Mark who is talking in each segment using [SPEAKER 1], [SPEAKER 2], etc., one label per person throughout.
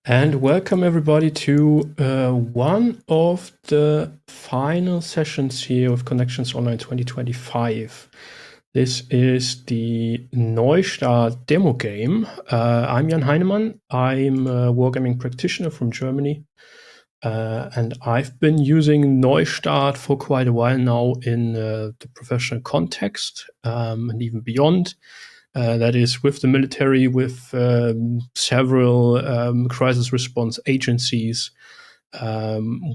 [SPEAKER 1] And welcome everybody to one of the final sessions here of Connections Online 2025. This is the Neustart demo game. I'm Jan Heinemann. I'm a wargaming practitioner from Germany. And I've been using Neustart for quite a while now in the professional context and even beyond. That is with the military, with several crisis response agencies,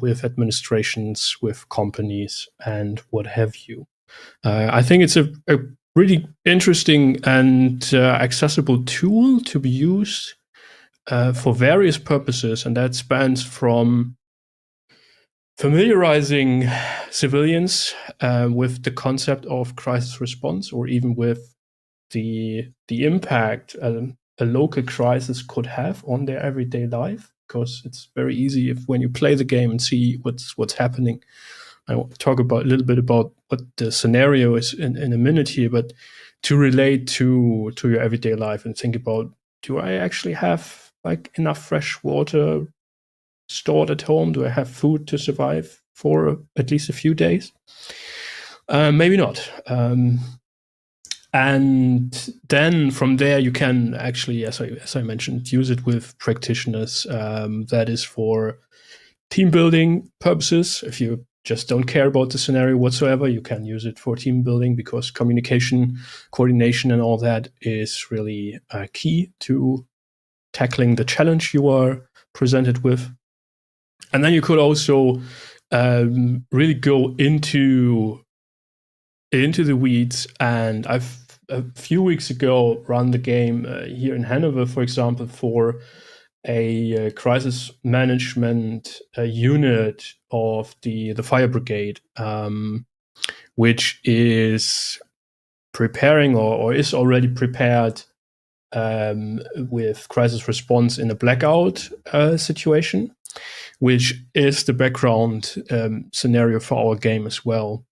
[SPEAKER 1] with administrations, with companies, and what have you. I think it's a really interesting and accessible tool to be used for various purposes, and that spans from familiarizing civilians with the concept of crisis response, or even with the impact a local crisis could have on their everyday life, because it's very easy when you play the game and see what's happening. I will talk a little bit about what the scenario is in a minute here, but to relate to your everyday life and think about, do I actually have like enough fresh water stored at home? Do I have food to survive for at least a few days? Maybe not. And then from there, you can actually, as I mentioned, use it with practitioners. That is for team building purposes. If you just don't care about the scenario whatsoever, you can use it for team building, because communication, coordination, and all that is really key to tackling the challenge you are presented with. And then you could also really go into the weeds. And I've a few weeks ago run the game here in Hanover, for example, for a crisis management unit of the fire brigade, which is preparing or is already prepared with crisis response in a blackout situation, which is the background scenario for our game as well.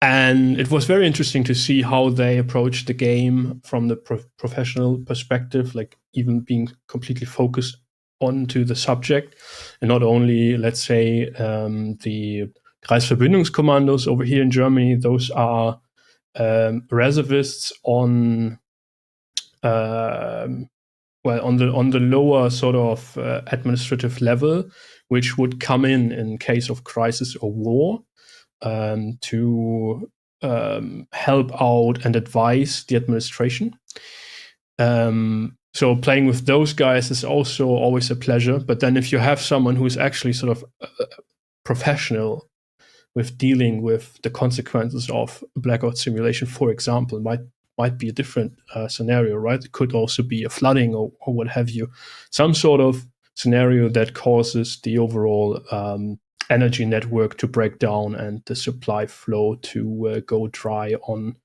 [SPEAKER 1] And it was very interesting to see how they approached the game from the professional perspective, like even being completely focused onto the subject, and not only, let's say, the Kreisverbindungskommandos over here in Germany. Those are reservists on the lower sort of administrative level, which would come in case of crisis or war, to help out and advise the administration. So playing with those guys is also always a pleasure. But then if you have someone who's actually sort of professional with dealing with the consequences of blackout simulation, for example, might be a different scenario, right? It could also be a flooding or what have you. Some sort of scenario that causes the overall energy network to break down and the supply flow to go dry on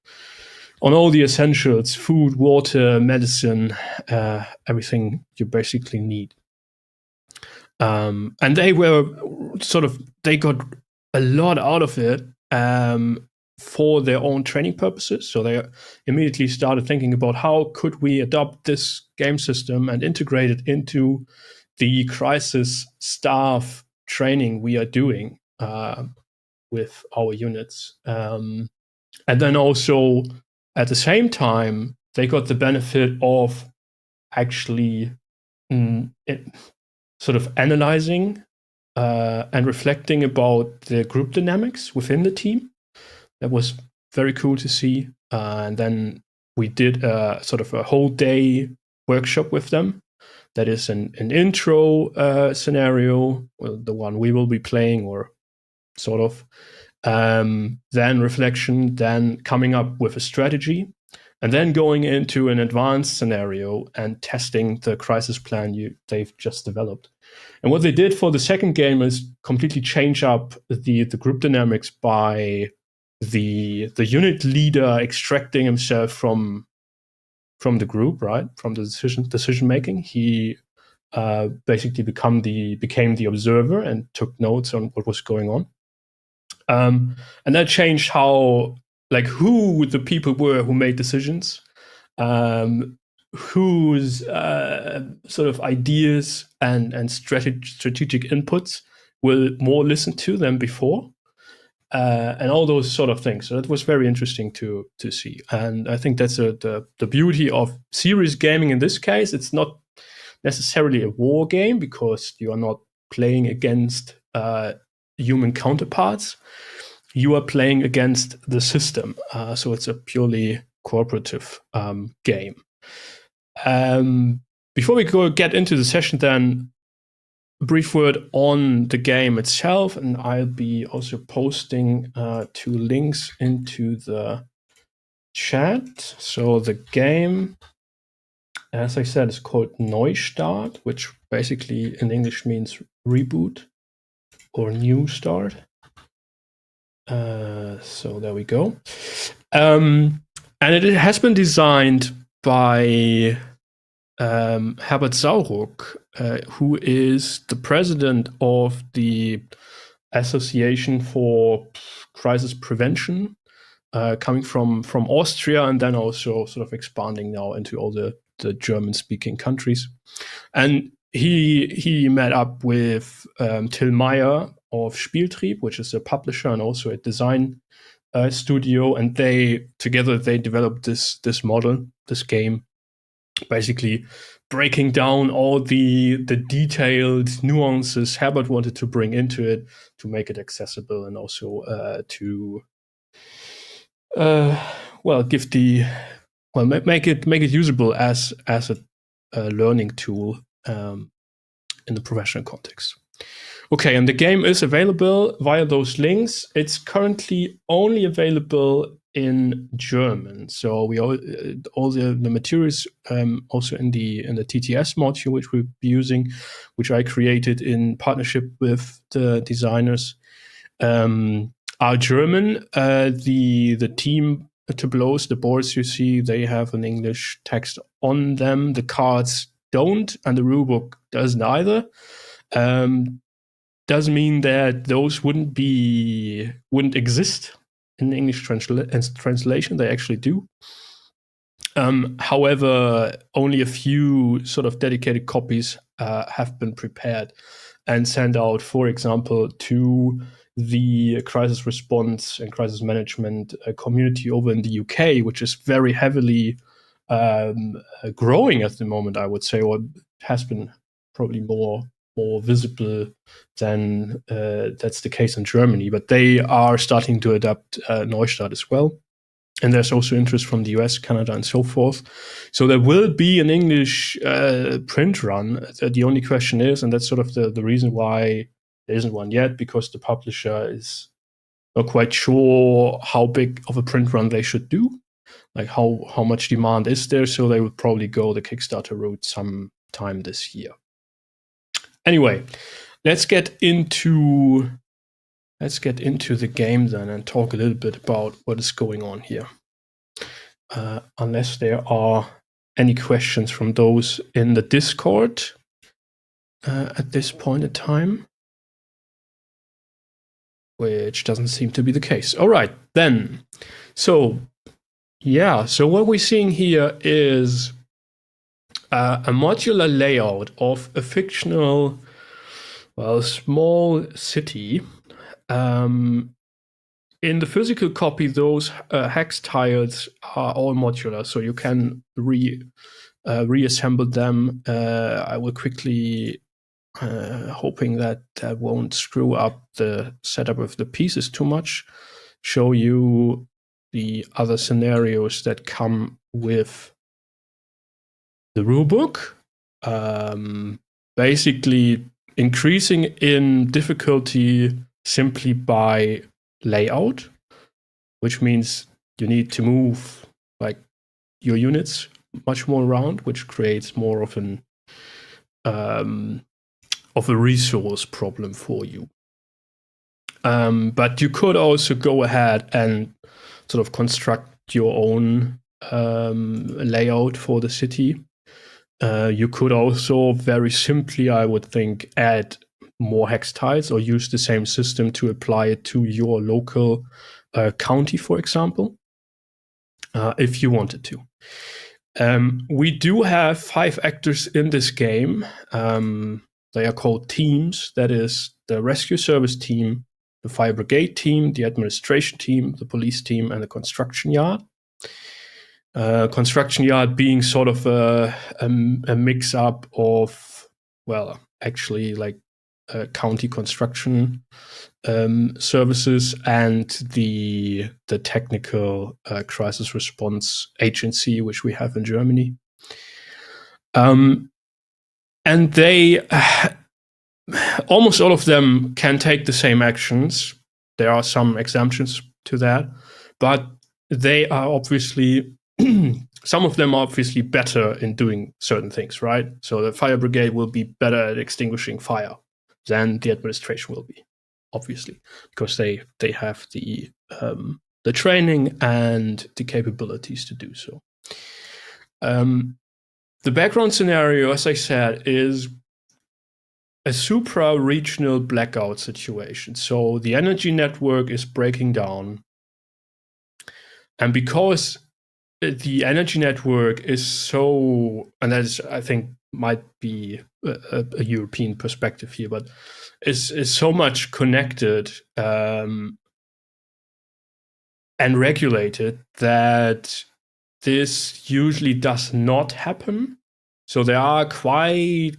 [SPEAKER 1] all the essentials: food, water, medicine, everything you basically need. And they got a lot out of it for their own training purposes. So they immediately started thinking about, how could we adopt this game system and integrate it into the crisis staff training we are doing with our units. And then also at the same time, they got the benefit of actually sort of analyzing and reflecting about the group dynamics within the team. That was very cool to see. And then we did sort of a whole day workshop with them. That is an intro scenario, well, the one we will be playing, or sort of. Then reflection, then coming up with a strategy, and then going into an advanced scenario and testing the crisis plan they've just developed. And what they did for the second game is completely change up the group dynamics by the unit leader extracting himself from the group, right? From the decision making. He basically became the observer and took notes on what was going on. And that changed how, like, who the people were who made decisions. whose sort of ideas and strategic inputs will more listen to than before, and all those sort of things. So that was very interesting to see. And I think that's the beauty of serious gaming in this case. It's not necessarily a war game because you are not playing against human counterparts. You are playing against the system. So it's a purely cooperative game. Before we get into the session, then, a brief word on the game itself, and I'll be also posting 2 links into the chat. So the game, as I said, is called Neustart, which basically in English means reboot or new start. So there we go. And it has been designed by Herbert Sauruck, who is the president of the Association for Crisis Prevention, coming from Austria, and then also sort of expanding now into all the German-speaking countries. And he met up with Till Meyer of Spieltrieb, which is a publisher and also a design studio, and they developed this model, this game, basically breaking down all the detailed nuances Herbert wanted to bring into it to make it accessible, and also to make it usable as a learning tool in the professional context. Okay, and the game is available via those links. It's currently only available in German, so we all the materials also in the TTS module, which we'll be using, which I created in partnership with the designers, are German. The team tableaus, the boards you see, they have an English text on them. The cards don't, and the rulebook doesn't either. Doesn't mean that those wouldn't exist in English translation. They actually do. However, only a few sort of dedicated copies have been prepared and sent out, for example, to the crisis response and crisis management community over in the UK, which is very heavily growing at the moment, I would say, or has been probably more visible than that's the case in Germany. But they are starting to adapt Neustart as well. And there's also interest from the US, Canada, and so forth. So there will be an English print run. The only question is, and that's sort of the reason why there isn't one yet, because the publisher is not quite sure how big of a print run they should do, like how much demand is there. So they will probably go the Kickstarter route sometime this year. Anyway, let's get into the game then and talk a little bit about what is going on here. Unless there are any questions from those in the Discord at this point in time, which doesn't seem to be the case. All right, then. So what we're seeing here is a modular layout of a fictional, small city. In the physical copy, those hex tiles are all modular, so you can reassemble them. I will quickly, hoping that won't screw up the setup of the pieces too much, show you the other scenarios that come with the rulebook. Basically, increasing in difficulty simply by layout, which means you need to move like your units much more around, which creates more of a resource problem for you. But you could also go ahead and sort of construct your own layout for the city. You could also very simply, I would think, add more hex tiles or use the same system to apply it to your local county, for example, if you wanted to. We do have 5 actors in this game. They are called teams. That is the rescue service team, the fire brigade team, the administration team, the police team, and the construction yard. Construction yard being sort of a mix-up of, well, actually like county construction services and the technical crisis response agency, which we have in Germany. And they, almost all of them can take the same actions. There are some exemptions to that, but they are obviously, some of them are obviously better in doing certain things, right? So the fire brigade will be better at extinguishing fire than the administration will be, obviously, because they have the training and the capabilities to do so. The background scenario, as I said, is a supra-regional blackout situation. So the energy network is breaking down. And because the energy network is so, and that is, I think, might be a European perspective here, but is so much connected and regulated that this usually does not happen. So there are quite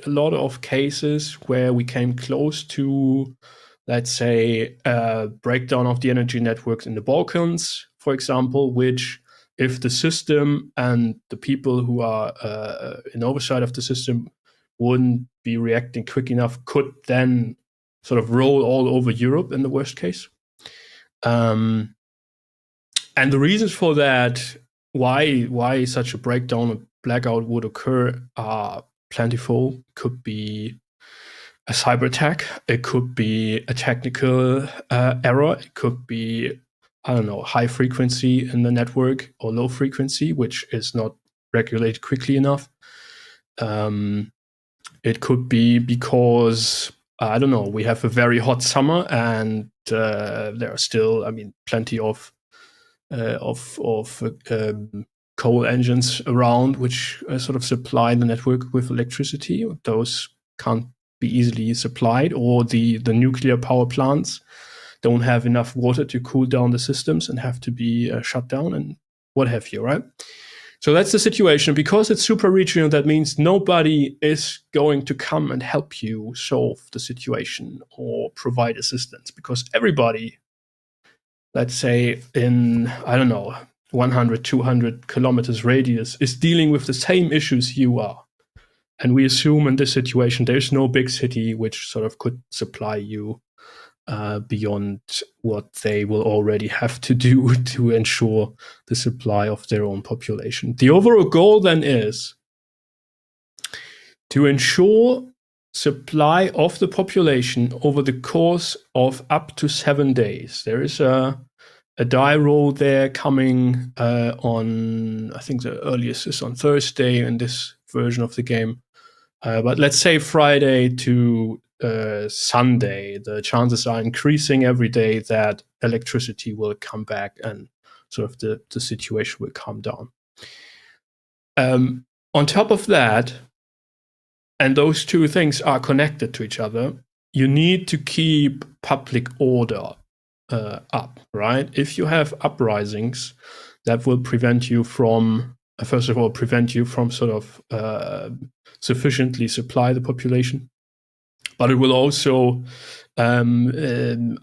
[SPEAKER 1] a lot of cases where we came close to, let's say, a breakdown of the energy networks in the Balkans, for example, which, if the system and the people who are in oversight of the system wouldn't be reacting quick enough, could then sort of roll all over Europe in the worst case. And the reasons for that, why such a breakdown or blackout would occur, are plentiful. It could be a cyber attack. It could be a technical error. It could be, I don't know, high frequency in the network or low frequency, which is not regulated quickly enough. It could be because, I don't know, we have a very hot summer and there are still, I mean, plenty of coal engines around, which sort of supply the network with electricity. Those can't be easily supplied, or the nuclear power plants don't have enough water to cool down the systems and have to be shut down and what have you, right? So that's the situation. Because it's super regional, that means nobody is going to come and help you solve the situation or provide assistance, because everybody, let's say in, I don't know, 100, 200 kilometers radius, is dealing with the same issues you are. And we assume in this situation, there's no big city which sort of could supply you beyond what they will already have to do to ensure the supply of their own population. The overall goal then is to ensure supply of the population over the course of up to 7 days. There is a die roll there coming on, I think the earliest is on Thursday in this version of the game. But let's say Friday to Sunday, the chances are increasing every day that electricity will come back and sort of the situation will calm down. On top of that, and those two things are connected to each other, you need to keep public order up, right? If you have uprisings, that will prevent you from, first of all, prevent you from sort of sufficiently supply the population, but it will also undermine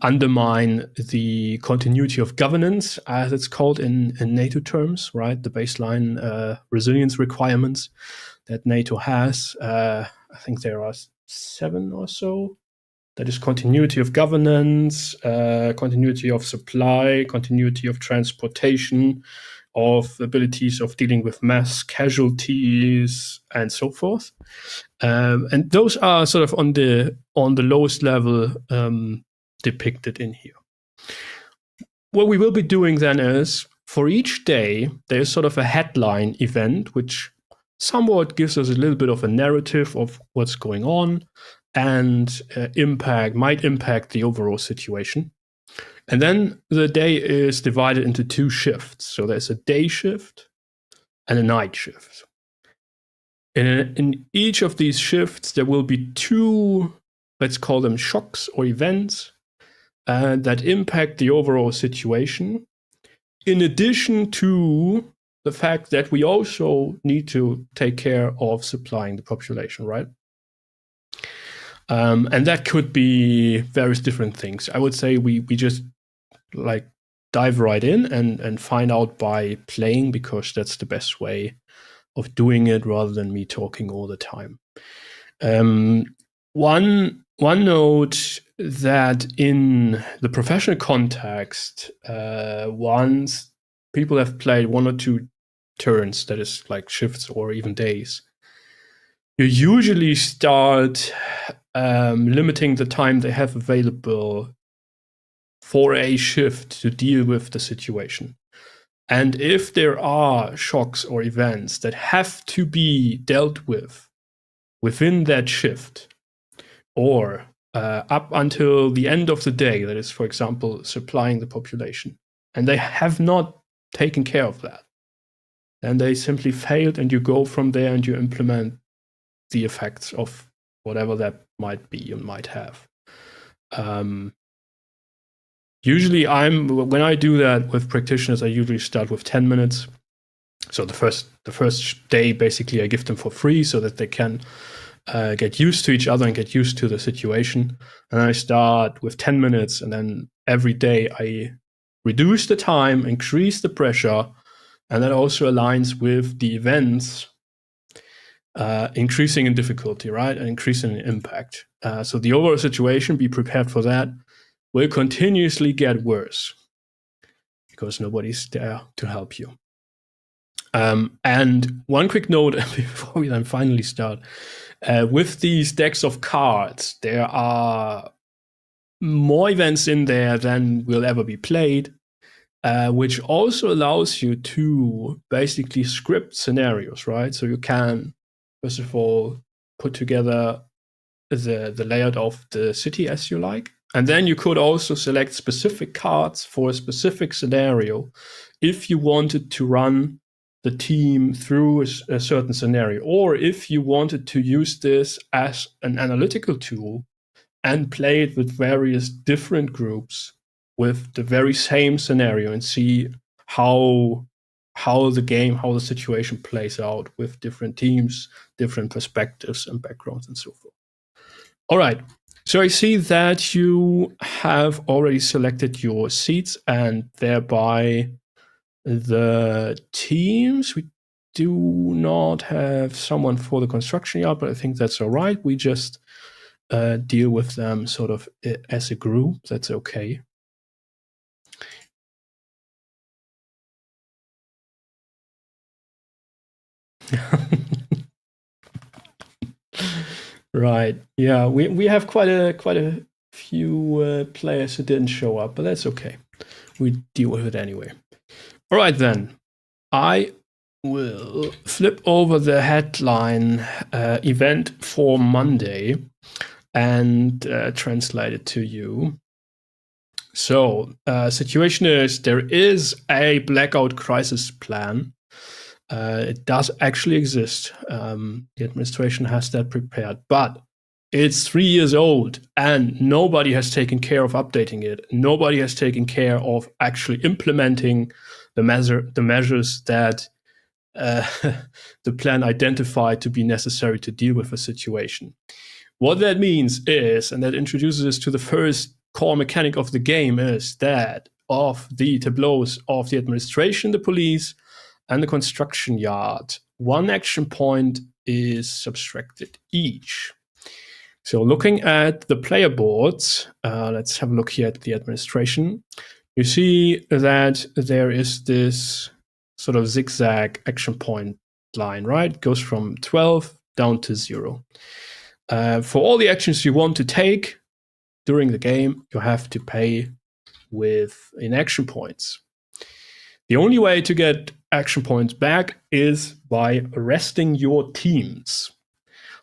[SPEAKER 1] the continuity of governance, as it's called in NATO terms, right? The baseline resilience requirements that NATO has. I think there are 7 or so. That is continuity of governance, continuity of supply, continuity of transportation, of abilities of dealing with mass casualties, and so forth. And those are sort of on the lowest level depicted in here. What we will be doing then is, for each day, there's sort of a headline event, which somewhat gives us a little bit of a narrative of what's going on and might impact the overall situation. And then the day is divided into 2 shifts. So there's a day shift and a night shift. In each of these shifts, there will be 2, let's call them shocks or events, that impact the overall situation, in addition to the fact that we also need to take care of supplying the population, right? And that could be various different things. I would say we just like dive right in and find out by playing, because that's the best way of doing it rather than me talking all the time. One note that in the professional context, once people have played 1 or 2 turns, that is like shifts or even days, you usually start limiting the time they have available for a shift to deal with the situation. And if there are shocks or events that have to be dealt with within that shift, or up until the end of the day, that is, for example, supplying the population, and they have not taken care of that, then they simply failed, and you go from there and you implement the effects of whatever that might be you might have. Usually when I do that with practitioners, I usually start with 10 minutes. So the first day, basically, I give them for free so that they can get used to each other and get used to the situation. And I start with 10 minutes, and then every day I reduce the time, increase the pressure, and that also aligns with the events increasing in difficulty, right? And increasing in impact. So the overall situation, be prepared for that, will continuously get worse because nobody's there to help you. And one quick note before we then finally start. With these decks of cards, there are more events in there than will ever be played, which also allows you to basically script scenarios, right? So you can, first of all, put together the layout of the city as you like. And then you could also select specific cards for a specific scenario if you wanted to run the team through a certain scenario, or if you wanted to use this as an analytical tool and play it with various different groups with the very same scenario and see how the situation plays out with different teams, different perspectives and backgrounds and so forth. All right. So I see that you have already selected your seats and thereby the teams. We do not have someone for the construction yard, but I think that's all right. We just deal with them sort of as a group. That's okay. Right. Yeah, we have quite a few players who didn't show up, but that's okay. We deal with it anyway. All right, then. I will flip over the headline event for Monday and translate it to you. So, situation is there is a blackout crisis plan. It does actually exist. The administration has that prepared, but it's 3 years old and nobody has taken care of updating it. Nobody has taken care of actually implementing the measures that the plan identified to be necessary to deal with a situation. What that means is, and that introduces us to the first core mechanic of the game, is that of the tableaus of the administration, the police, and the construction yard, one action point is subtracted each. So looking at the player boards, let's have a look here at the administration. You see that there is this sort of zigzag action point line, right? It goes from 12 down to 0. For all the actions you want to take during the game, you have to pay in action points. The only way to get action points back is by resting your teams.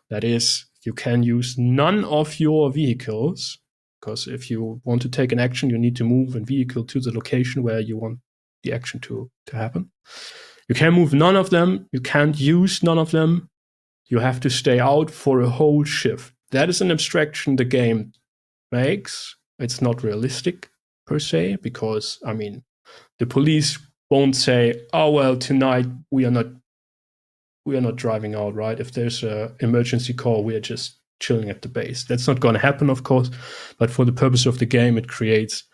[SPEAKER 1] That is, you can use none of your vehicles, because if you want to take an action, you need to move a vehicle to the location where you want the action to happen. You can move none of them. You can't use none of them. You have to stay out for a whole shift. That is an abstraction the game makes. It's not realistic per se, because, I mean, the police won't say, oh, well, tonight we are not driving out, right? If there's an emergency call, we are just chilling at the base. That's not going to happen, of course, but for the purpose of the game, it creates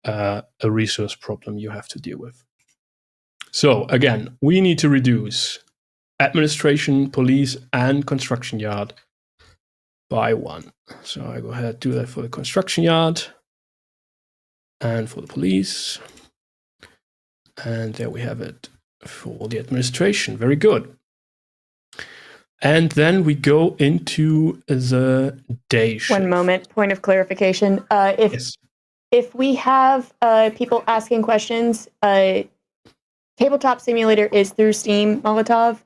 [SPEAKER 1] a resource problem you have to deal with. So again, we need to reduce administration, police, and construction yard by 1. So I go ahead and do that for the construction yard and for the police. And there we have it for the administration. Very good. And then we go into the day shift.
[SPEAKER 2] One moment, point of clarification.
[SPEAKER 1] Yes.
[SPEAKER 2] If we have people asking questions, Tabletop Simulator is through Steam, Molotov.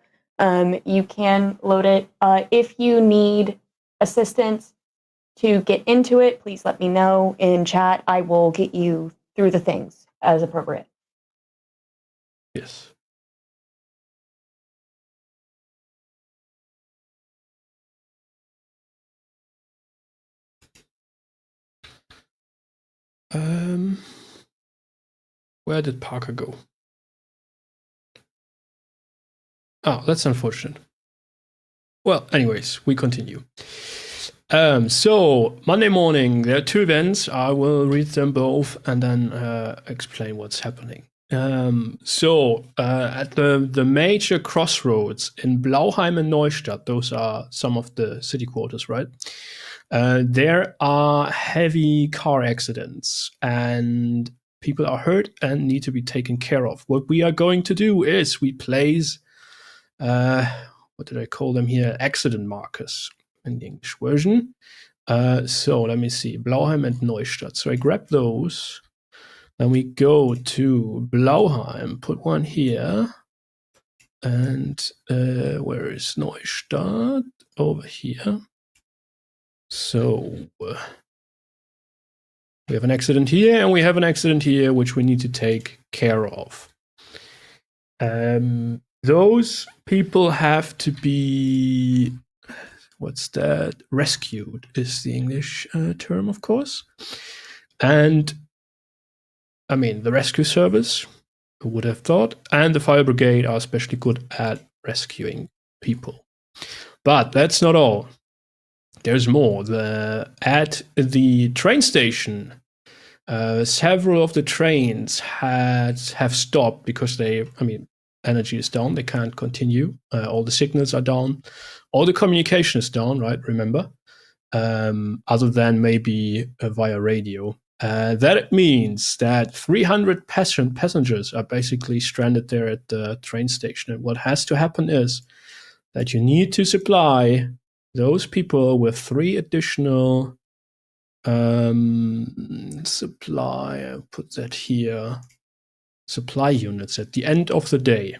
[SPEAKER 2] You can load it. If you need assistance to get into it, please let me know in chat. I will get you through the things as appropriate.
[SPEAKER 1] Yes. Where did Parker go? Oh, that's unfortunate. Well, anyways, we continue. So Monday morning, there are 2 events. I will read them both and then explain what's happening. So at the major crossroads in Blauheim and Neustadt, those are some of the city quarters, right? There are heavy car accidents and people are hurt and need to be taken care of. What we are going to do is we place, what did I call them here? Accident markers in the English version. So let me see, Blauheim and Neustadt. So I grab those. Then we go to Blauheim, put one here. And where is Neustadt? Over here. So we have an accident here and we have an accident here, which we need to take care of. Those people have to be, what's that? Rescued is the English term, of course. And I mean, the rescue service, who would have thought, and the fire brigade are especially good at rescuing people. But that's not all. There's more. At the train station, several of the trains have stopped because energy is down. They can't continue. All the signals are down. All the communication is down, right? Remember? Other than maybe via radio. That means that 300 passengers are basically stranded there at the train station. And what has to happen is that you need to supply those people with 3 additional supply, I'll put that here, supply units at the end of the day.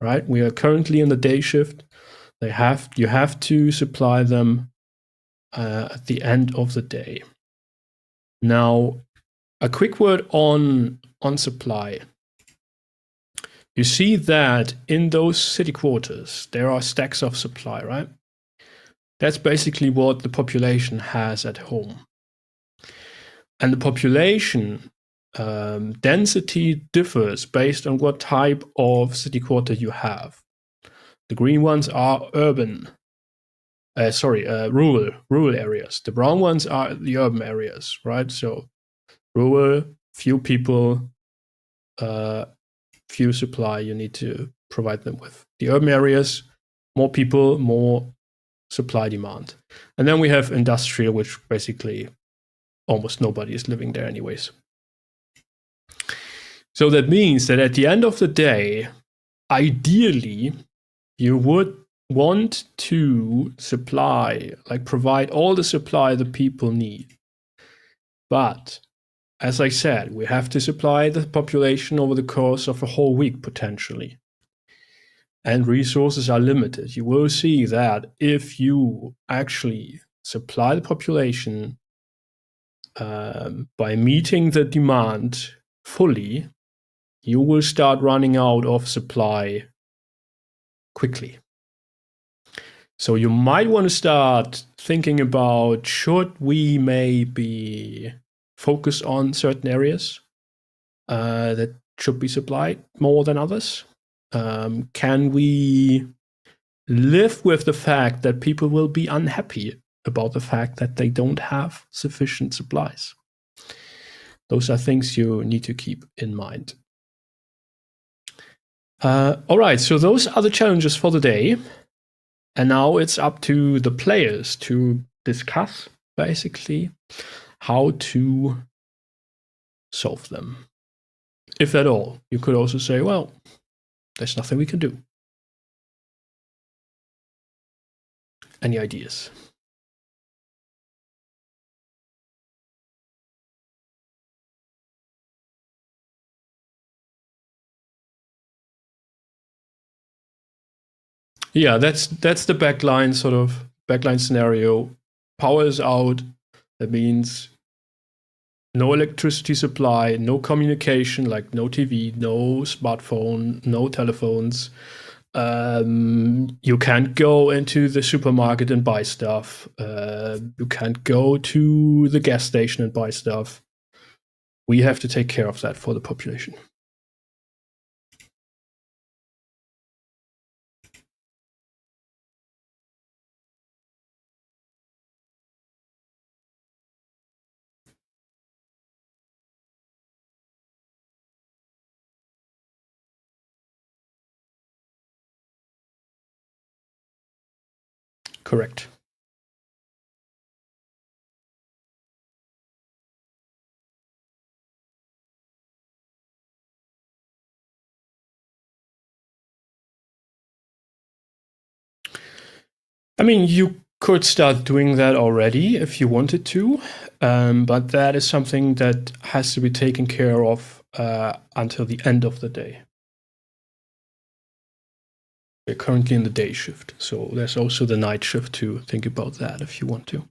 [SPEAKER 1] Right? We are currently in the day shift. You have to supply them at the end of the day. Now, a quick word on supply. You see that in those city quarters, there are stacks of supply, right? That's basically what the population has at home. And the population density differs based on what type of city quarter you have. The green ones are rural areas. The brown ones are the urban areas, right? So rural, few people, few supply you need to provide them with. The urban areas, more people, more supply demand. And then we have industrial, which basically almost nobody is living there anyways. So that means that at the end of the day, ideally, you would want to provide all the supply the people need. But as I said, we have to supply the population over the course of a whole week potentially. And resources are limited. You will see that if you actually supply the population by meeting the demand fully, you will start running out of supply quickly. So you might want to start thinking about, should we maybe focus on certain areas that should be supplied more than others? Can we live with the fact that people will be unhappy about the fact that they don't have sufficient supplies? Those are things you need to keep in mind. All right, so those are the challenges for the day. And now it's up to the players to discuss, basically, how to solve them. If at all. You could also say, well, there's nothing we can do. Any ideas? Yeah, that's the backline scenario. Power is out. That means no electricity supply, no communication, like no TV, no smartphone, no telephones. You can't go into the supermarket and buy stuff. You can't go to the gas station and buy stuff. We have to take care of that for the population. Correct. I mean, you could start doing that already if you wanted to, but that is something that has to be taken care of until the end of the day. We're currently in the day shift, so there's also the night shift to think about that if you want to.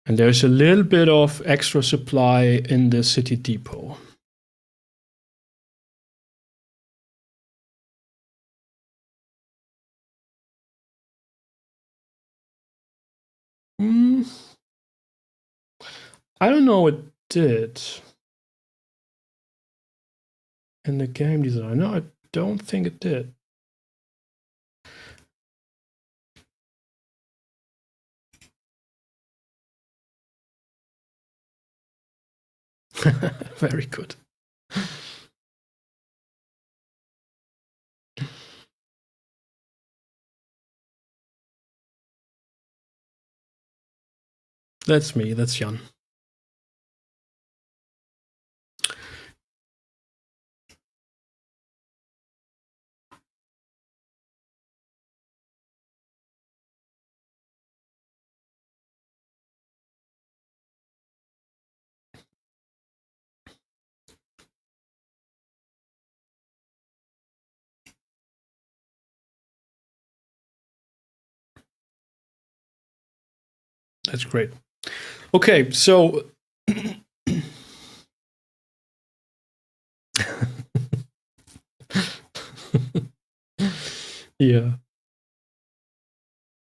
[SPEAKER 1] And there's a little bit of extra supply in the city depot. I don't know it did. In the game design, no, I don't think it did. Very good. That's me, that's Jan. That's great. Okay, so yeah.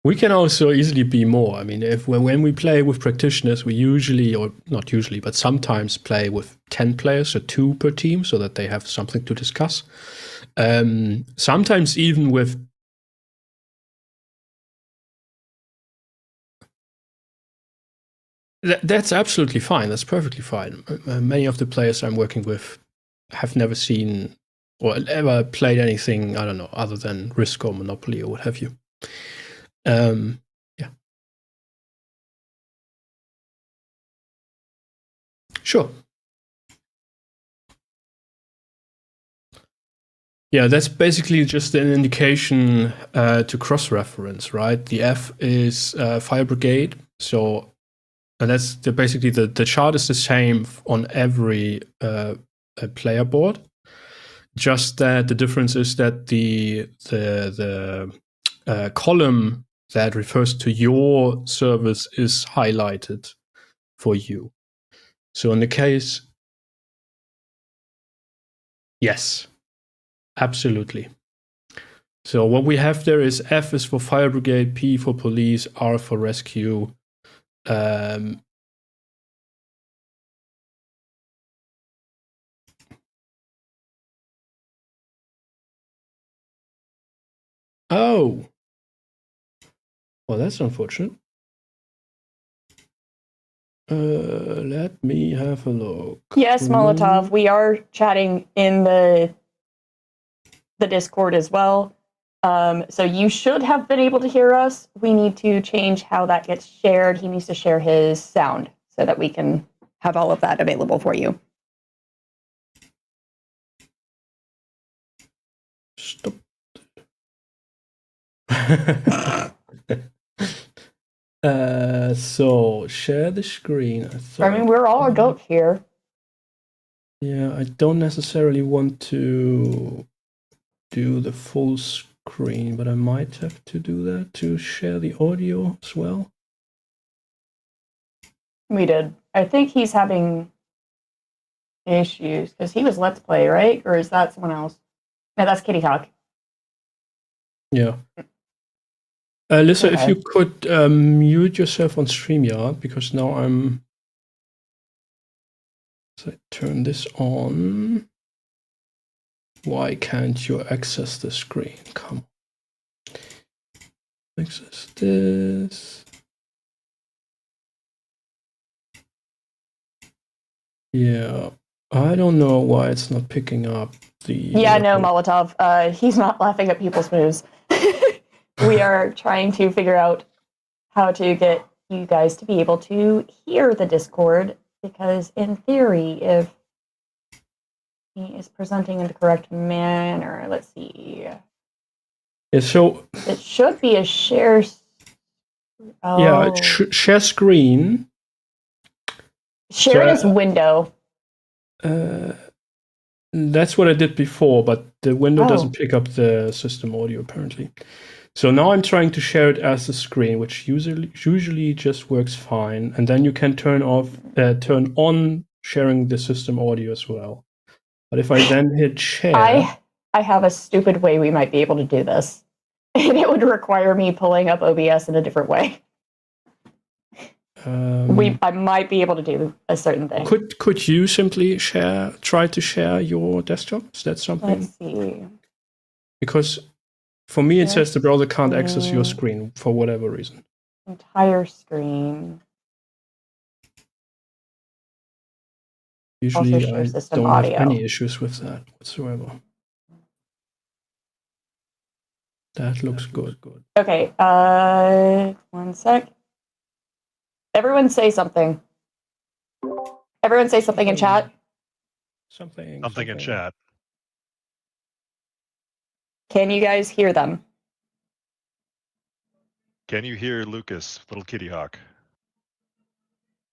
[SPEAKER 1] We can also easily be more. I mean, when we play with practitioners, we usually, or not usually, but sometimes play with 10 players, so 2 per team, so that they have something to discuss. Sometimes even with that's absolutely fine. That's perfectly fine. Many of the players I'm working with have never seen or ever played anything, I don't know, other than Risk or Monopoly or what have you. Yeah. Sure. Yeah, that's basically just an indication to cross-reference, right? The F is Fire Brigade, so and that's basically the chart is the same on every player board. Just that the difference is that the column that refers to your service is highlighted for you. So in the case, Yes, absolutely. So what we have there is F is for fire brigade, P for police, R for rescue. Oh, well, that's unfortunate. Let me have a look.
[SPEAKER 2] Yes, Molotov, we are chatting in the Discord as well. So you should have been able to hear us. We need to change how that gets shared. He needs to share his sound so that we can have all of that available for you.
[SPEAKER 1] Stop. So share the screen.
[SPEAKER 2] I mean, we're all adults here.
[SPEAKER 1] Yeah, I don't necessarily want to do the full screen, but I might have to do that to share the audio as well.
[SPEAKER 2] We did. I think he's having issues because he was Let's Play, right? Or is that someone else? No, that's Kitty Hawk.
[SPEAKER 1] Yeah. Lisa,
[SPEAKER 2] Okay.
[SPEAKER 1] if you could mute yourself on StreamYard, because now I'm... So I turn this on. Why can't you access the screen? Come on. Access this. Yeah. I don't know why it's not picking up the...
[SPEAKER 2] Yeah, no, Molotov. He's not laughing at people's moves. We are trying to figure out how to get you guys to be able to hear the Discord, because in theory, if he is presenting in the correct manner, let's see.
[SPEAKER 1] Yeah, so...
[SPEAKER 2] It should be a share... Oh.
[SPEAKER 1] Yeah, share screen.
[SPEAKER 2] Share it as window.
[SPEAKER 1] That's what I did before, but the window doesn't pick up the system audio apparently. So now I'm trying to share it as a screen, which usually just works fine. And then you can turn on sharing the system audio as well. But if I then hit share...
[SPEAKER 2] I have a stupid way we might be able to do this. And it would require me pulling up OBS in a different way. I might be able to do a certain thing.
[SPEAKER 1] Could you simply try to share your desktop? Is that something?
[SPEAKER 2] Let's see.
[SPEAKER 1] Because for me, it says the browser can't access your screen for whatever reason.
[SPEAKER 2] Entire screen.
[SPEAKER 1] Usually, I don't have any issues with that whatsoever. That looks good.
[SPEAKER 2] Okay, 1 sec. Everyone say something. Everyone say something in chat.
[SPEAKER 1] Something
[SPEAKER 3] in chat.
[SPEAKER 2] Can you guys hear them?
[SPEAKER 3] Can you hear Lucas, little kitty hawk?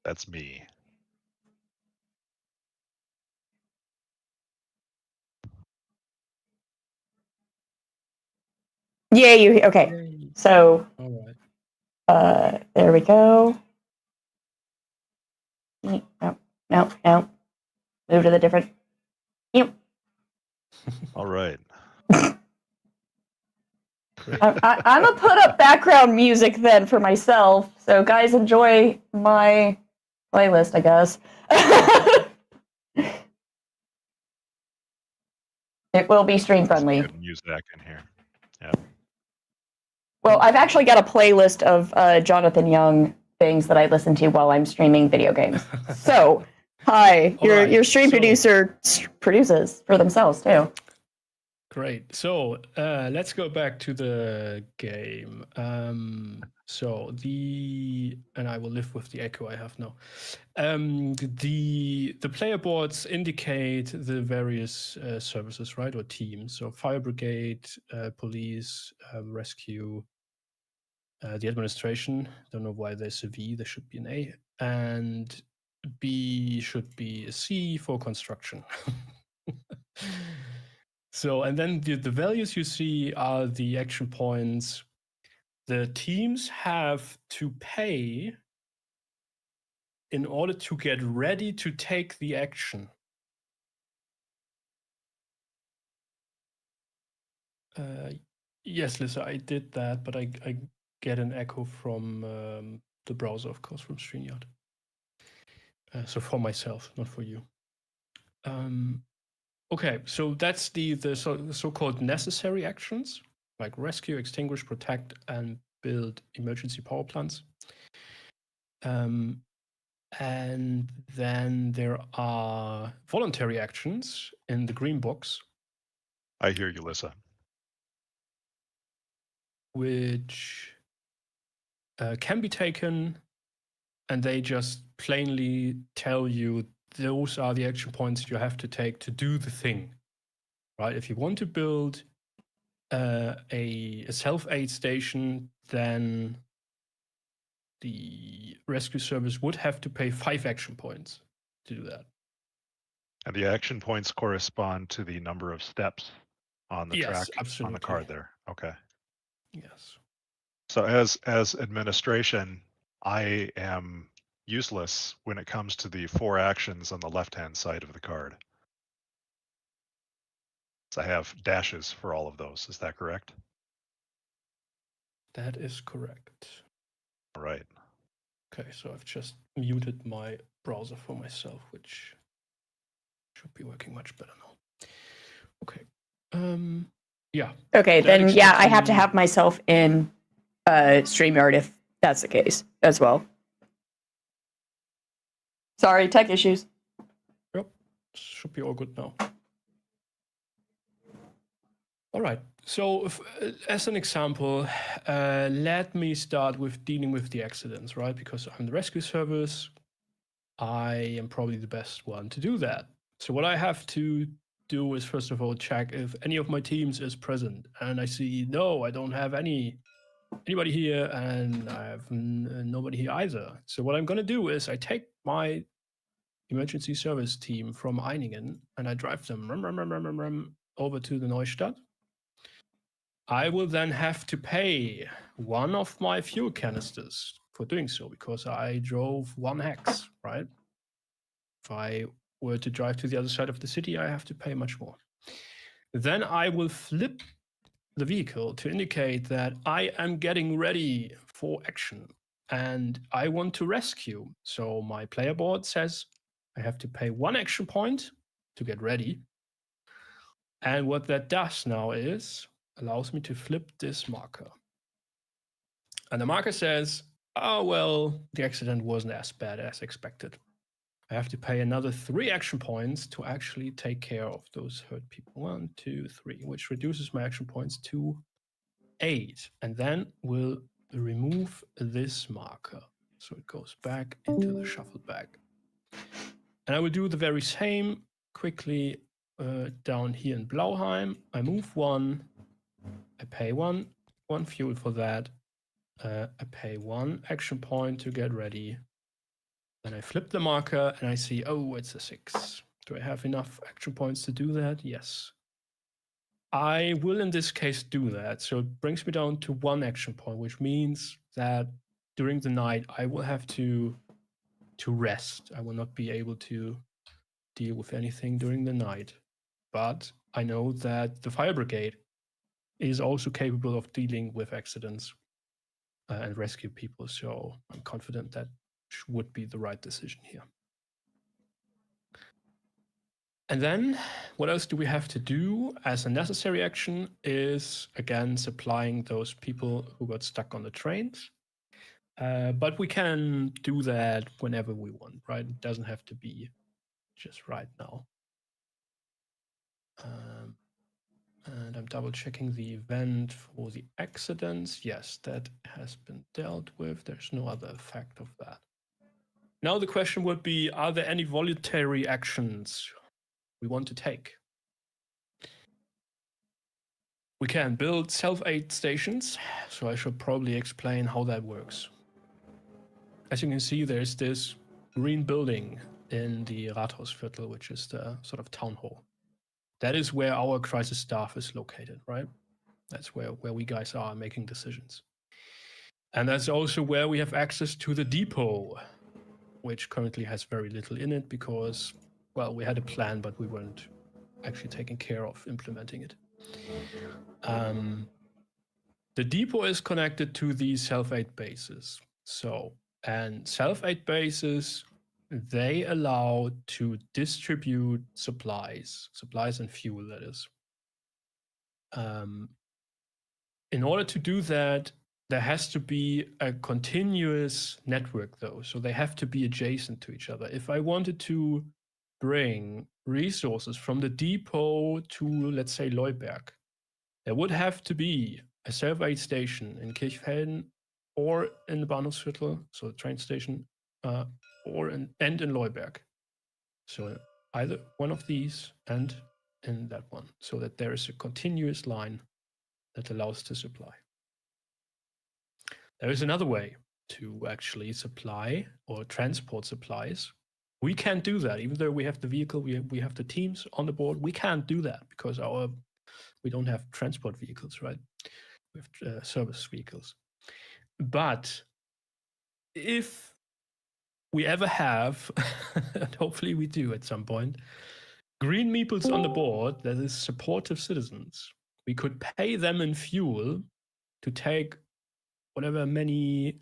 [SPEAKER 3] That's me.
[SPEAKER 2] Yeah, okay. So,
[SPEAKER 1] all right.
[SPEAKER 2] There we go. No. Move to the different. Yep.
[SPEAKER 3] All right.
[SPEAKER 2] I'm gonna put up background music then for myself, so guys enjoy my playlist, I guess. It will be stream friendly.
[SPEAKER 3] Good music in here. Yeah.
[SPEAKER 2] Well, I've actually got a playlist of Jonathan Young things that I listen to while I'm streaming video games. So, hi, your stream producer produces for themselves too.
[SPEAKER 1] Great. So let's go back to the game. And I will live with the echo I have now. The player boards indicate the various services, right, or teams. So fire brigade, police, rescue, the administration. Don't know why there's a V. There should be an A, and B should be a C for construction. So, and then the values you see are the action points. The teams have to pay in order to get ready to take the action. Yes, Lisa, I did that, but I get an echo from the browser, of course, from StreamYard. So for myself, not for you. Okay, so that's the so-called necessary actions, like rescue, extinguish, protect, and build emergency power plants. And then there are voluntary actions in the green box,
[SPEAKER 3] I hear you, Lisa.
[SPEAKER 1] which can be taken, and they just plainly tell you those are the action points you have to take to do the thing, right? If you want to build a self-aid station, then the rescue service would have to pay 5 action points to do that.
[SPEAKER 3] And the action points correspond to the number of steps on the
[SPEAKER 1] Yes,
[SPEAKER 3] track
[SPEAKER 1] absolutely.
[SPEAKER 3] on the card there. Okay.
[SPEAKER 1] Yes.
[SPEAKER 3] So as administration, I am useless when it comes to the 4 actions on the left-hand side of the card. So I have dashes for all of those. Is that correct?
[SPEAKER 1] That is correct.
[SPEAKER 3] All right.
[SPEAKER 1] Okay, so I've just muted my browser for myself, which should be working much better now. Okay. Yeah.
[SPEAKER 2] Okay,
[SPEAKER 1] That
[SPEAKER 2] then yeah, I have to
[SPEAKER 1] explains-
[SPEAKER 2] have myself in StreamYard if that's the case as well. Sorry, tech issues.
[SPEAKER 1] Yep. Should be all good now. All right. So as an example, let me start with dealing with the accidents, right? Because I'm the rescue service. I am probably the best one to do that. So what I have to do is, first of all, check if any of my teams is present. And I see, no, I don't have anybody here, and I have nobody here either. So what I'm going to do is I take my emergency service team from Heinemann and I drive them over to the Neustart. I will then have to pay one of my fuel canisters for doing so, because I drove 1 hex, right? If I were to drive to the other side of the city, I have to pay much more. Then I will flip the vehicle to indicate that I am getting ready for action and I want to rescue. So my player board says I have to pay 1 action point to get ready. And what that does now is allows me to flip this marker. And the marker says, oh, well, the accident wasn't as bad as expected. I have to pay another 3 action points to actually take care of those hurt people. 1, 2, 3, which reduces my action points to 8. And then we'll remove this marker. So it goes back into the shuffle bag. And I will do the very same quickly down here in Blauheim. I move 1. I pay 1 fuel for that. I pay 1 action point to get ready. Then I flip the marker and I see, oh, it's a 6. Do I have enough action points to do that? Yes. I will in this case do that. So it brings me down to 1 action point, which means that during the night I will have to rest. I will not be able to deal with anything during the night. But I know that the fire brigade is also capable of dealing with accidents and rescue people. So I'm confident that would be the right decision here. And then what else do we have to do as a necessary action is, again, supplying those people who got stuck on the trains. But we can do that whenever we want, right? It doesn't have to be just right now. And I'm double checking the event for the accidents. Yes, that has been dealt with. There's no other effect of that. Now the question would be, are there any voluntary actions we want to take? We can build self-aid stations, so I should probably explain how that works. As you can see, there's this green building in the Rathausviertel, which is the sort of town hall. That is where our crisis staff is located, right? That's where we guys are making decisions. And that's also where we have access to the depot, which currently has very little in it because, well, we had a plan, but we weren't actually taking care of implementing it. The depot is connected to these self-aid bases. And self-aid bases, they allow to distribute supplies and fuel, that is. In order to do that, there has to be a continuous network, though. So they have to be adjacent to each other. If I wanted to bring resources from the depot to, let's say, Leuberg, there would have to be a self-aid station in Kirchfelden or in the Bahnhofsviertel, so the train station, and in Leuberg. So either one of these and in that one, so that there is a continuous line that allows to supply. There is another way to actually supply or transport supplies. We can't do that, even though we have the vehicle, we have the teams on the board. We can't do that because we don't have transport vehicles, right? We have service vehicles. But if we ever have, and hopefully we do at some point, green meeples on the board, that is supportive citizens, we could pay them in fuel to take however many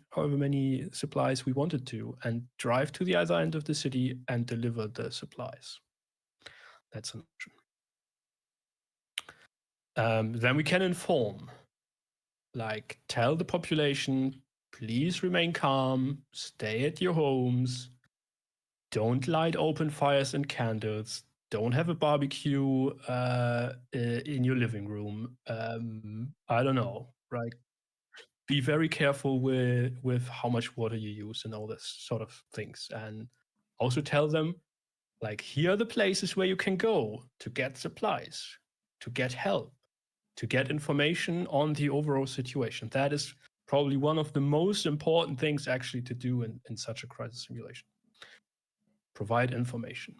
[SPEAKER 1] supplies we wanted to and drive to the other end of the city and deliver the supplies. That's an option. Then we can inform, like tell the population, please remain calm, stay at your homes, don't light open fires and candles, don't have a barbecue in your living room. I don't know, right? Be very careful with how much water you use and all this sort of things. And also tell them, like, here are the places where you can go to get supplies, to get help, to get information on the overall situation. That is probably one of the most important things actually to do in such a crisis simulation. Provide information.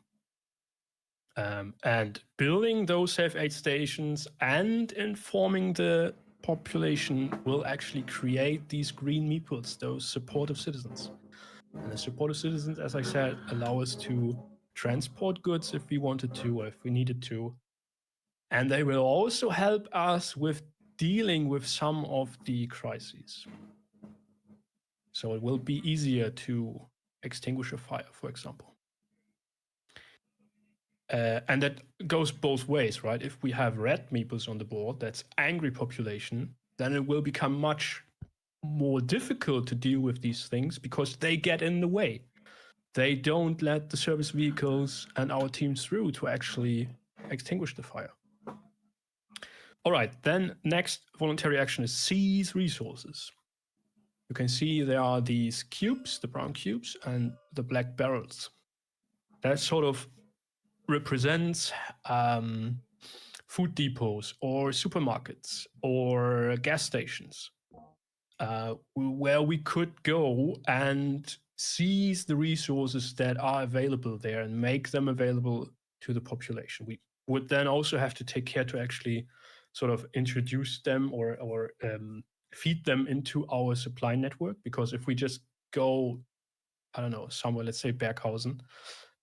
[SPEAKER 1] And building those safe-aid stations and informing the population will actually create these green meeples, those supportive citizens. And the supportive citizens, as I said, allow us to transport goods if we wanted to or if we needed to. And they will also help us with dealing with some of the crises. So it will be easier to extinguish a fire, for example. And that goes both ways, right? If we have red meeples on the board, that's angry population, then it will become much more difficult to deal with these things because they get in the way. They don't let the service vehicles and our teams through to actually extinguish the fire. All right, then next voluntary action is seize resources. You can see there are these cubes, the brown cubes, and the black barrels. That sort of represents food depots or supermarkets or gas stations where we could go and seize the resources that are available there and make them available to the population. We would then also have to take care to actually sort of introduce them or feed them into our supply network, because if we just go, I don't know, somewhere, let's say Berghausen,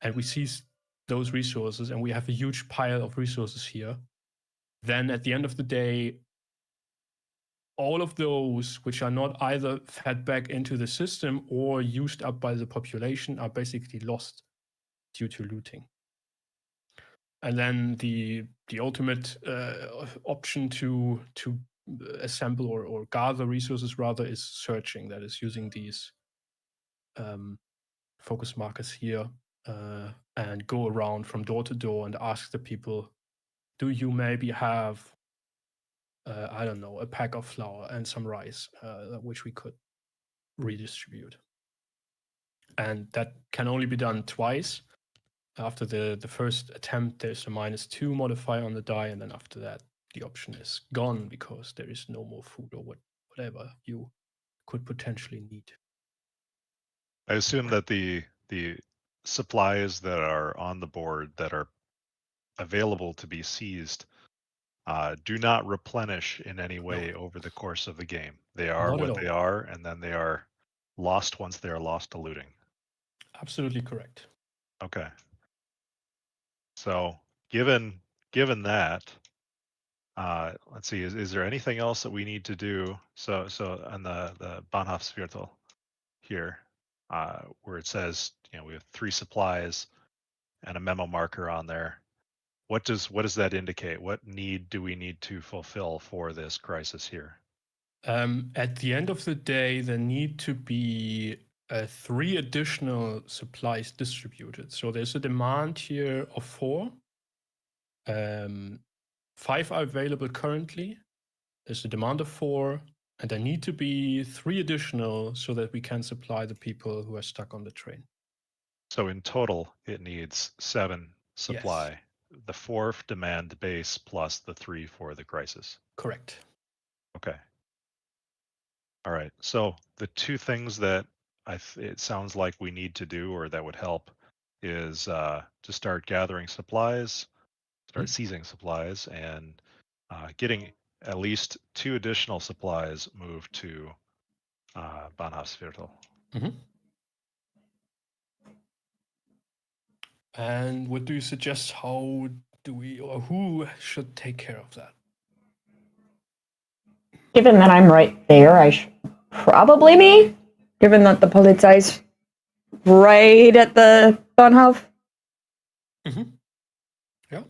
[SPEAKER 1] and we seize those resources and we have a huge pile of resources here, then at the end of the day, all of those which are not either fed back into the system or used up by the population are basically lost due to looting. And then the ultimate option to assemble or gather resources rather is searching, that is using these focus markers here and go around from door to door and ask the people, do you maybe have, I don't know, a pack of flour and some rice, which we could redistribute. And that can only be done twice. After the first attempt, there's a -2 modifier on the die, and then after that, the option is gone because there is no more food or whatever you could potentially need.
[SPEAKER 3] I assume that the supplies that are on the board that are available to be seized do not replenish in any way over the course of the game. They are
[SPEAKER 1] Not at
[SPEAKER 3] what they
[SPEAKER 1] all.
[SPEAKER 3] are, and then they are lost once they are lost to looting.
[SPEAKER 1] Absolutely correct.
[SPEAKER 3] Okay. So given that, Let's see. Is there anything else that we need to do? So on the Bahnhofsviertel here, where it says, we have 3 supplies and a memo marker on there. What does that indicate? What need do we need to fulfill for this crisis here?
[SPEAKER 1] At the end of the day, there need to be 3 additional supplies distributed. So there's a demand here of 4. 5 are available currently. There's a demand of 4, and there need to be 3 additional so that we can supply the people who are stuck on the train.
[SPEAKER 3] So in total, it needs 7 supply.
[SPEAKER 1] Yes.
[SPEAKER 3] The 4 demand base plus the 3 for the crisis.
[SPEAKER 1] Correct.
[SPEAKER 3] Okay. All right. So the 2 things that it sounds like we need to do, or that would help, is to start gathering supplies, start seizing supplies, and getting at least 2 additional supplies moved to Bahnhofsviertel.
[SPEAKER 1] And what do you suggest? How do we, or who should take care of that?
[SPEAKER 2] Given that I'm right there, probably me. Given that the Polizei's right at the Bahnhof.
[SPEAKER 1] Yeah.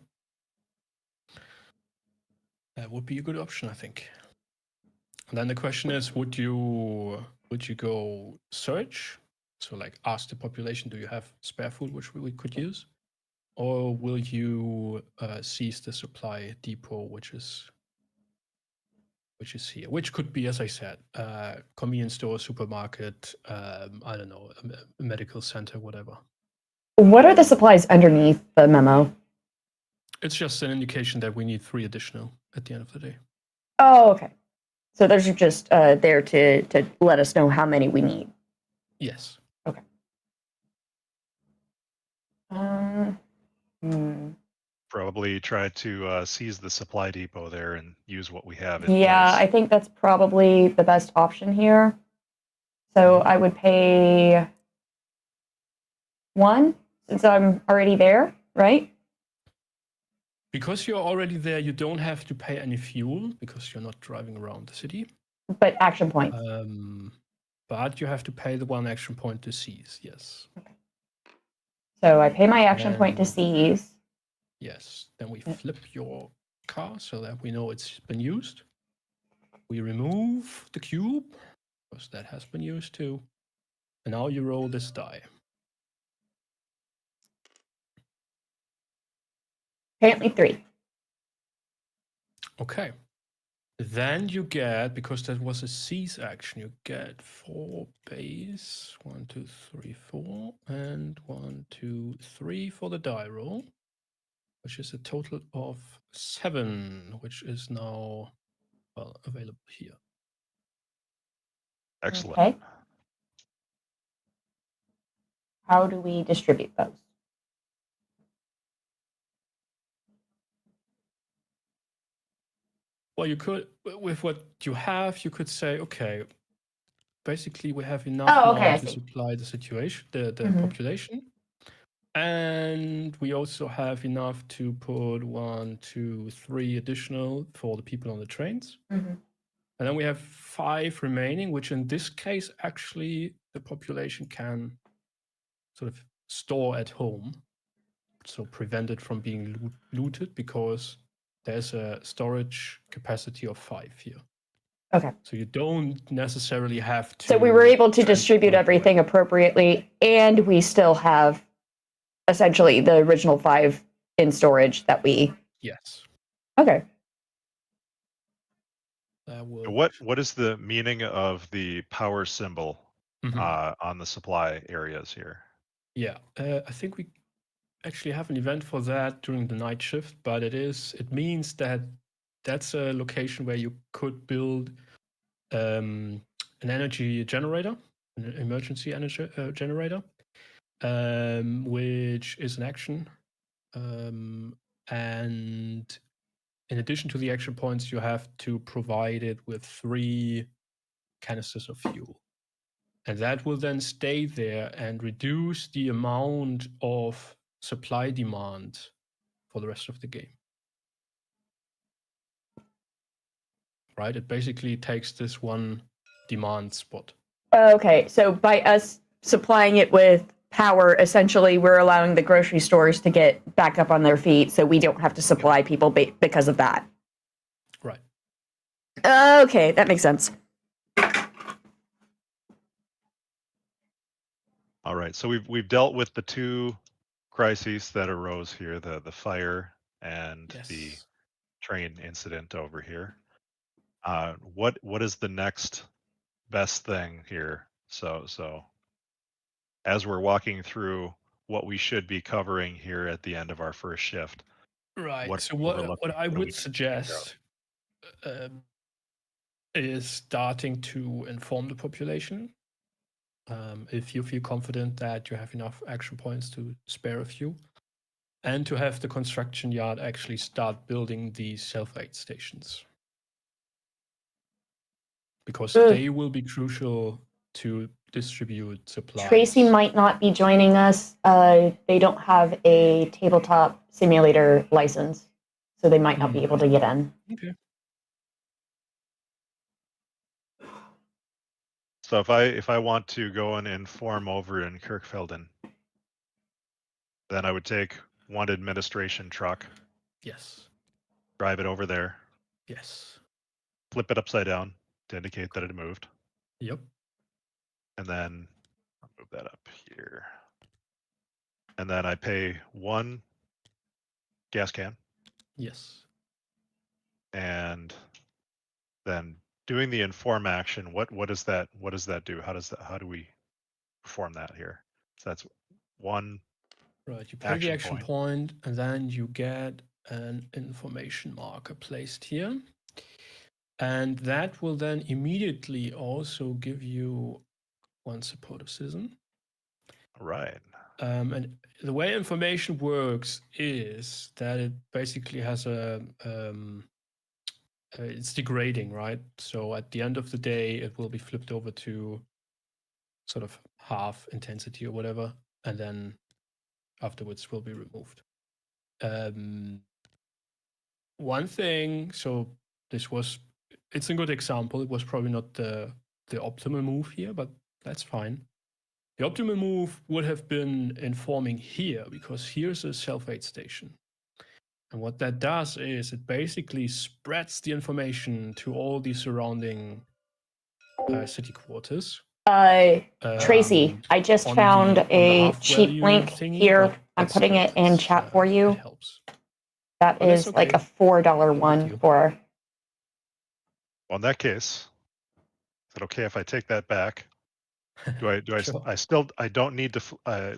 [SPEAKER 1] That would be a good option, I think. And then the question is, would you go search? So like ask the population, do you have spare food which we could use? Or will you seize the supply depot, which is here, which could be, as I said, convenience store, supermarket, I don't know, a medical center, whatever.
[SPEAKER 2] What are the supplies underneath the memo?
[SPEAKER 1] It's just an indication that we need 3 additional at the end of the day.
[SPEAKER 2] Oh, okay. So those are just there to let us know how many we need.
[SPEAKER 1] Yes.
[SPEAKER 2] Okay.
[SPEAKER 3] Probably try to seize the supply depot there and use what we have in
[SPEAKER 2] place. I think that's probably the best option here. So I would pay 1 since I'm already there, right?
[SPEAKER 1] Because you're already there, you don't have to pay any fuel because you're not driving around the city.
[SPEAKER 2] But action points.
[SPEAKER 1] But you have to pay the 1 action point to seize, yes.
[SPEAKER 2] Okay. So I pay my action point to seize.
[SPEAKER 1] Yes. Then we flip your car so that we know it's been used. We remove the cube because that has been used too. And now you roll this die.
[SPEAKER 2] Apparently 3.
[SPEAKER 1] Okay. Then you get, because that was a seize action, you get 4 base. 1, 2, 3, 4. And 1, 2, 3 for the die roll, which is a total of 7, which is now, well, available here.
[SPEAKER 3] Excellent.
[SPEAKER 2] Okay. How do we distribute those?
[SPEAKER 1] Well, you could, with what you have, you could say, okay, basically we have enough now to supply the situation, the population. And we also have enough to put 1, 2, 3 additional for the people on the trains. And then we have 5 remaining, which in this case, actually, the population can sort of store at home. So prevent it from being looted because there's a storage capacity of 5 here.
[SPEAKER 2] Okay.
[SPEAKER 1] So you don't necessarily have to.
[SPEAKER 2] So we were able to distribute everything appropriately, and we still have essentially the original 5 in storage that we.
[SPEAKER 1] Yes.
[SPEAKER 2] Okay.
[SPEAKER 3] What is the meaning of the power symbol on the supply areas here?
[SPEAKER 1] Yeah, I think we actually have an event for that during the night shift, but it means that that's a location where you could build an energy generator, an emergency energy generator, which is an action. And in addition to the action points, you have to provide it with 3 canisters of fuel. And that will then stay there and reduce the amount of supply demand for the rest of the game. right? It basically takes this one demand spot.
[SPEAKER 2] Okay, so by us supplying it with power, essentially we're allowing the grocery stores to get back up on their feet, so we don't have to supply people because of that.
[SPEAKER 1] Right.
[SPEAKER 2] Okay, that makes sense.
[SPEAKER 3] All right, so we've dealt with the two crises that arose here, the fire and
[SPEAKER 1] Yes.
[SPEAKER 3] the train incident over here. What is the next best thing here? So as we're walking through what we should be covering here at the end of our first shift.
[SPEAKER 1] Right. So
[SPEAKER 3] we're
[SPEAKER 1] what
[SPEAKER 3] looking-
[SPEAKER 1] I
[SPEAKER 3] what are we
[SPEAKER 1] would
[SPEAKER 3] gonna figure out?
[SPEAKER 1] suggest is starting to inform the population. If you feel confident that you have enough action points to spare a few, and to have the construction yard actually start building these self-aid stations. Because they will be crucial to distribute supplies.
[SPEAKER 2] Tracy might not be joining us. They don't have a tabletop simulator license, so they might not be able to get in.
[SPEAKER 1] Okay.
[SPEAKER 3] So if I want to go and inform over in Kirkfelden, then I would take one administration truck,
[SPEAKER 1] Yes.
[SPEAKER 3] drive it over there,
[SPEAKER 1] Yes.
[SPEAKER 3] flip it upside down to indicate that it moved,
[SPEAKER 1] Yep.
[SPEAKER 3] and then I'll move that up here. And then I pay one gas can,
[SPEAKER 1] Yes.
[SPEAKER 3] and then doing the inform action. What does that do? How do we perform that here? So that's one.
[SPEAKER 1] Right. You pay the action point, and then you get an information marker placed here. And that will then immediately also give you one supportive citizen.
[SPEAKER 3] Right.
[SPEAKER 1] And the way information works is that it basically has it's degrading, right? So at the end of the day, it will be flipped over to sort of half intensity or whatever, and then afterwards will be removed. One thing, so it's a good example. It was probably not the optimal move here, but that's fine. The optimal move would have been informing here, because here's a self-aid station. And what that does is it basically spreads the information to all the surrounding city quarters.
[SPEAKER 2] Tracy, I just found a cheap link
[SPEAKER 1] thingy,
[SPEAKER 2] here. I'm putting it in chat for you.
[SPEAKER 1] It helps.
[SPEAKER 2] That is
[SPEAKER 1] okay.
[SPEAKER 2] like a $4 one for.
[SPEAKER 3] Well, in that case, is it okay if I take that back?
[SPEAKER 1] Sure.
[SPEAKER 3] I don't need to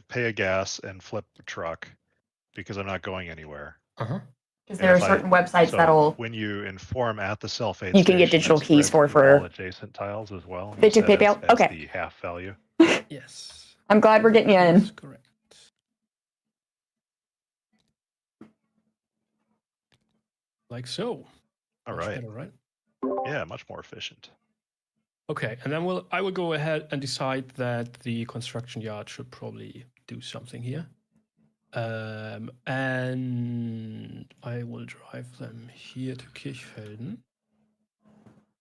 [SPEAKER 3] pay a gas and flip a truck because I'm not going anywhere.
[SPEAKER 2] Because there are certain websites
[SPEAKER 3] so
[SPEAKER 2] that'll.
[SPEAKER 3] When you inform at the self-aid
[SPEAKER 2] you can get
[SPEAKER 3] station,
[SPEAKER 2] digital
[SPEAKER 3] it
[SPEAKER 2] keys
[SPEAKER 3] spreads
[SPEAKER 2] for
[SPEAKER 3] through all adjacent tiles as well.
[SPEAKER 2] They took PayPal?
[SPEAKER 3] As
[SPEAKER 2] Okay.
[SPEAKER 3] the half value.
[SPEAKER 1] Yes.
[SPEAKER 2] I'm glad we're getting you in.
[SPEAKER 1] That's correct. Like so.
[SPEAKER 3] All
[SPEAKER 1] Much
[SPEAKER 3] right.
[SPEAKER 1] better, right?
[SPEAKER 3] Yeah, much more efficient.
[SPEAKER 1] Okay, and then I will go ahead and decide that the construction yard should probably do something here. And I will drive them here to Kirchfelden,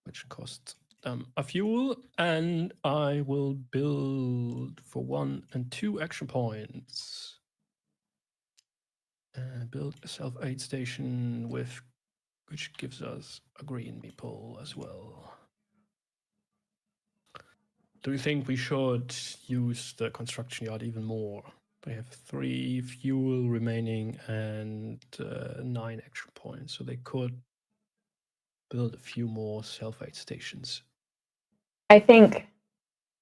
[SPEAKER 1] which costs them a fuel, and I will build for 1 and 2 action points. Build a self-aid station which gives us a green meeple as well. Do you think we should use the construction yard even more? They have 3 fuel remaining and 9 action points, so they could build a few more self-aid stations.
[SPEAKER 2] I think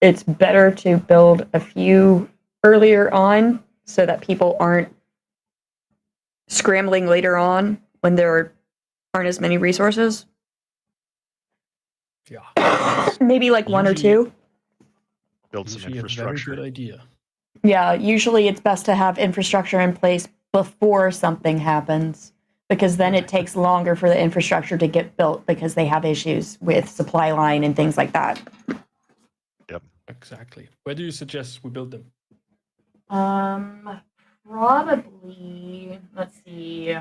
[SPEAKER 2] it's better to build a few earlier on so that people aren't scrambling later on when there aren't as many resources.
[SPEAKER 1] Yeah.
[SPEAKER 2] Maybe like 1 or 2.
[SPEAKER 3] Build some infrastructure.
[SPEAKER 1] A very good idea.
[SPEAKER 2] Yeah, usually it's best to have infrastructure in place before something happens, because then it takes longer for the infrastructure to get built because they have issues with supply line and things like that.
[SPEAKER 3] Yep.
[SPEAKER 1] Exactly. Where do you suggest we build them?
[SPEAKER 2] Probably, let's see.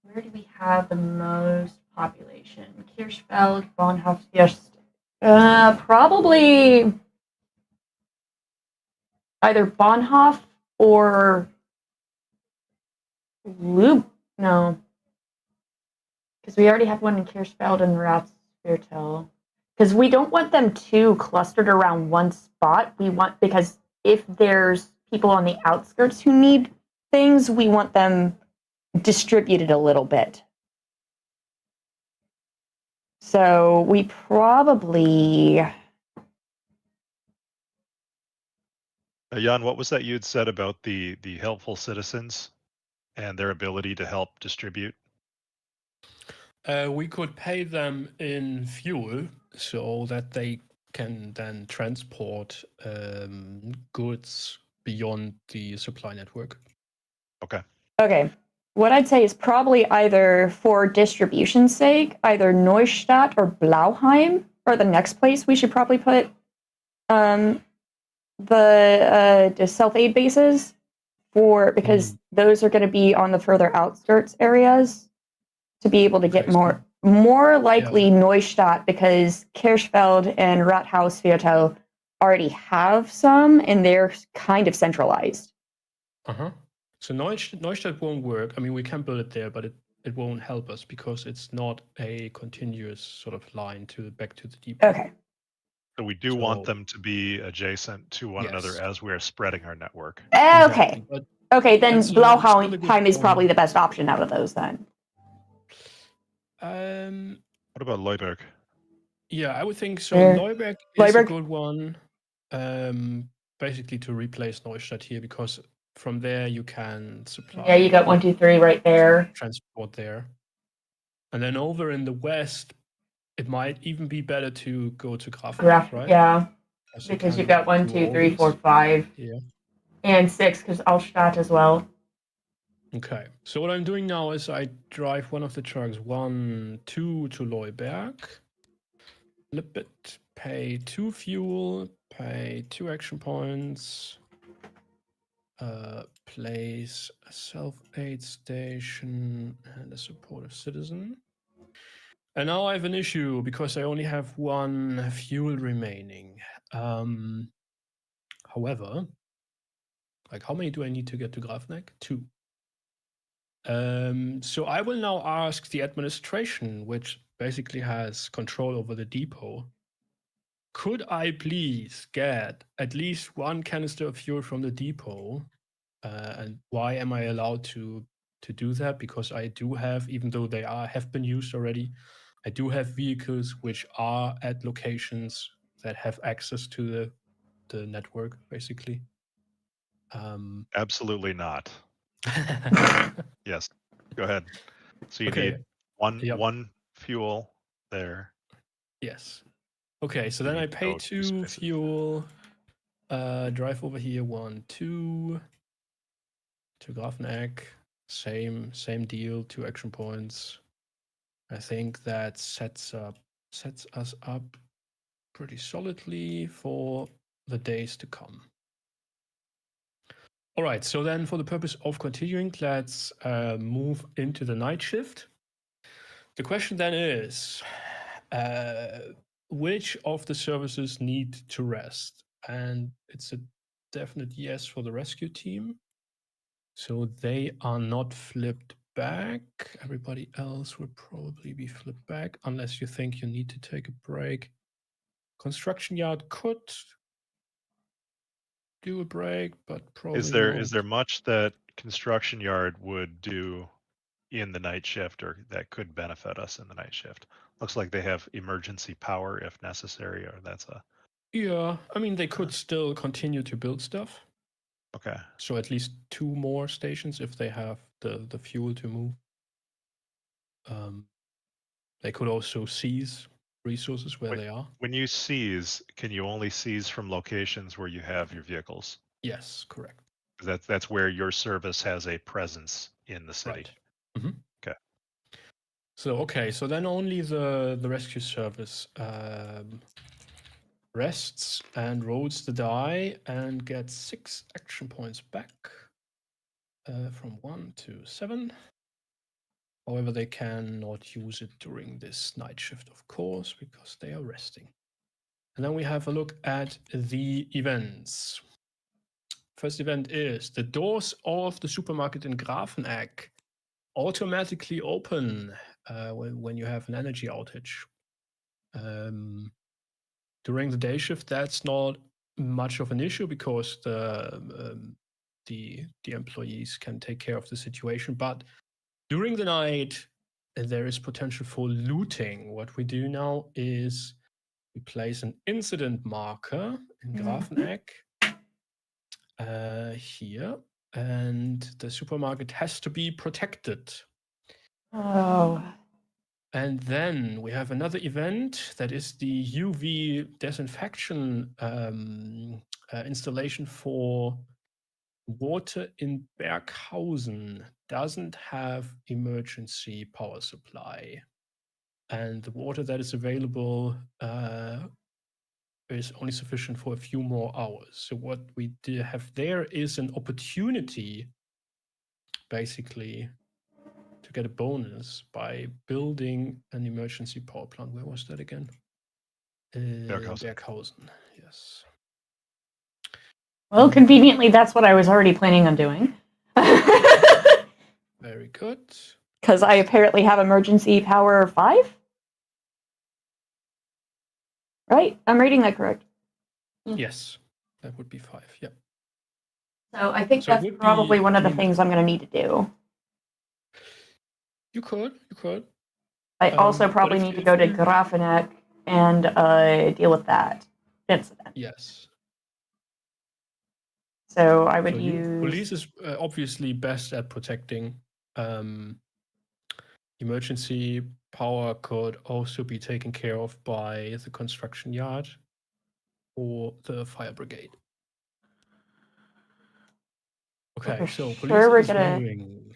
[SPEAKER 2] Where do we have the most population? Kirchfeld, Bonhoff, yes. Probably either Bonhoff or Lube. No. Because we already have one in Kirchfeld and Ratsviertel. Because we don't want them too clustered around one spot. We want, because if there's people on the outskirts who need things, we want them distributed a little bit. So we probably...
[SPEAKER 3] Jan, what was that you had said about the helpful citizens and their ability to help distribute?
[SPEAKER 1] We could pay them in fuel so that they can then transport goods beyond the supply network.
[SPEAKER 3] Okay.
[SPEAKER 2] Okay. What I'd say is probably either for distribution's sake, either Neustart or Blauheim are the next place we should probably put the self-aid bases for, because those are going to be on the further outskirts areas to be able to get more likely Neustadt, because Kirchfeld and Rathausviertel already have some and they're kind of centralized.
[SPEAKER 1] So Neustadt won't work. I mean, we can build it there, but it won't help us because it's not a continuous sort of line back to the depot.
[SPEAKER 2] Okay.
[SPEAKER 3] So we do want them to be adjacent to one another as we're spreading our network.
[SPEAKER 2] Okay.
[SPEAKER 1] Exactly.
[SPEAKER 2] Okay, then Blauheim is probably the best option out of those then.
[SPEAKER 3] What about Leuberg?
[SPEAKER 1] Yeah, I would think so. Leuberg is a good one, basically to replace Neustadt here, because from there you can supply.
[SPEAKER 2] Yeah, you got 1, 2, 3 right there.
[SPEAKER 1] Transport there. And then over in the west, it might even be better to go to Grafenberg, right?
[SPEAKER 2] Yeah, because you got 1, 2, 3, 4, 5.
[SPEAKER 1] Yeah.
[SPEAKER 2] And 6, because Altstadt as well.
[SPEAKER 1] Okay, so what I'm doing now is I drive one of the trucks 1, 2 to Leuberg. Flip it, pay 2 fuel, pay 2 action points, place a self-aid station and a supportive citizen. And now I have an issue because I only have 1 fuel remaining. However, like, how many do I need to get to Grafenegg? 2. So I will now ask the administration, which basically has control over the depot, could I please get at least 1 canister of fuel from the depot? And why am I allowed to do that? Because I do have, even though they have been used already, I do have vehicles which are at locations that have access to the network, basically.
[SPEAKER 3] Absolutely not. Yes, go ahead. So you need one fuel there.
[SPEAKER 1] Yes. Okay, so then I pay 2 fuel, drive over here 1, 2 to Grafenegg, same deal, 2 action points. I think that sets us up pretty solidly for the days to come. All right, so then for the purpose of continuing, let's move into the night shift. The question then is, which of the services need to rest? And it's a definite yes for the rescue team. So they are not flipped back. Everybody else will probably be flipped back, unless you think you need to take a break. Construction yard could do a break, but probably
[SPEAKER 3] is there much that construction yard would do in the night shift, or that could benefit us in the night shift? Looks like they have emergency power if necessary, or that's a...
[SPEAKER 1] Yeah, I mean, they could still continue to build stuff.
[SPEAKER 3] Okay.
[SPEAKER 1] So at least 2 more stations if they have the fuel to move. They could also seize resources where they are.
[SPEAKER 3] When you seize, can you only seize from locations where you have your vehicles?
[SPEAKER 1] Yes, correct.
[SPEAKER 3] That's where your service has a presence in the city.
[SPEAKER 1] Right. Mm-hmm.
[SPEAKER 3] Okay.
[SPEAKER 1] So then only the rescue service rests and rolls the die and gets 6 action points back from 1 to 7. However, they cannot use it during this night shift, of course, because they are resting. And then we have a look at the events. First event is the doors of the supermarket in Grafenegg automatically open when you have an energy outage. During the day shift, that's not much of an issue because the employees can take care of the situation. But during the night, there is potential for looting. What we do now is we place an incident marker in Grafenegg here, and the supermarket has to be protected.
[SPEAKER 2] Oh.
[SPEAKER 1] And then we have another event that is the UV disinfection installation for water in Berghausen. Doesn't have emergency power supply. And the water that is available is only sufficient for a few more hours. So what we have there is an opportunity, basically, to get a bonus by building an emergency power plant. Where was that again? Berghausen, yes.
[SPEAKER 2] Well, conveniently, that's what I was already planning on doing.
[SPEAKER 1] Very good.
[SPEAKER 2] Because I apparently have emergency power 5? Right? I'm reading that correct.
[SPEAKER 1] Yes, that would be 5, yeah.
[SPEAKER 2] So I think that's probably one of the things I'm going to need to do.
[SPEAKER 1] You could.
[SPEAKER 2] I also probably need to go to Grafenegg and deal with that incident.
[SPEAKER 1] Yes.
[SPEAKER 2] So I would use...
[SPEAKER 1] Police is obviously best at protecting. Emergency power could also be taken care of by the construction yard or the fire brigade. Okay, so police
[SPEAKER 2] we're
[SPEAKER 1] is
[SPEAKER 2] gonna
[SPEAKER 1] moving.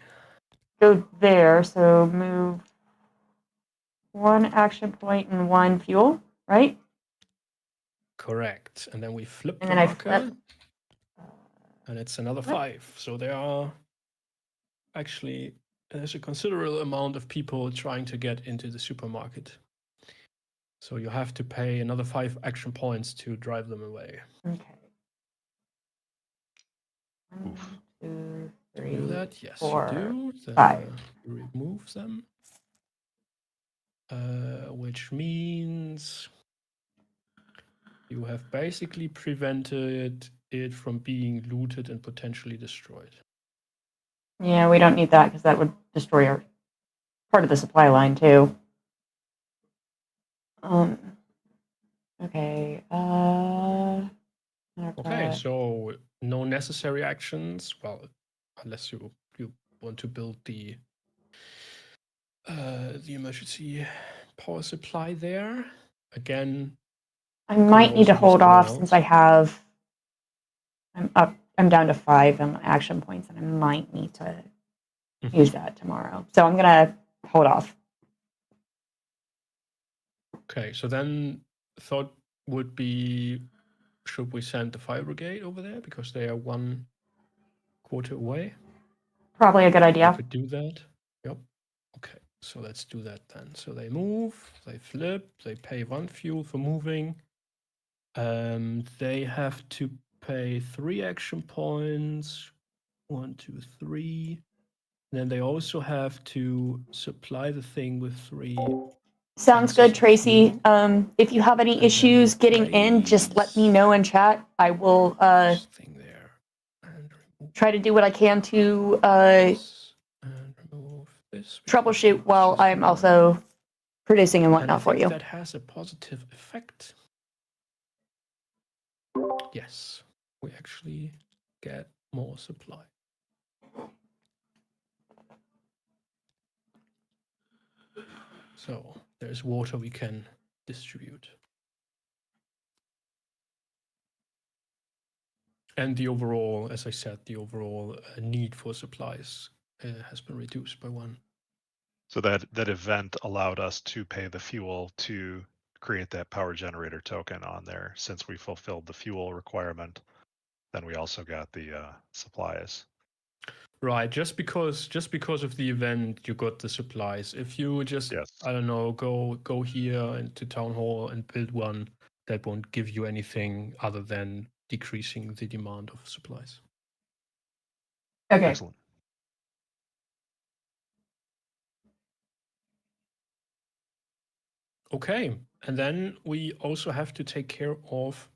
[SPEAKER 2] Go there, so move 1 action point and 1 fuel, right?
[SPEAKER 1] Correct. And then we flip
[SPEAKER 2] and
[SPEAKER 1] the
[SPEAKER 2] then
[SPEAKER 1] marker.
[SPEAKER 2] I flip.
[SPEAKER 1] And it's another 5. So there are actually, there's a considerable amount of people trying to get into the supermarket. So you have to pay another 5 action points to drive them away.
[SPEAKER 2] Okay. 1, 2, 3,
[SPEAKER 1] do that? Yes,
[SPEAKER 2] 4,
[SPEAKER 1] you do. Then
[SPEAKER 2] 5.
[SPEAKER 1] you remove them. Which means you have basically prevented it from being looted and potentially destroyed.
[SPEAKER 2] Yeah, we don't need that because that would destroy our part of the supply line too. Okay.
[SPEAKER 1] Okay, so no necessary actions. Well, unless you want to build the emergency power supply there. Again,
[SPEAKER 2] I might need to hold off since I have. I'm down to 5 on action points, and I might need to use that tomorrow. So I'm gonna hold off.
[SPEAKER 1] Okay, so then thought would be, should we send the fire brigade over there because they are 1 quarter away?
[SPEAKER 2] Probably a good idea.
[SPEAKER 1] We could do that. Yep. Okay, so let's do that then. So they move, they flip, they pay 1 fuel for moving. They have to pay 3 action points. 1, 2, 3. And then they also have to supply the thing with 3.
[SPEAKER 2] Sounds good, Tracy. If you have any issues getting in, just let me know in chat. I will try to do what I can to troubleshoot while I'm also producing and whatnot for you.
[SPEAKER 1] That has a positive effect. Yes, we actually get more supply. So there's water we can distribute. And the overall, as I said, the overall need for supplies has been reduced by 1.
[SPEAKER 3] So that event allowed us to pay the fuel to create that power generator token on there. Since we fulfilled the fuel requirement, then we also got the supplies.
[SPEAKER 1] Right, just because of the event, you got the supplies. If you just,
[SPEAKER 3] Yes.
[SPEAKER 1] I don't know, go here into town hall and build one, that won't give you anything other than decreasing the demand of supplies.
[SPEAKER 2] Okay.
[SPEAKER 3] Excellent.
[SPEAKER 1] Okay, and then we also have to take care of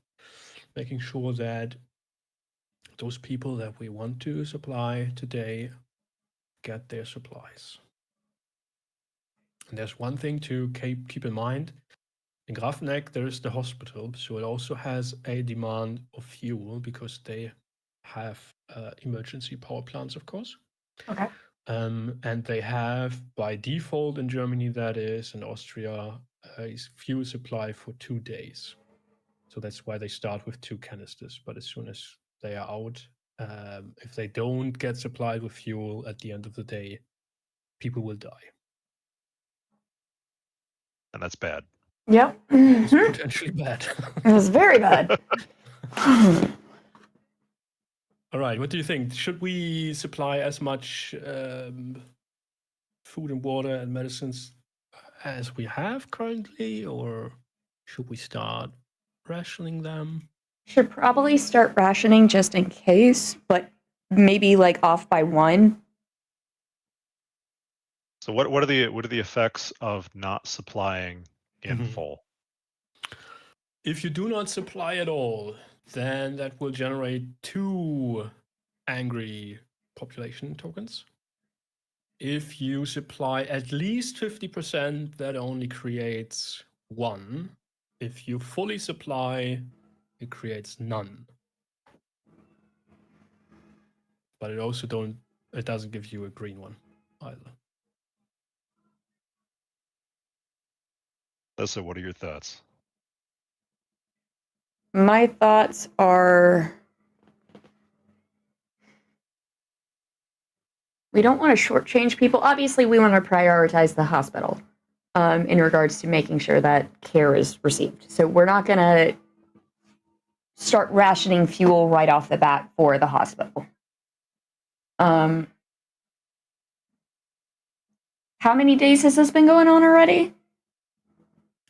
[SPEAKER 1] making sure that those people that we want to supply today get their supplies. And there's one thing to keep in mind. In Grafenegg, there is the hospital, so it also has a demand of fuel because they have emergency power plants, of course.
[SPEAKER 2] Okay.
[SPEAKER 1] And they have, by default in Germany, that is, in Austria, a fuel supply for 2 days. So that's why they start with 2 canisters. But as soon as they are out, if they don't get supplied with fuel at the end of the day, people will die.
[SPEAKER 3] And that's bad.
[SPEAKER 2] Yep.
[SPEAKER 1] It's
[SPEAKER 2] Mhm.
[SPEAKER 1] potentially bad.
[SPEAKER 2] It was very bad.
[SPEAKER 1] All right, what do you think? Should we supply as much food and water and medicines as we have currently, or should we start rationing them?
[SPEAKER 2] Should probably start rationing just in case, but maybe like off by 1.
[SPEAKER 3] So what are the effects of not supplying in
[SPEAKER 1] Mhm.
[SPEAKER 3] full?
[SPEAKER 1] If you do not supply at all, then that will generate 2 angry population tokens. If you supply at least 50%, that only creates 1. If you fully supply, it creates none. But it doesn't give you a green one either.
[SPEAKER 3] Lisa, what are your thoughts?
[SPEAKER 2] My thoughts are we don't want to shortchange people. Obviously, we want to prioritize the hospital in regards to making sure that care is received. So we're not going to start rationing fuel right off the bat for the hospital. How many days has this been going on already?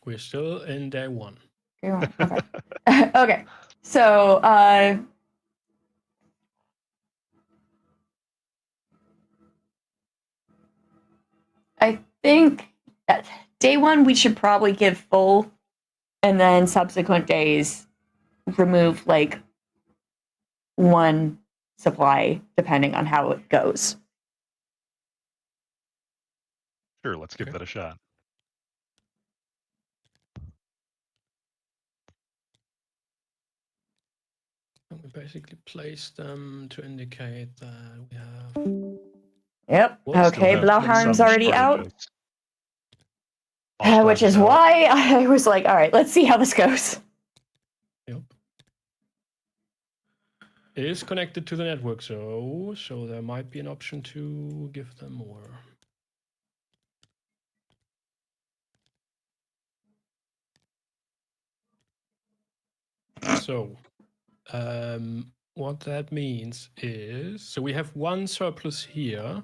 [SPEAKER 1] We're still in day 1.
[SPEAKER 2] Okay. Okay. So I think that day 1 we should probably give full, and then subsequent days remove like 1 supply depending on how it goes.
[SPEAKER 3] Sure, let's give
[SPEAKER 1] Okay.
[SPEAKER 3] that a shot.
[SPEAKER 1] And we basically place them to indicate that we have.
[SPEAKER 2] Yep.
[SPEAKER 1] Well,
[SPEAKER 3] Still
[SPEAKER 2] Okay,
[SPEAKER 3] have
[SPEAKER 2] Blauheim's
[SPEAKER 3] some
[SPEAKER 2] already out,
[SPEAKER 3] shortages. Allstein's
[SPEAKER 2] which is
[SPEAKER 3] out.
[SPEAKER 2] why I was like, all right, let's see how this goes.
[SPEAKER 1] Yep. It is connected to the network, so there might be an option to give them more. So, what that means is, so we have 1 surplus here,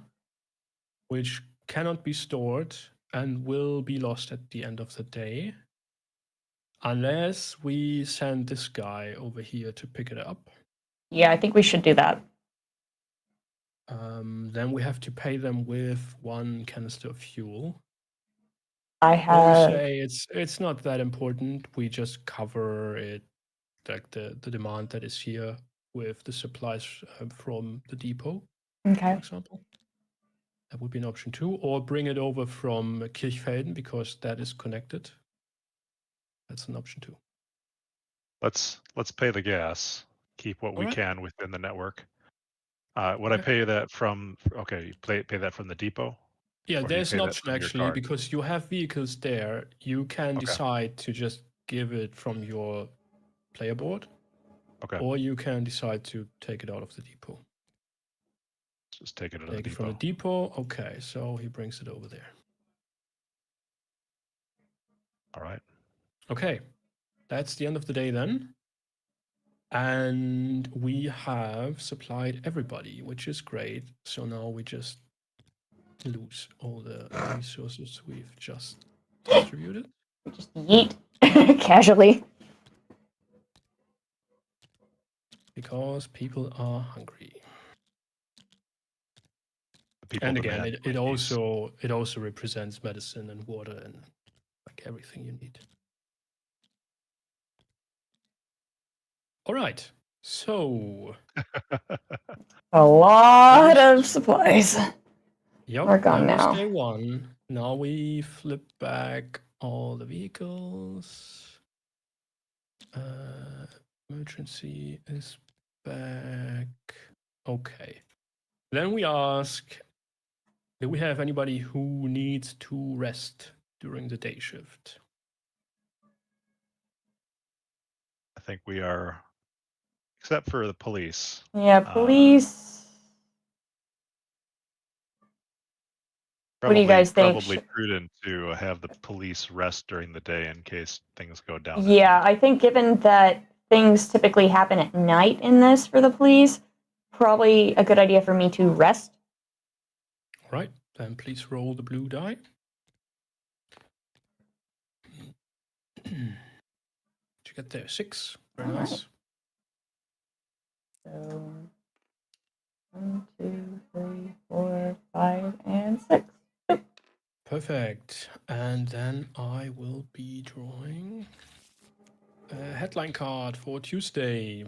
[SPEAKER 1] which cannot be stored and will be lost at the end of the day, unless we send this guy over here to pick it up.
[SPEAKER 2] Yeah, I think we should do that.
[SPEAKER 1] Then we have to pay them with 1 canister of fuel.
[SPEAKER 2] I
[SPEAKER 1] Or we
[SPEAKER 2] have.
[SPEAKER 1] say it's not that important. We just cover it, like the demand that is here, with the supplies from the depot, for
[SPEAKER 2] Okay.
[SPEAKER 1] example. That would be an option too. Or bring it over from Kirchfelden because that is connected. That's an option too.
[SPEAKER 3] Let's pay the gas. Keep what we
[SPEAKER 1] Alright.
[SPEAKER 3] can within the network. Would I
[SPEAKER 1] Okay.
[SPEAKER 3] pay that from? Okay, you pay that from the depot.
[SPEAKER 1] Yeah,
[SPEAKER 3] Or do you
[SPEAKER 1] there's
[SPEAKER 3] pay
[SPEAKER 1] an
[SPEAKER 3] that
[SPEAKER 1] option
[SPEAKER 3] from your
[SPEAKER 1] actually
[SPEAKER 3] card?
[SPEAKER 1] because you have vehicles there. You can
[SPEAKER 3] Okay.
[SPEAKER 1] decide to just give it from your player board,
[SPEAKER 3] Okay,
[SPEAKER 1] or you can decide to take it out of the depot.
[SPEAKER 3] just take it to the
[SPEAKER 1] Take it from the
[SPEAKER 3] depot.
[SPEAKER 1] depot. Okay, so he brings it over there.
[SPEAKER 3] All right.
[SPEAKER 1] Okay, that's the end of the day then. And we have supplied everybody, which is great. So now we just lose all the resources we've just distributed.
[SPEAKER 2] Just yeet casually.
[SPEAKER 1] Because people are hungry.
[SPEAKER 3] People
[SPEAKER 1] And again,
[SPEAKER 3] demand
[SPEAKER 1] it
[SPEAKER 3] peace.
[SPEAKER 1] also represents medicine and water and like everything you need. All right. So
[SPEAKER 2] A lot of supplies.
[SPEAKER 1] yep,
[SPEAKER 2] We're gone
[SPEAKER 1] that was
[SPEAKER 2] now.
[SPEAKER 1] day one. Now we flip back all the vehicles. Emergency is back. Okay. Then we ask, do we have anybody who needs to rest during the day shift?
[SPEAKER 3] I think we are, except for the police.
[SPEAKER 2] Yeah, police. What do you guys think?
[SPEAKER 3] Probably prudent to have the police rest during the day in case things go down.
[SPEAKER 2] Yeah, I think given that things typically happen at night in this for the police, probably a good idea for me to rest.
[SPEAKER 1] All right, then please roll the blue die. Did you get there? 6. Very
[SPEAKER 2] All
[SPEAKER 1] nice.
[SPEAKER 2] So 1, 2, 3, 4, 5, and 6.
[SPEAKER 1] Perfect. And then I will be drawing a headline card for Tuesday.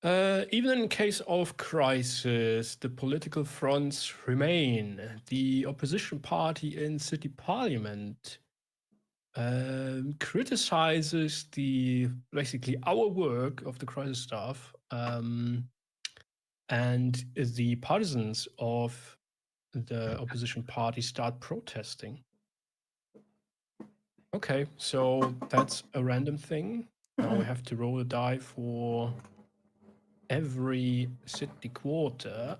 [SPEAKER 1] Even in case of crisis, the political fronts remain. The opposition party in city parliament criticizes basically our work of the crisis staff, and the partisans of the opposition party start protesting. Okay, so that's a random thing. Now we have to roll a die for every city quarter.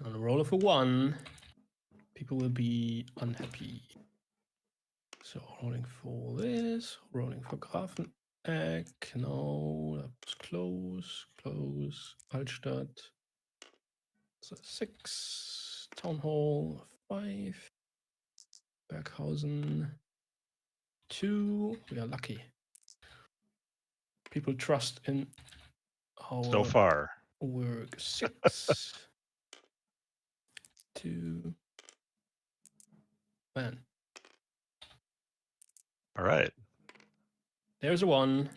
[SPEAKER 1] On a roll of a 1, people will be unhappy. So rolling for this, rolling for Grafeneck. No, that was close, close. Altstadt. So 6. Town Hall 5. Berghausen 2. We are lucky. People trust in our
[SPEAKER 3] So far.
[SPEAKER 1] work. 6. 2. Man.
[SPEAKER 3] All right.
[SPEAKER 1] There's a 1.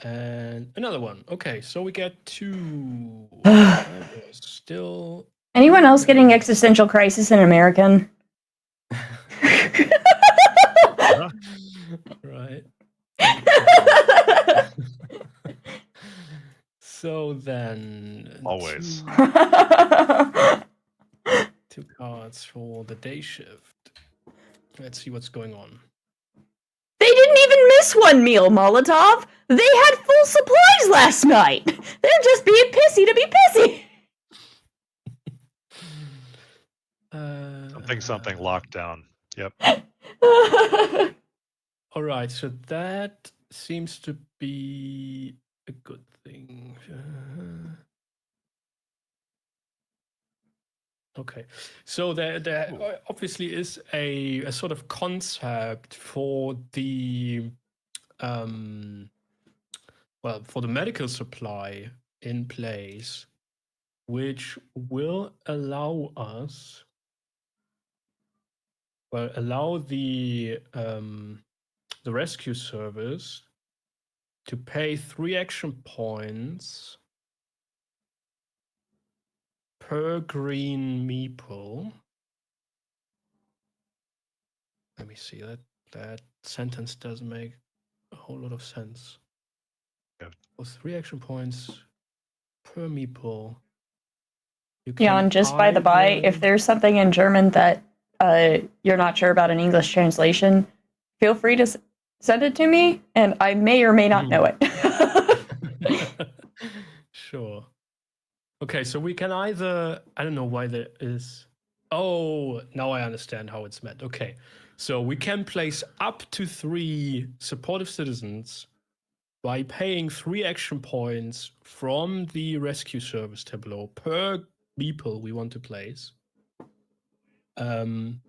[SPEAKER 1] And another 1. Okay, so we get 2. That was still.
[SPEAKER 2] Anyone else getting existential crisis in American?
[SPEAKER 1] Right. So then.
[SPEAKER 3] Always.
[SPEAKER 1] 2 cards for the day shift. Let's see what's going on.
[SPEAKER 2] They didn't even miss one meal, Molotov. They had full supplies last night. They're just being pissy to be pissy.
[SPEAKER 3] Something lockdown. Yep.
[SPEAKER 1] All right, so that seems to be a good thing. Okay, so there obviously is a sort of concept for the for the medical supply in place, which will allow us, allow the rescue service to pay 3 action points per green meeple. Let me see, that sentence doesn't make a whole lot of sense.
[SPEAKER 3] Yeah.
[SPEAKER 1] For 3 action points per meeple.
[SPEAKER 2] Yeah, and just by the by, if there's something in German that you're not sure about an English translation, feel free to send it to me, and I may or may not know it.
[SPEAKER 1] Sure. Okay, so we can either, I don't know why there is. Oh, now I understand how it's meant. Okay. So we can place up to 3 supportive citizens by paying 3 action points from the rescue service tableau per meeple we want to place. And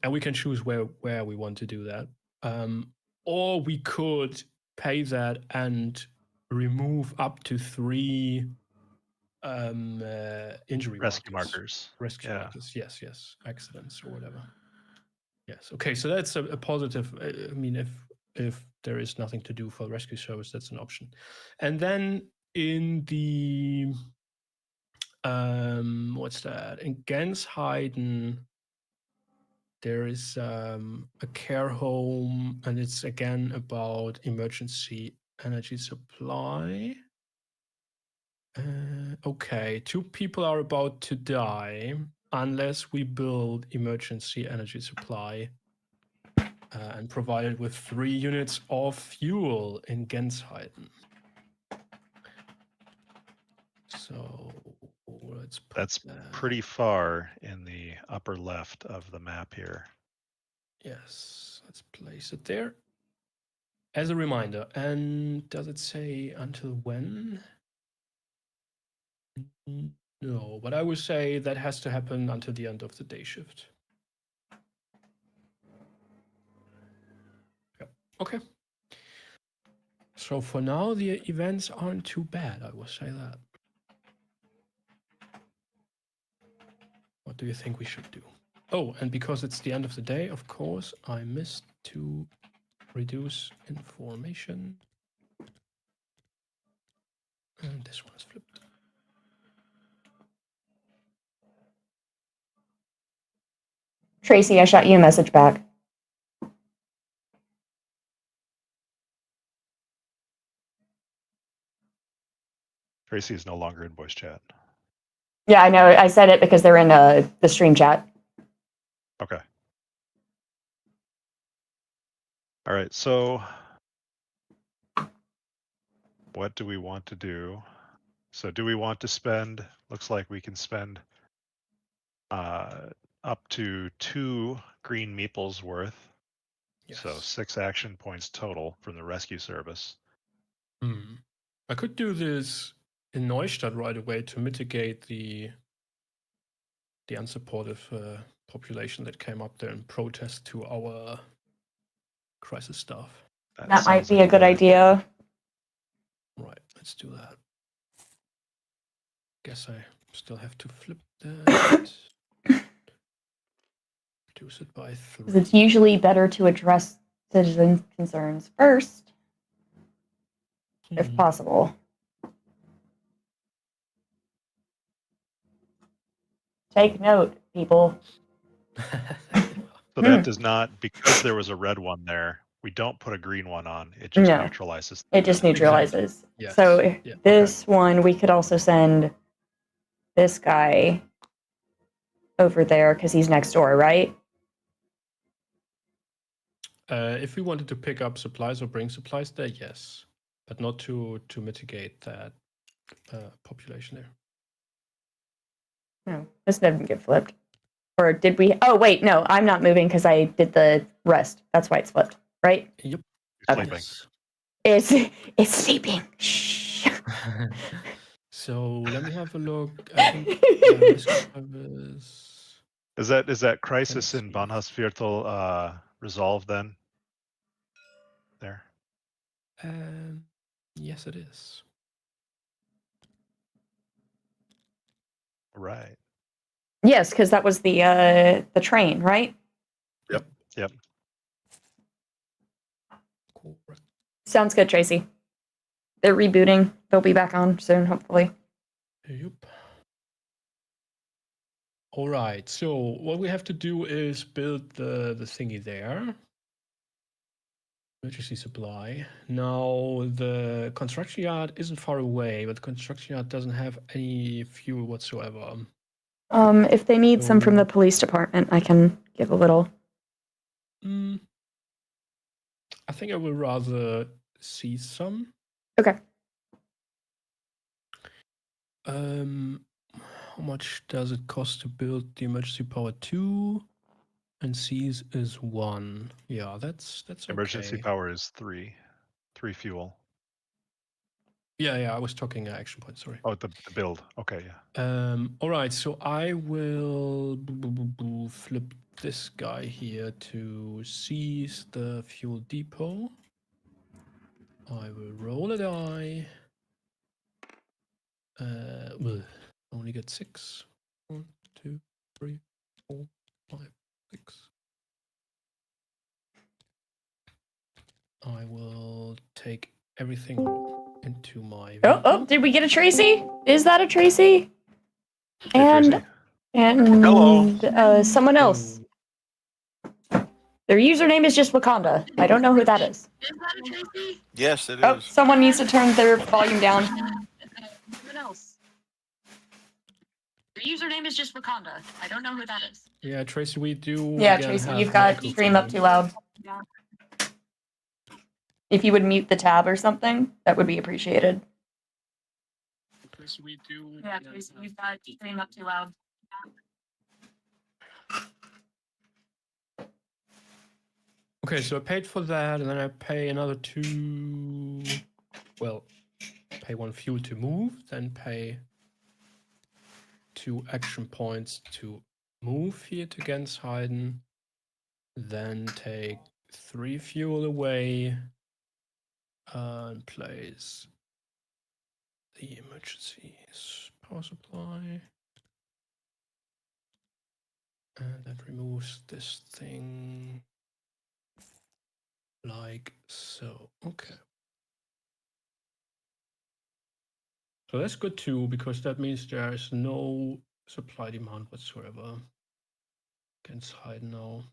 [SPEAKER 1] we can choose where we want to do that. Or we could pay that and remove up to 3 injury
[SPEAKER 3] Rescue
[SPEAKER 1] markers. Rescue
[SPEAKER 3] Yeah.
[SPEAKER 1] markers, yes. Accidents or whatever. Yes, okay, so that's a positive. I mean, if there is nothing to do for rescue service, that's an option. And then in the, what's that? In Gensheiden, there is a care home, and it's again about emergency energy supply. Okay, 2 people are about to die unless we build emergency energy supply and provide it with 3 units of fuel in Gensheiden. So let's put
[SPEAKER 3] That's pretty far in the upper left of the map here.
[SPEAKER 1] Yes, let's place it there as a reminder. And does it say until when? No, but I would say that has to happen until the end of the day shift. Yep. Okay. So for now, the events aren't too bad, I will say that. What do you think we should do? Oh, and because it's the end of the day, of course, I missed to reduce information. And this one is flipped.
[SPEAKER 2] Tracy, I shot you a message back.
[SPEAKER 3] Tracy is no longer in voice chat.
[SPEAKER 2] Yeah, I know. I said it because they're in the stream chat.
[SPEAKER 3] Okay. All right, so what do we want to do? So do we want to spend, looks like we can spend up to 2 green meeples worth.
[SPEAKER 1] Yes.
[SPEAKER 3] So 6 action points total from the rescue service.
[SPEAKER 1] I could do this in Neustart right away to mitigate the unsupportive population that came up there and protest to our crisis staff.
[SPEAKER 2] That might be a good idea.
[SPEAKER 1] Right, let's do that. Guess I still have to flip that. Reduce it by 3.
[SPEAKER 2] It's usually better to address citizen concerns first, if possible. Take note, people.
[SPEAKER 3] So that does not, because there was a red one there, we don't put a green one on. It just
[SPEAKER 2] No.
[SPEAKER 3] neutralizes.
[SPEAKER 2] It just neutralizes.
[SPEAKER 1] Exactly. Yes.
[SPEAKER 2] So
[SPEAKER 1] Yeah.
[SPEAKER 2] this one, we could also send this guy over there because he's next door, right?
[SPEAKER 1] If we wanted to pick up supplies or bring supplies there, yes, but not to mitigate that population there.
[SPEAKER 2] No, this didn't get flipped. Or did we? Oh, wait, no, I'm not moving because I did the rest. That's why it's flipped, right?
[SPEAKER 1] Yep.
[SPEAKER 3] Sleeping.
[SPEAKER 2] It's sleeping. Shh.
[SPEAKER 1] So let me have a look. I think service.
[SPEAKER 3] Is that crisis in Bahnhofsviertel resolved then? There.
[SPEAKER 1] Yes, it is.
[SPEAKER 3] Right.
[SPEAKER 2] Yes, because that was the train, right?
[SPEAKER 3] Yep.
[SPEAKER 1] Correct.
[SPEAKER 2] Sounds good, Tracy. They're rebooting. They'll be back on soon, hopefully.
[SPEAKER 1] Yep. All right. So what we have to do is build the thingy there. Emergency supply. Now the construction yard isn't far away, but the construction yard doesn't have any fuel whatsoever.
[SPEAKER 2] If they need some from the police department, I can give a little.
[SPEAKER 1] I think I would rather see some.
[SPEAKER 2] Okay.
[SPEAKER 1] How much does it cost to build the emergency power 2? And C's is 1. Yeah, that's
[SPEAKER 3] Emergency
[SPEAKER 1] okay.
[SPEAKER 3] power is 3. 3 fuel.
[SPEAKER 1] Yeah, I was talking action point, sorry.
[SPEAKER 3] Oh, the build. Okay, yeah.
[SPEAKER 1] All right, so I will flip this guy here to seize the fuel depot. I will roll a die. Only get 6. 1, 2, 3, 4, 5, 6. I will take everything into my vehicle.
[SPEAKER 2] Oh, did we get a Tracy? Is that a Tracy?
[SPEAKER 3] Hey,
[SPEAKER 2] And
[SPEAKER 3] Tracy.
[SPEAKER 2] hello. Someone else. Their username is just Wakanda. I don't know who that is.
[SPEAKER 4] Is that a Tracy?
[SPEAKER 5] Yes, it
[SPEAKER 2] Oh,
[SPEAKER 5] is.
[SPEAKER 2] someone needs to turn their volume down.
[SPEAKER 4] Someone else. Their username is just Wakanda. I don't know who that is.
[SPEAKER 1] Yeah, Tracy, we do.
[SPEAKER 2] Yeah,
[SPEAKER 1] again
[SPEAKER 2] Tracy,
[SPEAKER 1] have
[SPEAKER 2] you've
[SPEAKER 1] an
[SPEAKER 2] got
[SPEAKER 1] echo
[SPEAKER 2] stream up
[SPEAKER 1] from
[SPEAKER 2] too
[SPEAKER 1] you.
[SPEAKER 2] loud.
[SPEAKER 4] Yeah.
[SPEAKER 2] If you would mute the tab or something, that would be appreciated.
[SPEAKER 1] Tracy, we do.
[SPEAKER 4] Yeah, Tracy, you've got stream up too loud.
[SPEAKER 1] Okay, so I paid for that, and then I pay another 2. Well, pay 1 fuel to move, then pay 2 action points to move here to Gensheiden, then take 3 fuel away and place the emergency power supply. And that removes this thing like so. Okay. So that's good too, because that means there is no supply demand whatsoever. Against hide now.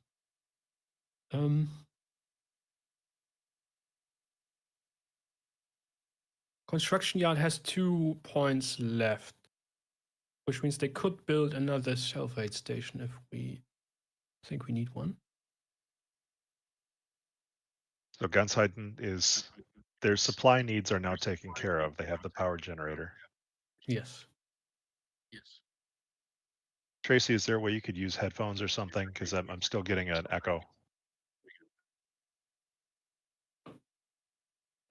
[SPEAKER 1] Construction yard has 2 points left, which means they could build another self-aid station if we think we need one.
[SPEAKER 3] So Gunsheiden is, their supply needs are now taken care of. They have the power generator.
[SPEAKER 1] Yes.
[SPEAKER 3] Tracy, is there a way you could use headphones or something? Because I'm still getting an echo.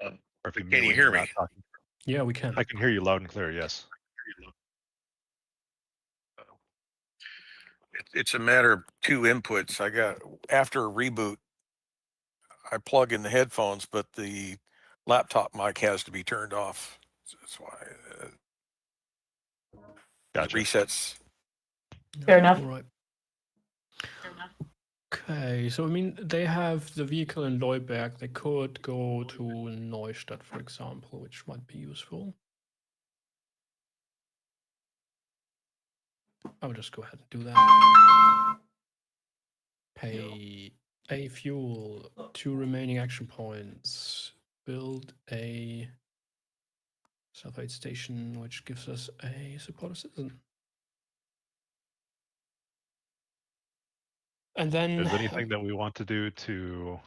[SPEAKER 3] Or if you
[SPEAKER 5] Can
[SPEAKER 3] mute
[SPEAKER 5] you
[SPEAKER 3] when
[SPEAKER 5] hear
[SPEAKER 3] you're
[SPEAKER 5] me?
[SPEAKER 3] not talking.
[SPEAKER 1] Yeah, we can.
[SPEAKER 3] I can hear you loud and clear, yes.
[SPEAKER 5] It's a matter of 2 inputs. I got, after a reboot, I plug in the headphones, but the laptop mic has to be turned off. So that's why
[SPEAKER 3] Gotcha.
[SPEAKER 5] it resets.
[SPEAKER 2] Fair enough.
[SPEAKER 1] All right. Okay, so I mean, they have the vehicle in Leuberg. They could go to Neustart, for example, which might be useful. I will just go ahead and do that. Pay a fuel, 2 remaining action points. Build a self-aid station, which gives us a supporter citizen. And then
[SPEAKER 3] Is there anything that we want to do to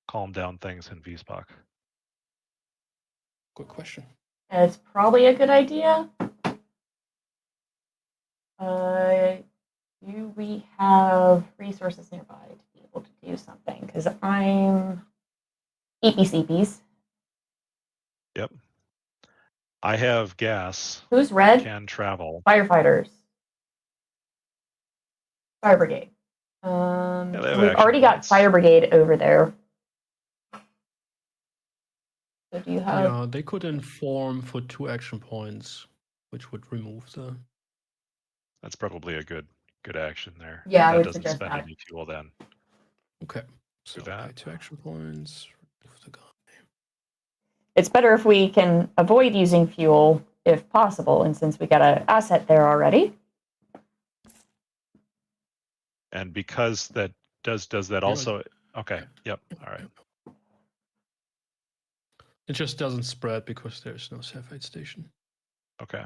[SPEAKER 3] calm down things in VSPOC?
[SPEAKER 1] good question.
[SPEAKER 2] It's probably a good idea. Do we have resources nearby to be able to do something? Because I'm EPCPs.
[SPEAKER 3] Yep. I have gas.
[SPEAKER 2] Who's red?
[SPEAKER 3] Can travel.
[SPEAKER 2] Firefighters. Fire brigade.
[SPEAKER 3] they have
[SPEAKER 2] We've
[SPEAKER 3] action
[SPEAKER 2] already got
[SPEAKER 3] points.
[SPEAKER 2] fire brigade over there. So do you have?
[SPEAKER 1] Yeah, they could inform for 2 action points, which would remove the.
[SPEAKER 3] That's probably a good action there.
[SPEAKER 2] Yeah, I
[SPEAKER 3] that
[SPEAKER 2] would
[SPEAKER 3] doesn't
[SPEAKER 2] suggest
[SPEAKER 3] spend
[SPEAKER 2] that.
[SPEAKER 3] any fuel then.
[SPEAKER 1] Okay, so
[SPEAKER 3] that.
[SPEAKER 1] pay 2 action points. Remove the guy.
[SPEAKER 2] It's better if we can avoid using fuel if possible, and since we got an asset there already.
[SPEAKER 3] And because that does that also, okay, yep, all right.
[SPEAKER 1] It just doesn't spread because there's no self-aid station.
[SPEAKER 3] Okay.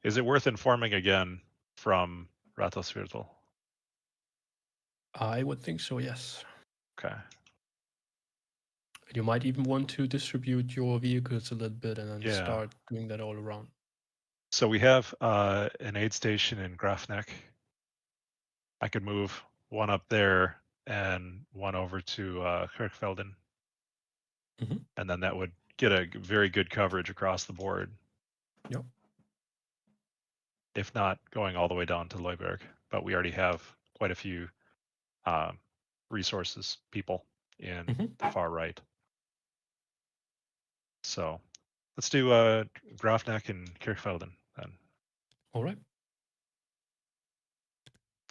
[SPEAKER 3] Is it worth informing again from Rathausviertel?
[SPEAKER 1] I would think so, yes.
[SPEAKER 3] Okay.
[SPEAKER 1] You might even want to distribute your vehicles a little bit and then
[SPEAKER 3] Yeah.
[SPEAKER 1] start doing that all around.
[SPEAKER 3] So we have an aid station in Grafneck. I could move one up there and one over to Kirkfelden.
[SPEAKER 1] Mhm.
[SPEAKER 3] And then that would get a very good coverage across the board.
[SPEAKER 1] Yep.
[SPEAKER 3] If not going all the way down to Leuberg. But we already have quite a few resources, people in the far right. So let's do Grafneck and Kirkfelden then.
[SPEAKER 1] All right.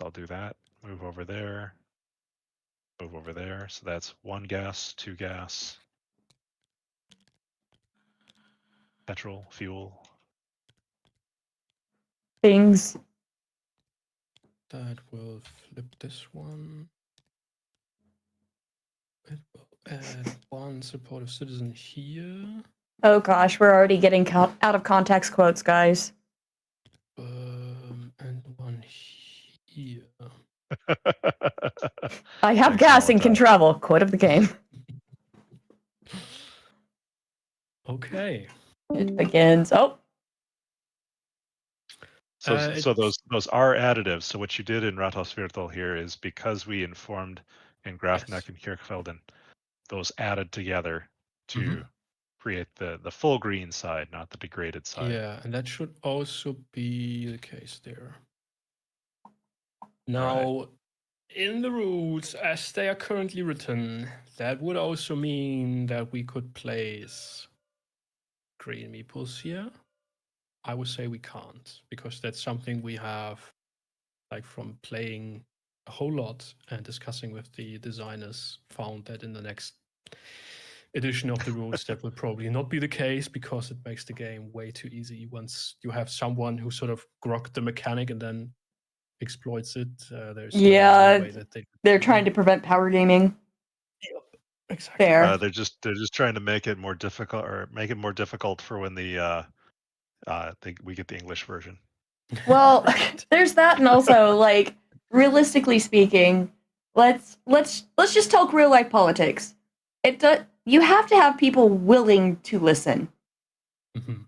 [SPEAKER 3] I'll do that. Move over there. Move over there. So that's 1 gas, 2 gas. Petrol, fuel.
[SPEAKER 2] Things.
[SPEAKER 1] That will flip this one. It will add 1 supportive citizen here.
[SPEAKER 2] Oh gosh, we're already getting out of context quotes, guys.
[SPEAKER 1] And 1 here.
[SPEAKER 2] I have
[SPEAKER 3] Thanks,
[SPEAKER 2] gas and can
[SPEAKER 3] Molotov.
[SPEAKER 2] travel. Quote of the game.
[SPEAKER 1] Okay.
[SPEAKER 2] It begins. Oh,
[SPEAKER 3] So those are additives. So what you did in Rathausviertel here is because we informed in Grafneck and Kirkfelden, those added together to create the full green side, not the degraded side.
[SPEAKER 1] Yeah, and that should also be the case there. Now, in the rules as they are currently written, that would also mean that we could place green meeples here. I would say we can't, because that's something we have, like from playing a whole lot and discussing with the designers, found that in the next edition of the rules that will probably not be the case, because it makes the game way too easy once you have someone who sort of grokked the mechanic and then exploits it. There's no way that
[SPEAKER 2] they're trying to prevent power gaming.
[SPEAKER 1] Yep, exactly.
[SPEAKER 2] Fair.
[SPEAKER 3] They're just trying to make it more difficult, or make it more difficult for when we get the English version.
[SPEAKER 2] Well, there's that, and also like realistically speaking, let's just talk real life politics. You have to have people willing to listen.
[SPEAKER 1] Mm-hmm.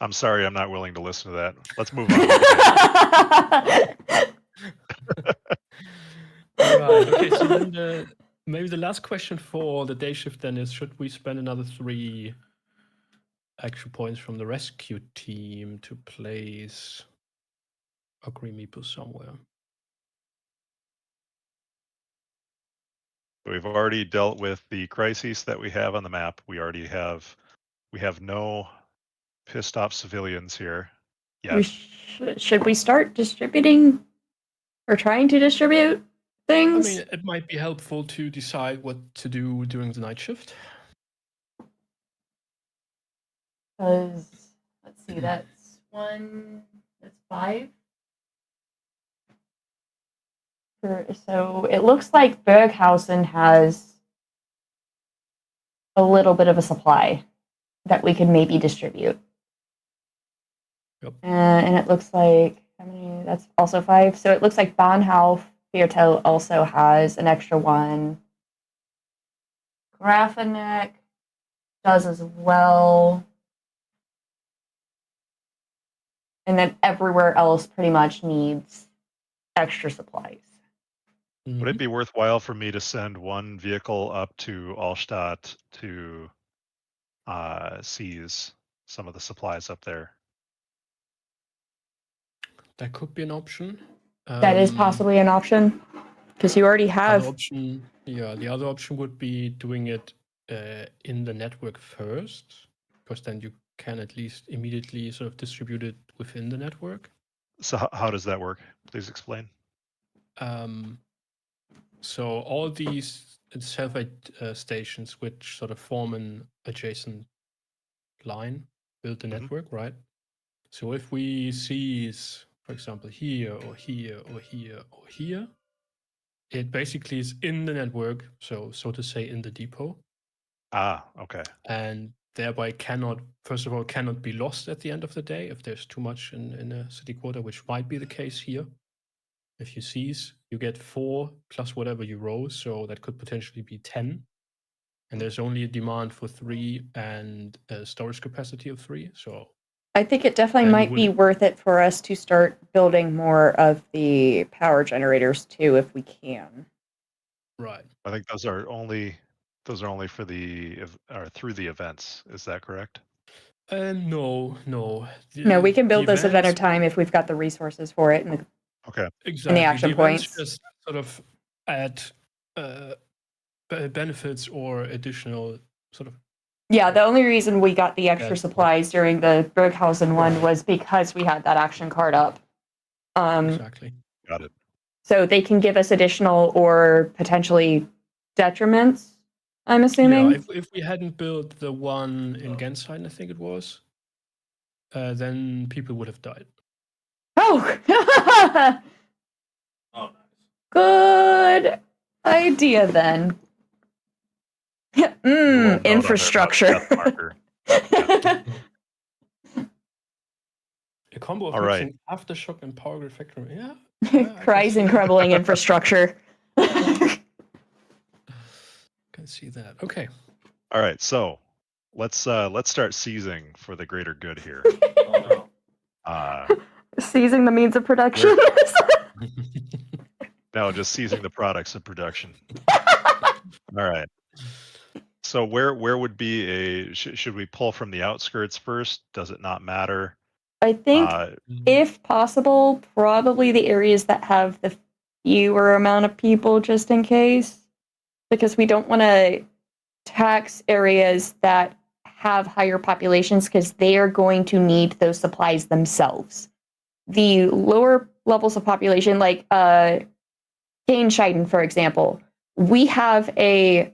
[SPEAKER 3] I'm sorry, I'm not willing to listen to that. Let's move on.
[SPEAKER 1] Right. Okay. So then maybe the last question for the day shift then is: should we spend another 3 action points from the rescue team to place a green meeple somewhere?
[SPEAKER 3] We've already dealt with the crises that we have on the map. We have no pissed off civilians here yet.
[SPEAKER 2] Should we start distributing or trying to distribute things?
[SPEAKER 1] I mean, it might be helpful to decide what to do during the night shift.
[SPEAKER 2] Because let's see, that's 5. So it looks like Berghausen has a little bit of a supply that we could maybe distribute.
[SPEAKER 1] Yep.
[SPEAKER 2] And it looks like, how many? That's also 5. So it looks like Bahnhof Viertel also has an extra 1. Grafeneck does as well. And then everywhere else pretty much needs extra supplies.
[SPEAKER 3] Would it be worthwhile for me to send 1 vehicle up to Allstadt to seize some of the supplies up there?
[SPEAKER 1] That could be an option.
[SPEAKER 2] That is possibly an option, because you already have.
[SPEAKER 1] The other option would be doing it in the network first, because then you can at least immediately sort of distribute it within the network.
[SPEAKER 3] So how does that work? Please explain.
[SPEAKER 1] So all these self-aid stations, which sort of form an adjacent line, build the network, right? So if we seize, for example, here or here or here or here, it basically is in the network, so to say, in the depot.
[SPEAKER 3] Okay.
[SPEAKER 1] And thereby cannot be lost at the end of the day if there's too much in a city quarter, which might be the case here. If you seize, you get 4 plus whatever you roll, so that could potentially be 10. And there's only a demand for 3 and a storage capacity of 3. So
[SPEAKER 2] I think it definitely
[SPEAKER 1] And
[SPEAKER 2] might be worth it for us to start building more of the power generators too, if we can.
[SPEAKER 1] Right.
[SPEAKER 3] I think those are only for or through the events. Is that correct?
[SPEAKER 1] No.
[SPEAKER 2] No, we can build this at another time if we've got the resources for it and
[SPEAKER 3] Okay.
[SPEAKER 1] Exactly.
[SPEAKER 2] action
[SPEAKER 1] the events
[SPEAKER 2] points.
[SPEAKER 1] just sort of add benefits or additional sort of.
[SPEAKER 2] Yeah, the only reason we got the extra
[SPEAKER 1] That's-
[SPEAKER 2] supplies during the Berghausen one
[SPEAKER 1] Right.
[SPEAKER 2] was because we had that action card up.
[SPEAKER 1] Exactly.
[SPEAKER 3] Got it.
[SPEAKER 2] So they can give us additional or potentially detriments, I'm assuming.
[SPEAKER 1] Yeah, if we hadn't built the one in Gensheim, I think it was, then people would have died.
[SPEAKER 2] Oh!
[SPEAKER 6] Oh, nice.
[SPEAKER 2] Good idea then.
[SPEAKER 3] You will note on their
[SPEAKER 2] Infrastructure.
[SPEAKER 3] death marker.
[SPEAKER 1] A combo of
[SPEAKER 3] All right.
[SPEAKER 1] mixing aftershock and power grid factory. Yeah. I
[SPEAKER 2] Cries
[SPEAKER 1] can
[SPEAKER 2] and
[SPEAKER 1] see
[SPEAKER 2] crumbling infrastructure.
[SPEAKER 1] Can see that. Okay.
[SPEAKER 3] All right. So let's start seizing for the greater good here.
[SPEAKER 6] Oh, no.
[SPEAKER 2] Seizing the means of production.
[SPEAKER 3] No, just seizing the products of production. All right. So where would be should we pull from the outskirts first? Does it not matter?
[SPEAKER 2] I think,
[SPEAKER 1] Mm-hmm.
[SPEAKER 2] if possible, probably the areas that have the fewer amount of people, just in case, because we don't want to tax areas that have higher populations because they are going to need those supplies themselves. The lower levels of population, like Gainscheiden, for example, we have a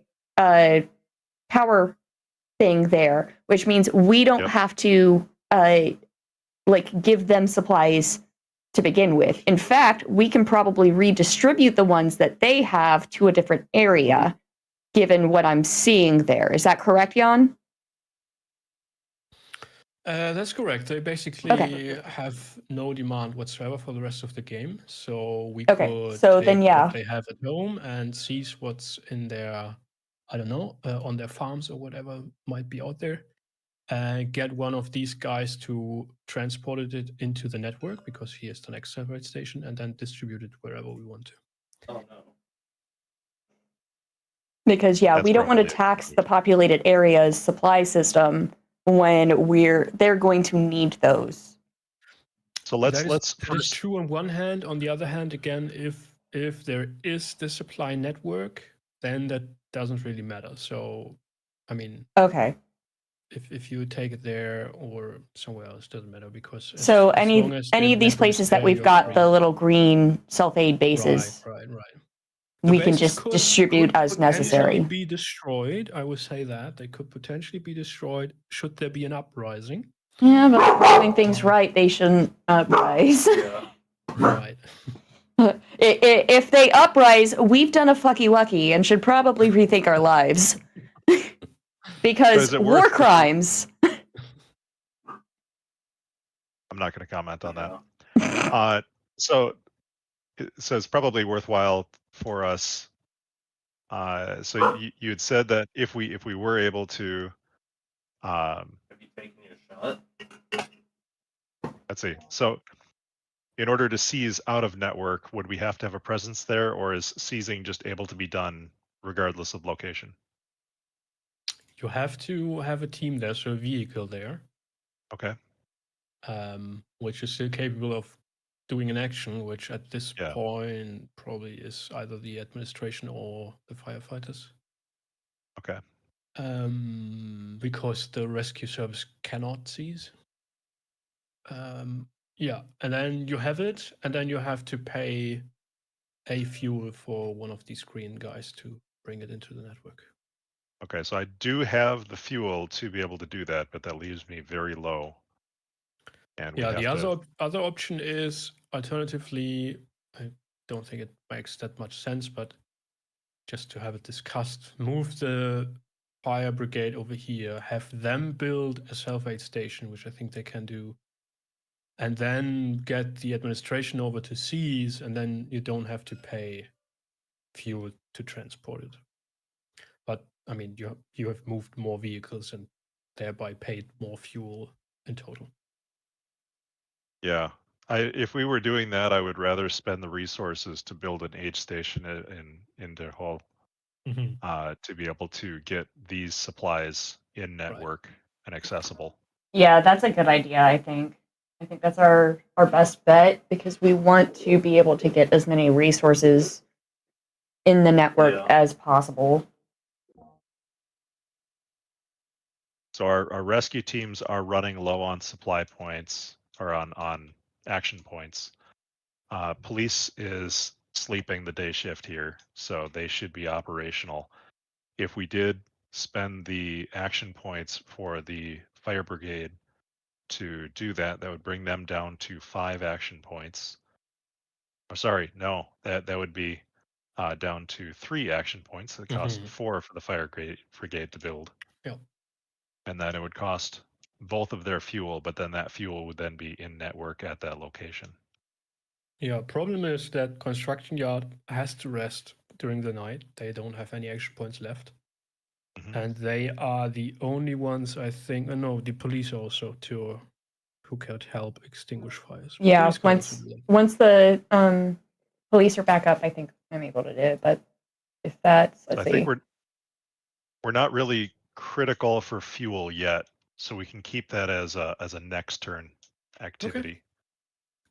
[SPEAKER 2] power thing there, which means we don't
[SPEAKER 3] Yep.
[SPEAKER 2] have to give them supplies to begin with. In fact, we can probably redistribute the ones that they have to a different area, given what I'm seeing there. Is that correct, Jan?
[SPEAKER 1] That's correct. They basically have no demand whatsoever for the rest of the game. So we could
[SPEAKER 2] so
[SPEAKER 1] take
[SPEAKER 2] then, yeah.
[SPEAKER 1] what they have at home and seize what's in their, I don't know, on their farms or whatever might be out there. And get one of these guys to transport it into the network because he is the next satellite station, and then distribute it wherever we want to.
[SPEAKER 6] Oh, no.
[SPEAKER 2] Because, yeah,
[SPEAKER 3] That's
[SPEAKER 2] we don't want to
[SPEAKER 3] probably-
[SPEAKER 2] tax the populated area's supply system when they're going to need those.
[SPEAKER 3] So
[SPEAKER 1] That
[SPEAKER 3] let's
[SPEAKER 1] is
[SPEAKER 3] first.
[SPEAKER 1] true on one hand. On the other hand, again, if there is the supply network, then that doesn't really matter. So, I mean,
[SPEAKER 2] Okay.
[SPEAKER 1] if you take it there or somewhere else, doesn't matter because
[SPEAKER 2] So
[SPEAKER 1] as
[SPEAKER 2] any
[SPEAKER 1] long as
[SPEAKER 2] of
[SPEAKER 1] the
[SPEAKER 2] these
[SPEAKER 1] network is
[SPEAKER 2] places that
[SPEAKER 1] there,
[SPEAKER 2] we've
[SPEAKER 1] you're
[SPEAKER 2] got
[SPEAKER 1] free.
[SPEAKER 2] the little green self-aid bases,
[SPEAKER 1] Right.
[SPEAKER 2] we
[SPEAKER 1] The
[SPEAKER 2] can
[SPEAKER 1] bases
[SPEAKER 2] just distribute as
[SPEAKER 1] potentially
[SPEAKER 2] necessary.
[SPEAKER 1] be destroyed. I would say that they could potentially be destroyed should there be an uprising.
[SPEAKER 2] Yeah, but if we're doing things right, they shouldn't uprise.
[SPEAKER 6] Yeah.
[SPEAKER 1] Right.
[SPEAKER 2] If they uprise, we've done a fucky wucky and should probably rethink our lives.
[SPEAKER 3] So
[SPEAKER 2] Because
[SPEAKER 3] is it
[SPEAKER 2] war
[SPEAKER 3] worth-
[SPEAKER 2] crimes.
[SPEAKER 3] I'm not going to comment on that.
[SPEAKER 6] Yeah.
[SPEAKER 3] So it's probably worthwhile for us. So you had said that if we were able to,
[SPEAKER 6] Have you taken your shot?
[SPEAKER 3] let's see. So in order to seize out of network, would we have to have a presence there, or is seizing just able to be done regardless of location?
[SPEAKER 1] You have to have a team there, so a vehicle there,
[SPEAKER 3] Okay.
[SPEAKER 1] which is still capable of doing an action, which at this
[SPEAKER 3] Yeah.
[SPEAKER 1] point probably is either the administration or the firefighters.
[SPEAKER 3] Okay.
[SPEAKER 1] Because the rescue service cannot seize. Yeah, and then you have it, and then you have to pay a fuel for one of these green guys to bring it into the network.
[SPEAKER 3] Okay. So I do have the fuel to be able to do that, but that leaves me very low. And we
[SPEAKER 1] Yeah, the
[SPEAKER 3] have to,
[SPEAKER 1] other option is alternatively, I don't think it makes that much sense, but just to have it discussed, move the fire brigade over here, have them build a self-aid station, which I think they can do, and then get the administration over to seize, and then you don't have to pay fuel to transport it. But I mean, you have moved more vehicles and thereby paid more fuel in total.
[SPEAKER 3] Yeah. If we were doing that, I would rather spend the resources to build an aid station in Der Hall to be able to get these supplies in network and accessible.
[SPEAKER 2] Yeah, that's a good idea, I think. I think that's our best bet because we want to be able to get as many resources in the network as possible.
[SPEAKER 3] So our rescue teams are running low on supply points or on action points. Police is sleeping the day shift here, so they should be operational. If we did spend the action points for the fire brigade to do that, that would bring them down to 5 action points. Oh, sorry, no, that would be down to 3 action points. It cost 4 for the fire brigade to build.
[SPEAKER 1] Yep.
[SPEAKER 3] And then it would cost both of their fuel, but then that fuel would then be in network at that location.
[SPEAKER 1] Yeah, problem is that construction yard has to rest during the night. They don't have any action points left. And they are the only ones, I think, no, the police also, too, who could help extinguish fires.
[SPEAKER 2] Yeah,
[SPEAKER 1] Police can also do that.
[SPEAKER 2] once the police are back up, I think I'm able to do it. But if that's, let's
[SPEAKER 3] I
[SPEAKER 2] see.
[SPEAKER 3] think we're not really critical for fuel yet, so we can keep that as a next turn activity.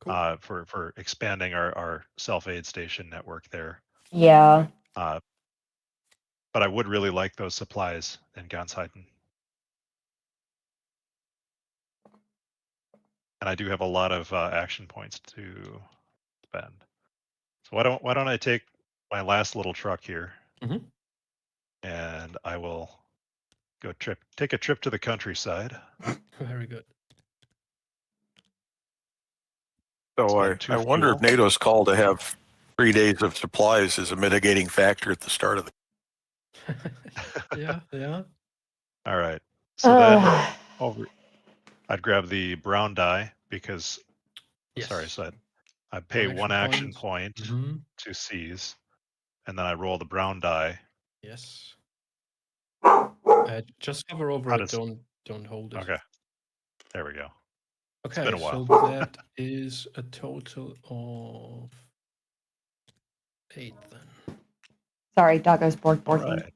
[SPEAKER 1] Cool.
[SPEAKER 3] For expanding our self-aid station network there.
[SPEAKER 2] Yeah.
[SPEAKER 3] But I would really like those supplies in Gansheiten. And I do have a lot of action points to spend. So why don't I take my last little truck here, and I will take a trip to the countryside.
[SPEAKER 1] Very good.
[SPEAKER 5] So I wonder if NATO's call to have 3 days of supplies is a mitigating factor at the start of the.
[SPEAKER 1] Yeah.
[SPEAKER 3] All right. So then I'd grab the brown die because, sorry, so I'd pay 1 action point to seize, and then I roll the brown die.
[SPEAKER 1] Yes. Just hover over it. Don't hold it.
[SPEAKER 3] Okay. There we go.
[SPEAKER 1] Okay,
[SPEAKER 3] it's been a while.
[SPEAKER 1] so that is a total of 8 then.
[SPEAKER 2] Sorry, Doggo's borking.
[SPEAKER 3] Right.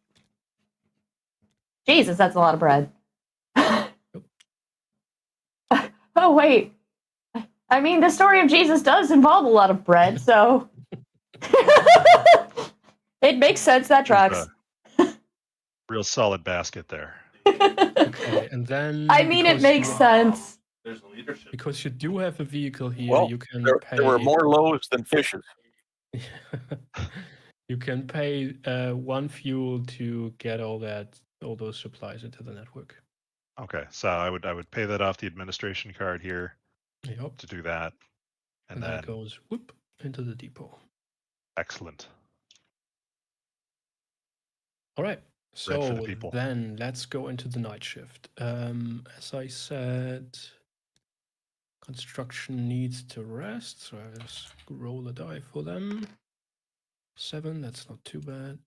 [SPEAKER 2] Jesus, that's a lot of bread. Oh, wait. I mean, the story of Jesus does involve a lot of bread, so it makes sense. That tracks.
[SPEAKER 3] Real solid basket there.
[SPEAKER 1] Okay, and then
[SPEAKER 2] I mean, it makes sense.
[SPEAKER 6] There's leadership.
[SPEAKER 1] Because you do have a vehicle here,
[SPEAKER 5] Well,
[SPEAKER 1] you can pay.
[SPEAKER 5] There were more loaves than fishes.
[SPEAKER 1] You can pay 1 fuel to get all those supplies into the network.
[SPEAKER 3] Okay, so I would pay that off the administration card here to do that,
[SPEAKER 1] and then it goes whoop into the depot.
[SPEAKER 3] Excellent.
[SPEAKER 1] All right. So then let's go into the night shift. As I said, construction needs to rest, so I just roll a die for them. 7, that's not too bad.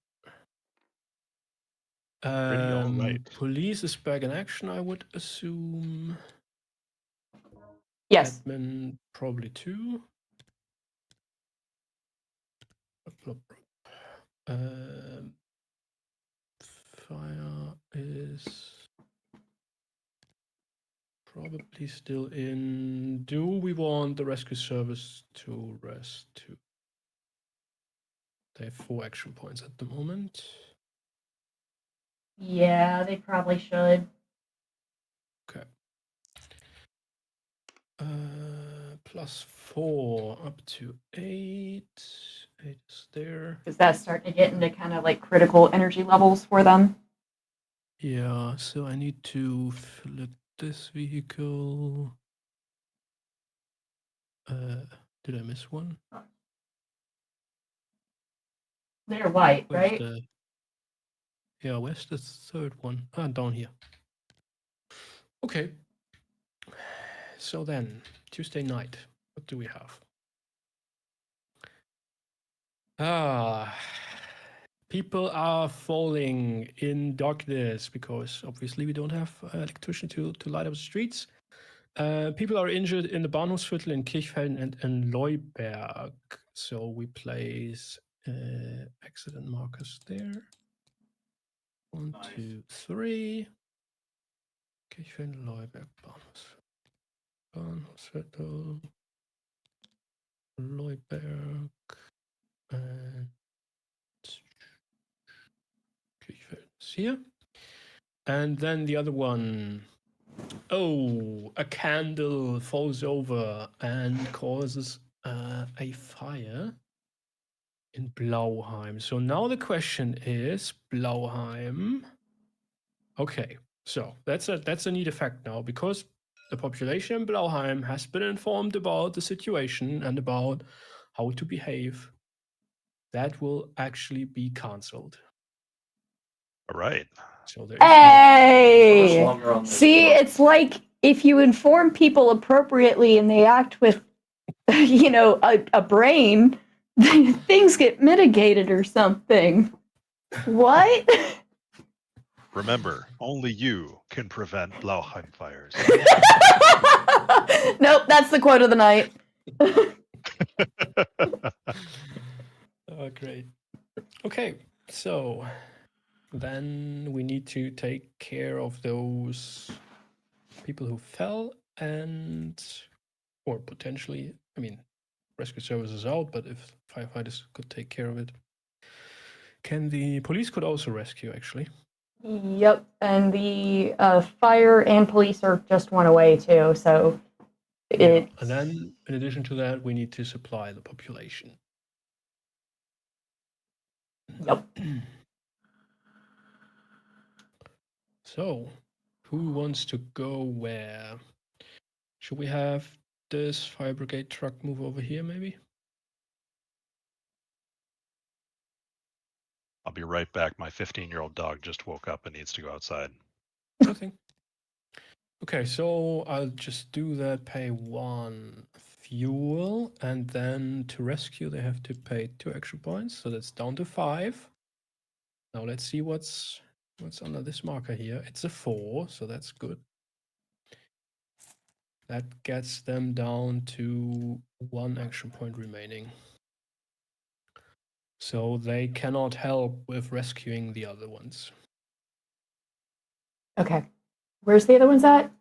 [SPEAKER 3] Pretty all right.
[SPEAKER 1] Police is back in action, I would assume.
[SPEAKER 2] Yes.
[SPEAKER 1] Admin probably too. Fire is probably still in. Do we want the rescue service to rest too? They have 4 action points at the moment.
[SPEAKER 2] Yeah, they probably should.
[SPEAKER 1] Okay. +4 up to 8. 8 is there.
[SPEAKER 2] Is that starting to get into kind of like critical energy levels for them?
[SPEAKER 1] Yeah, so I need to fill this vehicle. Did I miss one?
[SPEAKER 2] They're white, right?
[SPEAKER 1] Yeah, where's the 3rd one? Down here. Okay. So then, Tuesday night, what do we have? People are falling in darkness because obviously we don't have electricity to light up the streets. People are injured in the Bahnhofsviertel, in Kirchfelden, and in Leuberg. So we place accident markers there. 1,
[SPEAKER 6] Nice.
[SPEAKER 1] 2, 3. Kirchfelden, Leuberg, Bahnhofsviertel, Leuberg, and Kirchfelden is here. And then the other one. Oh, a candle falls over and causes a fire in Blauheim. So now the question is, Blauheim. Okay, so that's a neat effect now, because the population in Blauheim has been informed about the situation and about how to behave. That will actually be cancelled.
[SPEAKER 3] All right.
[SPEAKER 1] So there is no-
[SPEAKER 2] Hey!
[SPEAKER 6] longer on this
[SPEAKER 2] See,
[SPEAKER 6] board.
[SPEAKER 2] it's like if you inform people appropriately and they act with, a brain, things get mitigated or something. What?
[SPEAKER 3] Remember, only you can prevent Blauheim fires.
[SPEAKER 2] Nope, that's the quote of the night.
[SPEAKER 1] Oh, great. Okay, so then we need to take care of those people who fell or potentially, rescue service is out, but if firefighters could take care of it. The police could also rescue, actually.
[SPEAKER 2] Yep, and the fire and police are just one away too, so
[SPEAKER 1] Yeah. And then, in addition to that, we need to supply the population.
[SPEAKER 2] Yep.
[SPEAKER 1] So, who wants to go where? Should we have this fire brigade truck move over here, maybe?
[SPEAKER 3] I'll be right back. My 15-year-old dog just woke up and needs to go outside.
[SPEAKER 1] Nothing. Okay, so I'll just do that. Pay 1 fuel, and then to rescue they have to pay 2 action points. So that's down to 5. Now let's see what's under this marker here. It's a 4, so that's good. That gets them down to 1 action point remaining. So they cannot help with rescuing the other ones.
[SPEAKER 2] Okay. Where's the other ones at?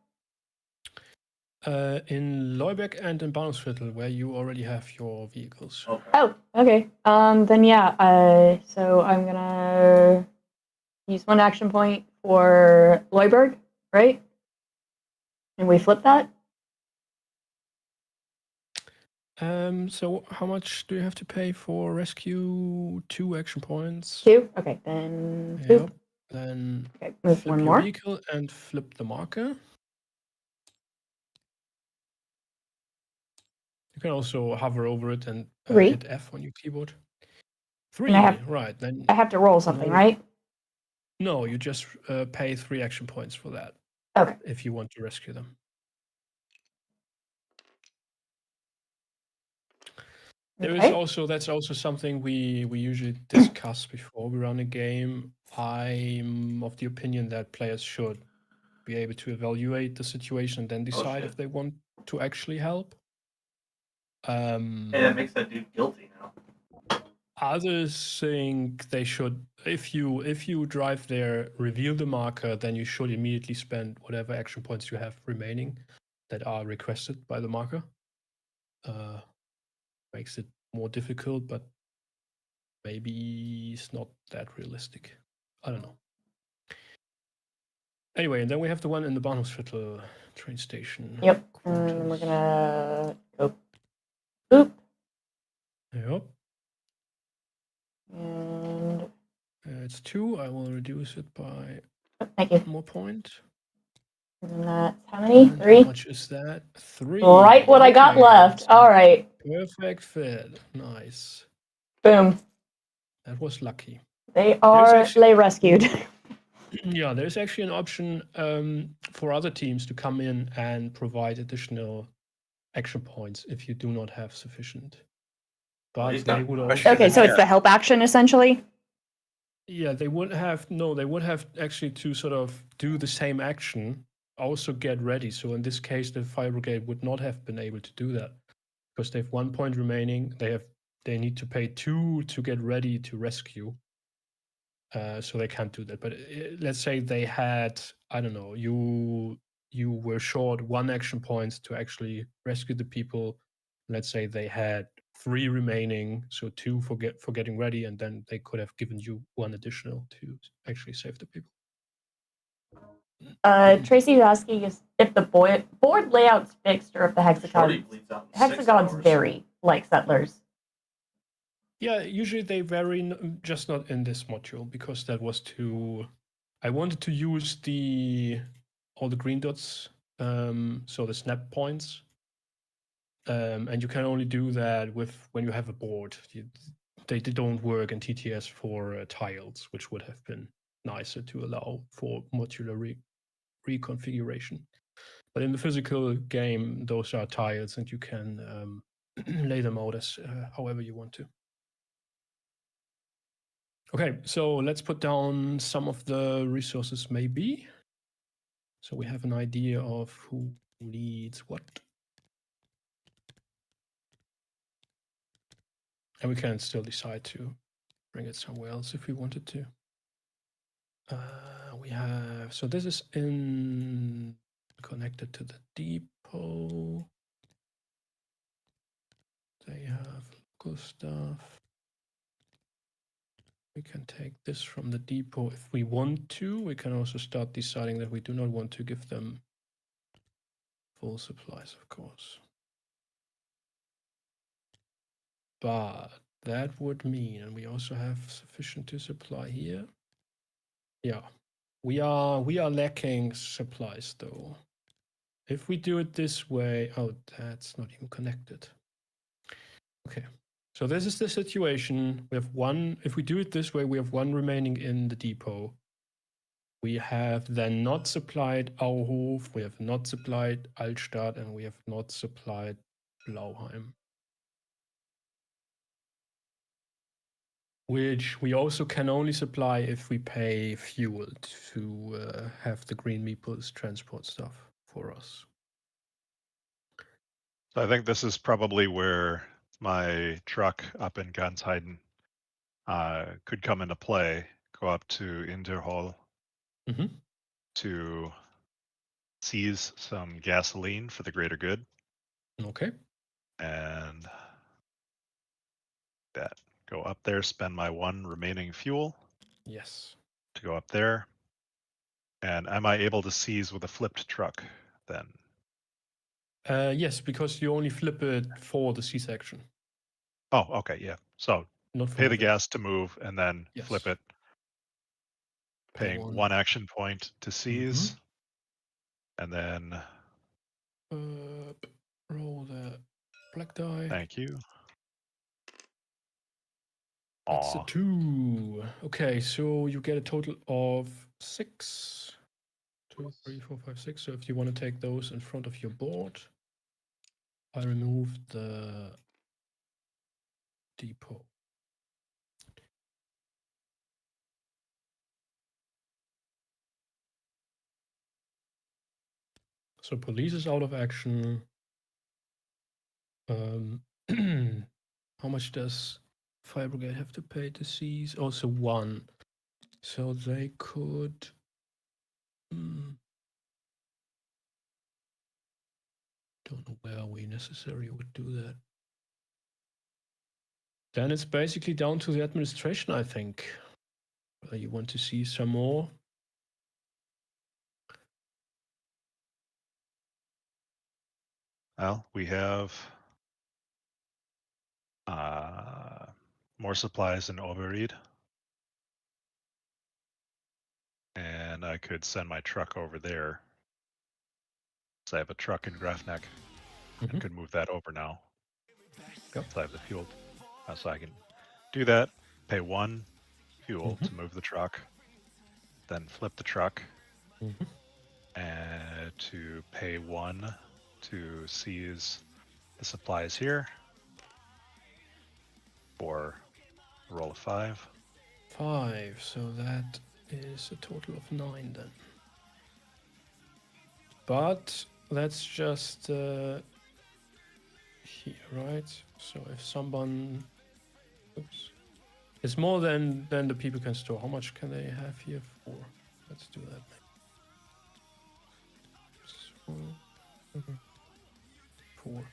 [SPEAKER 1] In Leuberg and in Bahnhofsviertel, where you already have your vehicles.
[SPEAKER 6] Okay.
[SPEAKER 2] Oh, okay. Then yeah. So I'm gonna use 1 action point for Leuberg, right? And we flip that.
[SPEAKER 1] So how much do you have to pay for rescue? 2 action points.
[SPEAKER 2] 2. Okay, then.
[SPEAKER 1] Yep.
[SPEAKER 2] Boop.
[SPEAKER 1] Then
[SPEAKER 2] Okay, move
[SPEAKER 1] flip
[SPEAKER 2] 1
[SPEAKER 1] your
[SPEAKER 2] more.
[SPEAKER 1] vehicle and flip the marker. You can also hover over it and
[SPEAKER 2] 3.
[SPEAKER 1] hit F on your keyboard. 3,
[SPEAKER 2] And I have-
[SPEAKER 1] right? Then
[SPEAKER 2] I have to roll something,
[SPEAKER 1] No.
[SPEAKER 2] right?
[SPEAKER 1] no, you just pay 3 action points for that.
[SPEAKER 2] Okay.
[SPEAKER 1] If you want to rescue them. There is
[SPEAKER 2] Okay.
[SPEAKER 1] that's also something we usually discuss before we run a game. I'm of the opinion that players should be able to evaluate the situation and then decide
[SPEAKER 6] shit.
[SPEAKER 1] if they want to actually help.
[SPEAKER 6] Hey, that makes that dude guilty now.
[SPEAKER 1] Others think they should, if you drive there, reveal the marker, then you should immediately spend whatever action points you have remaining that are requested by the marker. Makes it more difficult, but maybe it's not that realistic. I don't know. Anyway, and then we have the one in the Bahnhofsviertel train station.
[SPEAKER 2] Yep. And then we're gonna go boop.
[SPEAKER 1] Yep.
[SPEAKER 2] And
[SPEAKER 1] It's 2. I will reduce it by
[SPEAKER 2] thank you.
[SPEAKER 1] 1 more point.
[SPEAKER 2] And that's how many?
[SPEAKER 1] And
[SPEAKER 2] 3.
[SPEAKER 1] How much is that? 3.
[SPEAKER 2] Right, what I got
[SPEAKER 1] Okay,
[SPEAKER 2] left.
[SPEAKER 1] that's
[SPEAKER 2] All right.
[SPEAKER 1] Perfect fit. Nice.
[SPEAKER 2] Boom.
[SPEAKER 1] That was lucky.
[SPEAKER 2] They are
[SPEAKER 1] actually-
[SPEAKER 2] lay rescued.
[SPEAKER 1] Yeah, there's actually an option for other teams to come in and provide additional action points if you do not have sufficient. But
[SPEAKER 6] he's
[SPEAKER 1] they
[SPEAKER 6] got
[SPEAKER 1] would
[SPEAKER 6] question.
[SPEAKER 1] also,
[SPEAKER 2] Okay, so it's the help action essentially.
[SPEAKER 1] yeah, they would have actually to sort of do the same action also get ready. So in this case, the fire brigade would not have been able to do that because they have 1 point remaining. They need to pay 2 to get ready to rescue. So they can't do that. But let's say they had, I don't know, you were short 1 action point to actually rescue the people. Let's say they had 3 remaining, so 2 for getting ready, and then they could have given you 1 additional to actually save the people.
[SPEAKER 2] Tracy's asking if the board layout's fixed or if the hexagons vary like Settlers.
[SPEAKER 1] Yeah, usually they vary, just not in this module, because that was too... I wanted to use all the green dots, so the snap points. And you can only do that when you have a board. They don't work in TTS for tiles, which would have been nicer to allow for modular reconfiguration. But in the physical game, those are tiles, and you can lay them out as however you want to. Okay, so let's put down some of the resources maybe. So we have an idea of who needs what. And we can still decide to bring it somewhere else if we wanted to. We have, so this is connected to the depot. They have local stuff. We can take this from the depot if we want to. We can also start deciding that we do not want to give them full supplies, of course. But that would mean, and we also have sufficient to supply here. Yeah, we are lacking supplies though. If we do it this way, oh, that's not even connected. Okay, so this is the situation. We have 1, if we do it this way, we have 1 remaining in the depot. We have then not supplied Auhof, we have not supplied Altstadt, and we have not supplied Blauheim. Which we also can only supply if we pay fuel to have the green meeples transport stuff for us.
[SPEAKER 3] So I think this is probably where my truck up in Gansheiden could come into play. Go up to Interhall to seize some gasoline for the greater good.
[SPEAKER 1] Okay.
[SPEAKER 3] And that. Go up there, spend my 1 remaining fuel.
[SPEAKER 1] Yes.
[SPEAKER 3] To go up there. And am I able to seize with a flipped truck then?
[SPEAKER 1] Yes, because you only flip it for the C-section.
[SPEAKER 3] Oh, okay, yeah. So
[SPEAKER 1] Not for
[SPEAKER 3] pay the
[SPEAKER 1] everything.
[SPEAKER 3] gas to move and then
[SPEAKER 1] Yes.
[SPEAKER 3] flip it.
[SPEAKER 1] Pay
[SPEAKER 3] Paying 1 action point to seize. And then
[SPEAKER 1] roll the black die.
[SPEAKER 3] thank you.
[SPEAKER 1] That's a 2. Okay, so you get a total of 6. 2, 3, 4, 5, 6. So if you want to take those in front of your board, I remove the depot. So police is out of action. How much does fire brigade have to pay to seize? Also 1. So they could. Don't know where we necessarily would do that. Then it's basically down to the administration, I think. Whether you want to see some more.
[SPEAKER 3] Well, we have more supplies in Oberried. And I could send my truck over there. So I have a truck in Grafneck. I could move that over now.
[SPEAKER 1] Yep.
[SPEAKER 3] So I have the fuel. So I can do that. Pay 1 fuel to move the truck. Then flip the truck. And to pay 1 to seize the supplies here. For a roll of 5.
[SPEAKER 1] 5, so that is a total of 9 then. but that's just here, right? So if someone, oops, it's more than the people can store. How much can they have here? 4. Let's do that. So, 4.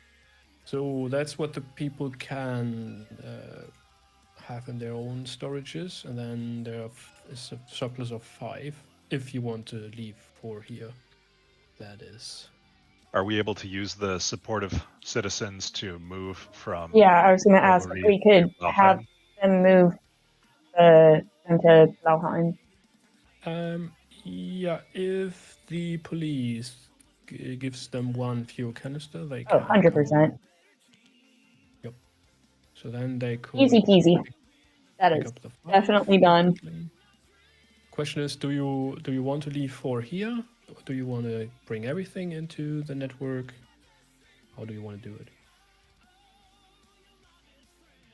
[SPEAKER 1] So that's what the people can have in their own storages, and then there is a surplus of 5 if you want to leave 4 here. That is.
[SPEAKER 3] Are we able to use the supportive citizens to move from?
[SPEAKER 2] Yeah, I was going to ask if we could have them move them to Blauheim.
[SPEAKER 1] Yeah, if the police gives them 1 fuel canister, they
[SPEAKER 2] Oh,
[SPEAKER 1] can.
[SPEAKER 2] 100%.
[SPEAKER 1] Yep. So then they could.
[SPEAKER 2] Easy peasy. That
[SPEAKER 1] pick
[SPEAKER 2] is
[SPEAKER 1] up the 5.
[SPEAKER 2] definitely done.
[SPEAKER 1] Question is, do you want to leave 4 here? Or do you want to bring everything into the network? How do you want to do it?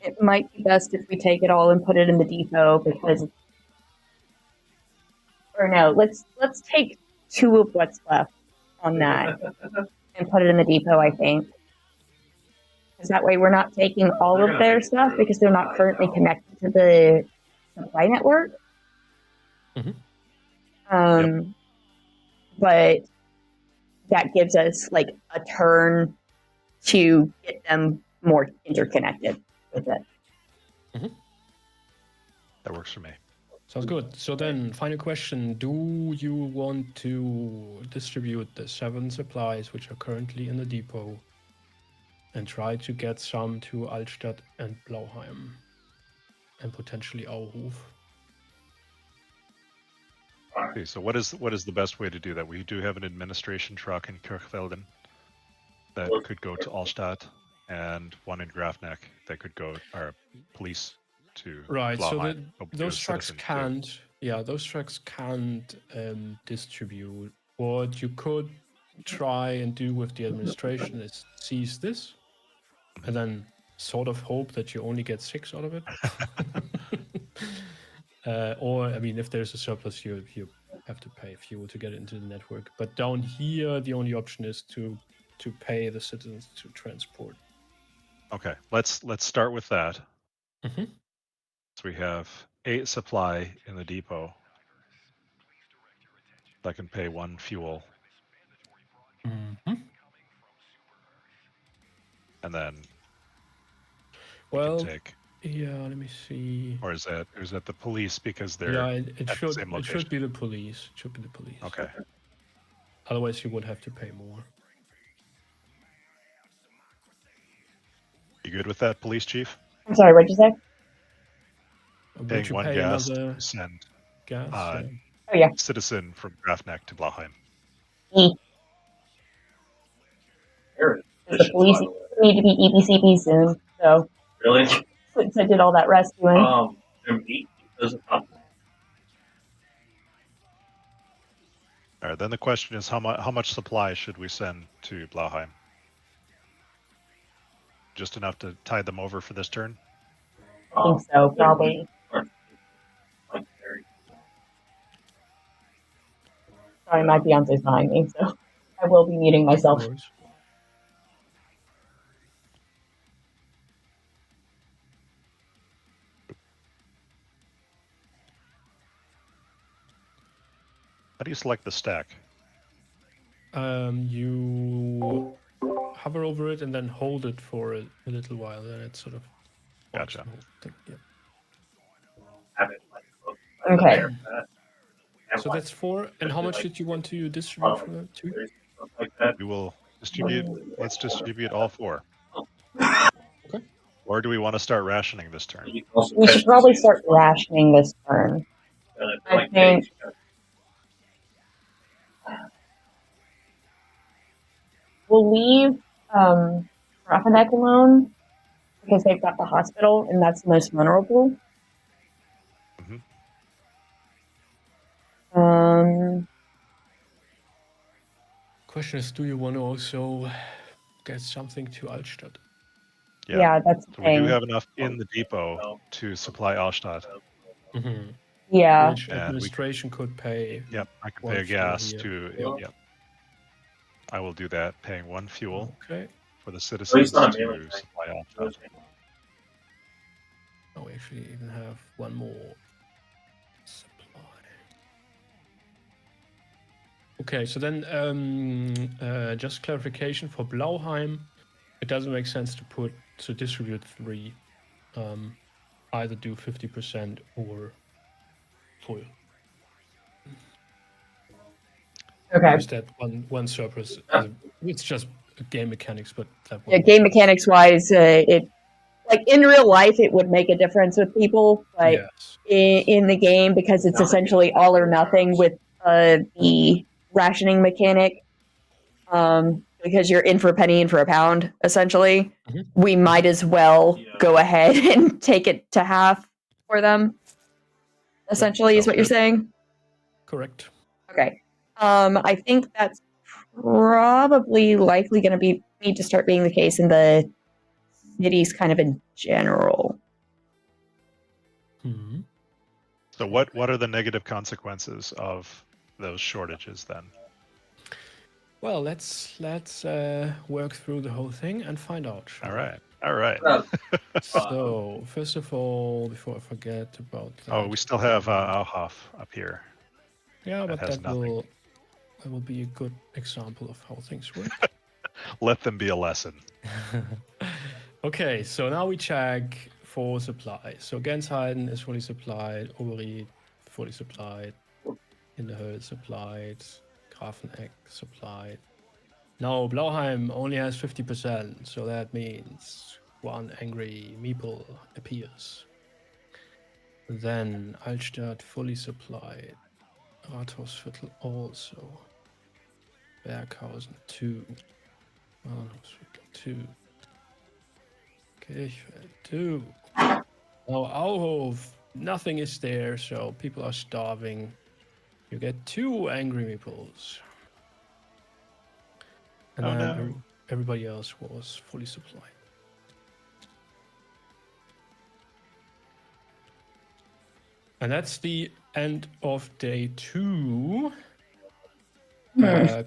[SPEAKER 2] It might be best if we take it all and put it in the depot because, or no, let's take 2 of what's left on that and put it in the depot, I think. Because that way we're not taking all of their stuff because they're not currently connected to the supply network.
[SPEAKER 1] Mm-hmm.
[SPEAKER 2] But that gives us like a turn to get them more interconnected with it.
[SPEAKER 1] Mm-hmm.
[SPEAKER 3] That works for me.
[SPEAKER 1] Sounds good. So then, final question. Do you want to distribute the 7 supplies which are currently in the depot and try to get some to Altstadt and Blauheim and potentially Auhof?
[SPEAKER 3] Okay, so what is the best way to do that? We do have an administration truck in Kirchfelden that could go to Altstadt, and 1 in Grafneck that could go, or police to
[SPEAKER 1] Right.
[SPEAKER 3] Blauheim.
[SPEAKER 1] So those trucks can't. Yeah, those trucks can't distribute. What you could try and do with the administration is seize this, and then sort of hope that you only get 6 out of it. Or, I mean, if there's a surplus, you have to pay fuel to get it into the network. But down here, the only option is to pay the citizens to transport.
[SPEAKER 3] Okay, let's start with that.
[SPEAKER 1] Mm-hmm.
[SPEAKER 3] So we have 8 supply in the depot that can pay 1 fuel,
[SPEAKER 1] Mm-hmm.
[SPEAKER 3] and then
[SPEAKER 1] Well,
[SPEAKER 3] can take.
[SPEAKER 1] Yeah, let me see.
[SPEAKER 3] Or is that the police because they're
[SPEAKER 1] Yeah, it
[SPEAKER 3] at
[SPEAKER 1] should
[SPEAKER 3] the same location?
[SPEAKER 1] it should be the police. It should be the police.
[SPEAKER 3] Okay.
[SPEAKER 1] Otherwise, you would have to pay more.
[SPEAKER 3] You good with that, police chief?
[SPEAKER 2] I'm sorry, what'd you say?
[SPEAKER 1] Would
[SPEAKER 3] Paying
[SPEAKER 1] you
[SPEAKER 3] 1
[SPEAKER 1] pay
[SPEAKER 3] gas
[SPEAKER 1] another
[SPEAKER 3] to send
[SPEAKER 1] gas?
[SPEAKER 3] uh,
[SPEAKER 2] Oh, yeah.
[SPEAKER 3] citizen from Grafneck to Blauheim.
[SPEAKER 2] The police need to be EBCP soon, so.
[SPEAKER 6] Really?
[SPEAKER 2] Since I did all that rescuing.
[SPEAKER 6] Their meat doesn't come.
[SPEAKER 3] All right. Then the question is, how much supply should we send to Blauheim? Just enough to tide them over for this turn?
[SPEAKER 2] I think so, probably. Sorry, my fiance's behind me, so I will be muting myself.
[SPEAKER 1] Of course.
[SPEAKER 3] How do you select the stack?
[SPEAKER 1] You hover over it and then hold it for a little while, then it sort of.
[SPEAKER 3] Gotcha.
[SPEAKER 1] Yeah.
[SPEAKER 2] Okay.
[SPEAKER 1] So that's 4. And how much did you want to distribute from that? 2?
[SPEAKER 3] We will distribute. Let's distribute all 4.
[SPEAKER 1] Okay.
[SPEAKER 3] Or do we want to start rationing this turn?
[SPEAKER 2] We should probably start rationing this turn. I think. We'll leave Grafneck alone because they've got the hospital and that's the most vulnerable.
[SPEAKER 1] Question is, do you want to also get something to Altstadt?
[SPEAKER 2] Yeah, that's the
[SPEAKER 3] so
[SPEAKER 2] thing.
[SPEAKER 3] we do have enough in the depot to supply Altstadt.
[SPEAKER 1] Mm-hmm.
[SPEAKER 2] Yeah.
[SPEAKER 1] Which administration could pay.
[SPEAKER 3] Yep, I could
[SPEAKER 1] 1
[SPEAKER 3] pay a
[SPEAKER 1] fuel
[SPEAKER 3] gas
[SPEAKER 1] here.
[SPEAKER 3] to. Yep. I will do that, paying 1 fuel
[SPEAKER 1] Okay.
[SPEAKER 3] for the
[SPEAKER 6] At
[SPEAKER 3] citizens
[SPEAKER 6] least on a
[SPEAKER 3] to
[SPEAKER 6] melee tank.
[SPEAKER 3] supply alpha.
[SPEAKER 1] Oh, we actually even have one more supply. Okay, so then just clarification for Blauheim, it doesn't make sense to distribute 3. Either do 50% or full.
[SPEAKER 2] Okay.
[SPEAKER 1] Because that one surplus, it's just game mechanics, but that
[SPEAKER 2] Yeah,
[SPEAKER 1] one
[SPEAKER 2] game mechanics wise, it like in real life it would make a difference with people, but
[SPEAKER 1] yes.
[SPEAKER 2] in the game, because it's essentially all or nothing with the rationing mechanic, because you're in for a penny, in for a pound, essentially, we might as well go ahead and take it to half for them. Essentially, is
[SPEAKER 3] Sounds
[SPEAKER 2] what you're
[SPEAKER 3] good.
[SPEAKER 2] saying?
[SPEAKER 1] Correct.
[SPEAKER 2] Okay. I think that's probably likely going to need to start being the case in the cities, kind of in general.
[SPEAKER 1] Hmm.
[SPEAKER 3] So what are the negative consequences of those shortages then?
[SPEAKER 1] Well, let's work through the whole thing and find out. shall
[SPEAKER 3] All
[SPEAKER 1] we?
[SPEAKER 3] right. All right.
[SPEAKER 1] So first of all, before I forget about that,
[SPEAKER 3] Oh, we still have Auhoff up here.
[SPEAKER 1] yeah,
[SPEAKER 3] that
[SPEAKER 1] but
[SPEAKER 3] has
[SPEAKER 1] that will be a good example of how things work.
[SPEAKER 3] Let them be a lesson.
[SPEAKER 1] Okay, so now we check for supply. So Gensheiden is fully supplied, Oberid fully supplied, Hinterhöhl supplied, Grafeneck supplied. Now Blauheim only has 50%, so that means one angry meeple appears. Then Altstadt fully supplied, Rathausviertel also, Berghausen 2, Rathausviertel 2, Kirchfeld 2. Now Auhof, nothing is there, so people are starving. You get 2 angry meeples. And
[SPEAKER 3] Oh,
[SPEAKER 1] then
[SPEAKER 3] no.
[SPEAKER 1] everybody else was fully supplied. And that's the end of day 2.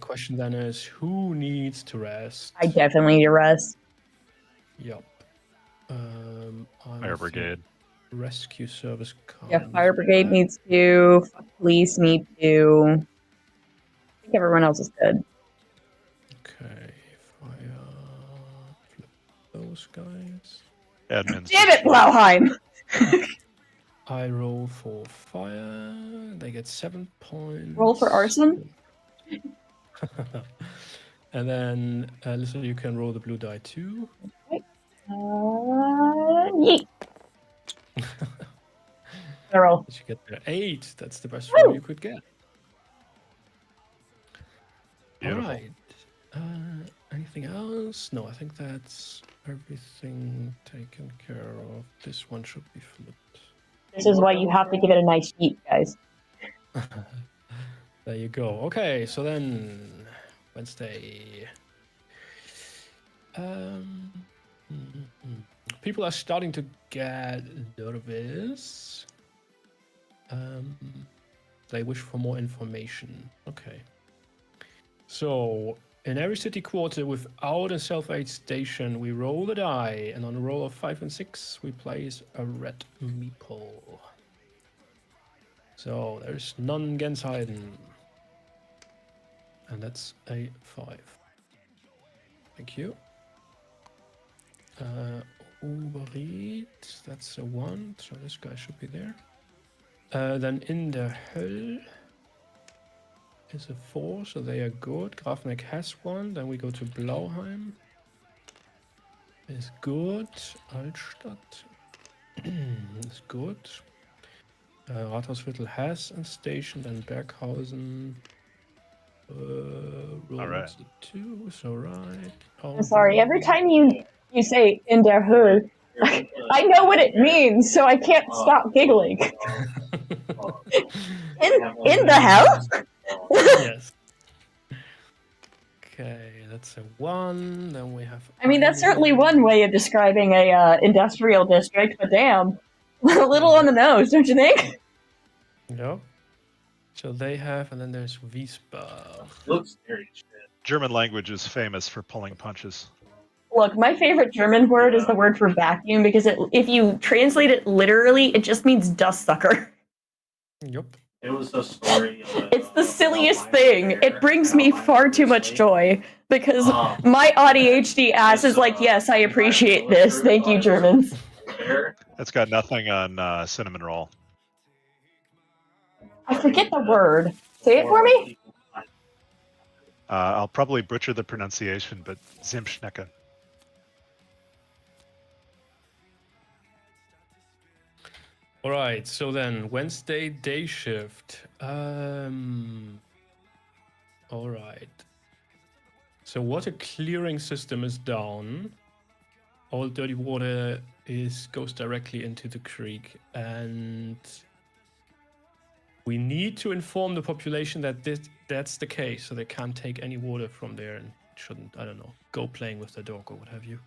[SPEAKER 1] Question then is, who needs to rest?
[SPEAKER 2] I definitely need to rest.
[SPEAKER 1] Yup.
[SPEAKER 3] Fire brigade.
[SPEAKER 1] Rescue service comes.
[SPEAKER 2] Yeah, fire brigade needs to. Police need to. I think everyone else is good.
[SPEAKER 1] Okay, fire. Flip those guys.
[SPEAKER 3] Admins.
[SPEAKER 2] Damn it, Blauheim!
[SPEAKER 1] I roll for fire. They get 7 points.
[SPEAKER 2] Roll for arson?
[SPEAKER 1] And then, listen, you can roll the blue die too.
[SPEAKER 2] Yeet. Roll.
[SPEAKER 1] Did you get there? 8. That's the best roll you could get.
[SPEAKER 3] Beautiful.
[SPEAKER 1] All right. Anything else? No, I think that's everything taken care of. This one should be flipped.
[SPEAKER 2] This is why you have to give it a nice sheet, guys.
[SPEAKER 1] There you go. Okay, so then Wednesday. People are starting to get nervous. They wish for more information. Okay. So, in every city quarter without a self-aid station, we roll the die, and on a roll of 5 and 6, we place a red meeple. So, there's none Gensheiden. And that's a 5. Thank you. Oberid, that's a 1, so this guy should be there. Then in the Höll is a 4, so they are good. Grafeneck has 1, then we go to Blauheim. Is good. Altstadt is good. Rathausviertel has a station, then Berghausen rolls
[SPEAKER 3] right.
[SPEAKER 1] the 2, so right.
[SPEAKER 2] I'm sorry, every time you say in der Höhl, I know what it means, so I can't stop giggling. in the hell?
[SPEAKER 1] Yes. Okay, that's a 1. Then we have.
[SPEAKER 2] I mean, that's certainly one way of describing a industrial district, but damn, a little on the nose, don't you think?
[SPEAKER 1] Yep. So they have, and then there's Wiesbaden.
[SPEAKER 6] Looks scary as shit.
[SPEAKER 3] German language is famous for pulling punches.
[SPEAKER 2] Look, my favorite German word is the word for vacuum because if you translate it literally, it just means dust sucker.
[SPEAKER 1] Yep.
[SPEAKER 6] It was a story.
[SPEAKER 2] It's the silliest thing. It brings me far too much joy because my ADHD ass is like, yes, I appreciate this. Thank you, Germans.
[SPEAKER 3] It's got nothing on cinnamon roll.
[SPEAKER 2] I forget the word. Say it for me.
[SPEAKER 3] I'll probably butcher the pronunciation, but Zimtschnecke.
[SPEAKER 1] All right, so then Wednesday day shift. All right. So water clearing system is down. All dirty water goes directly into the creek, and we need to inform the population that that's the case, so they can't take any water from there and shouldn't, I don't know, go playing with their dog or what have you.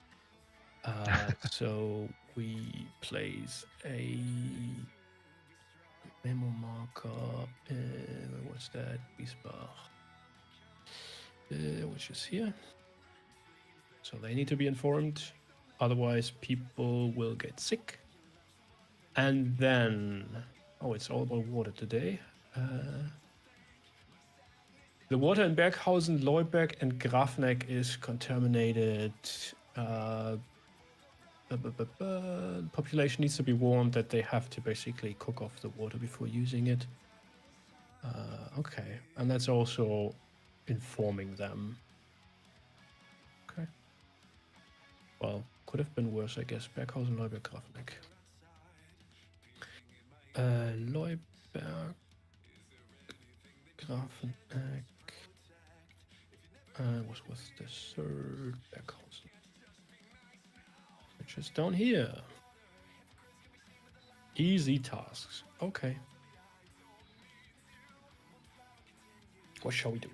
[SPEAKER 1] So we place a memo marker. What's that? Wiesbach, which is here. So they need to be informed. Otherwise, people will get sick. And then, oh, it's all about water today. The water in Berghausen, Leuberg, and Grafneck is contaminated. The population needs to be warned that they have to basically cook off the water before using it. Okay, and that's also informing them. Okay. Well, could have been worse, I guess. Berghausen, Leuberg, Grafneck. Leuberg, Grafneck. What was the third? Berghausen. Which is down here. Easy tasks. Okay. What shall we do?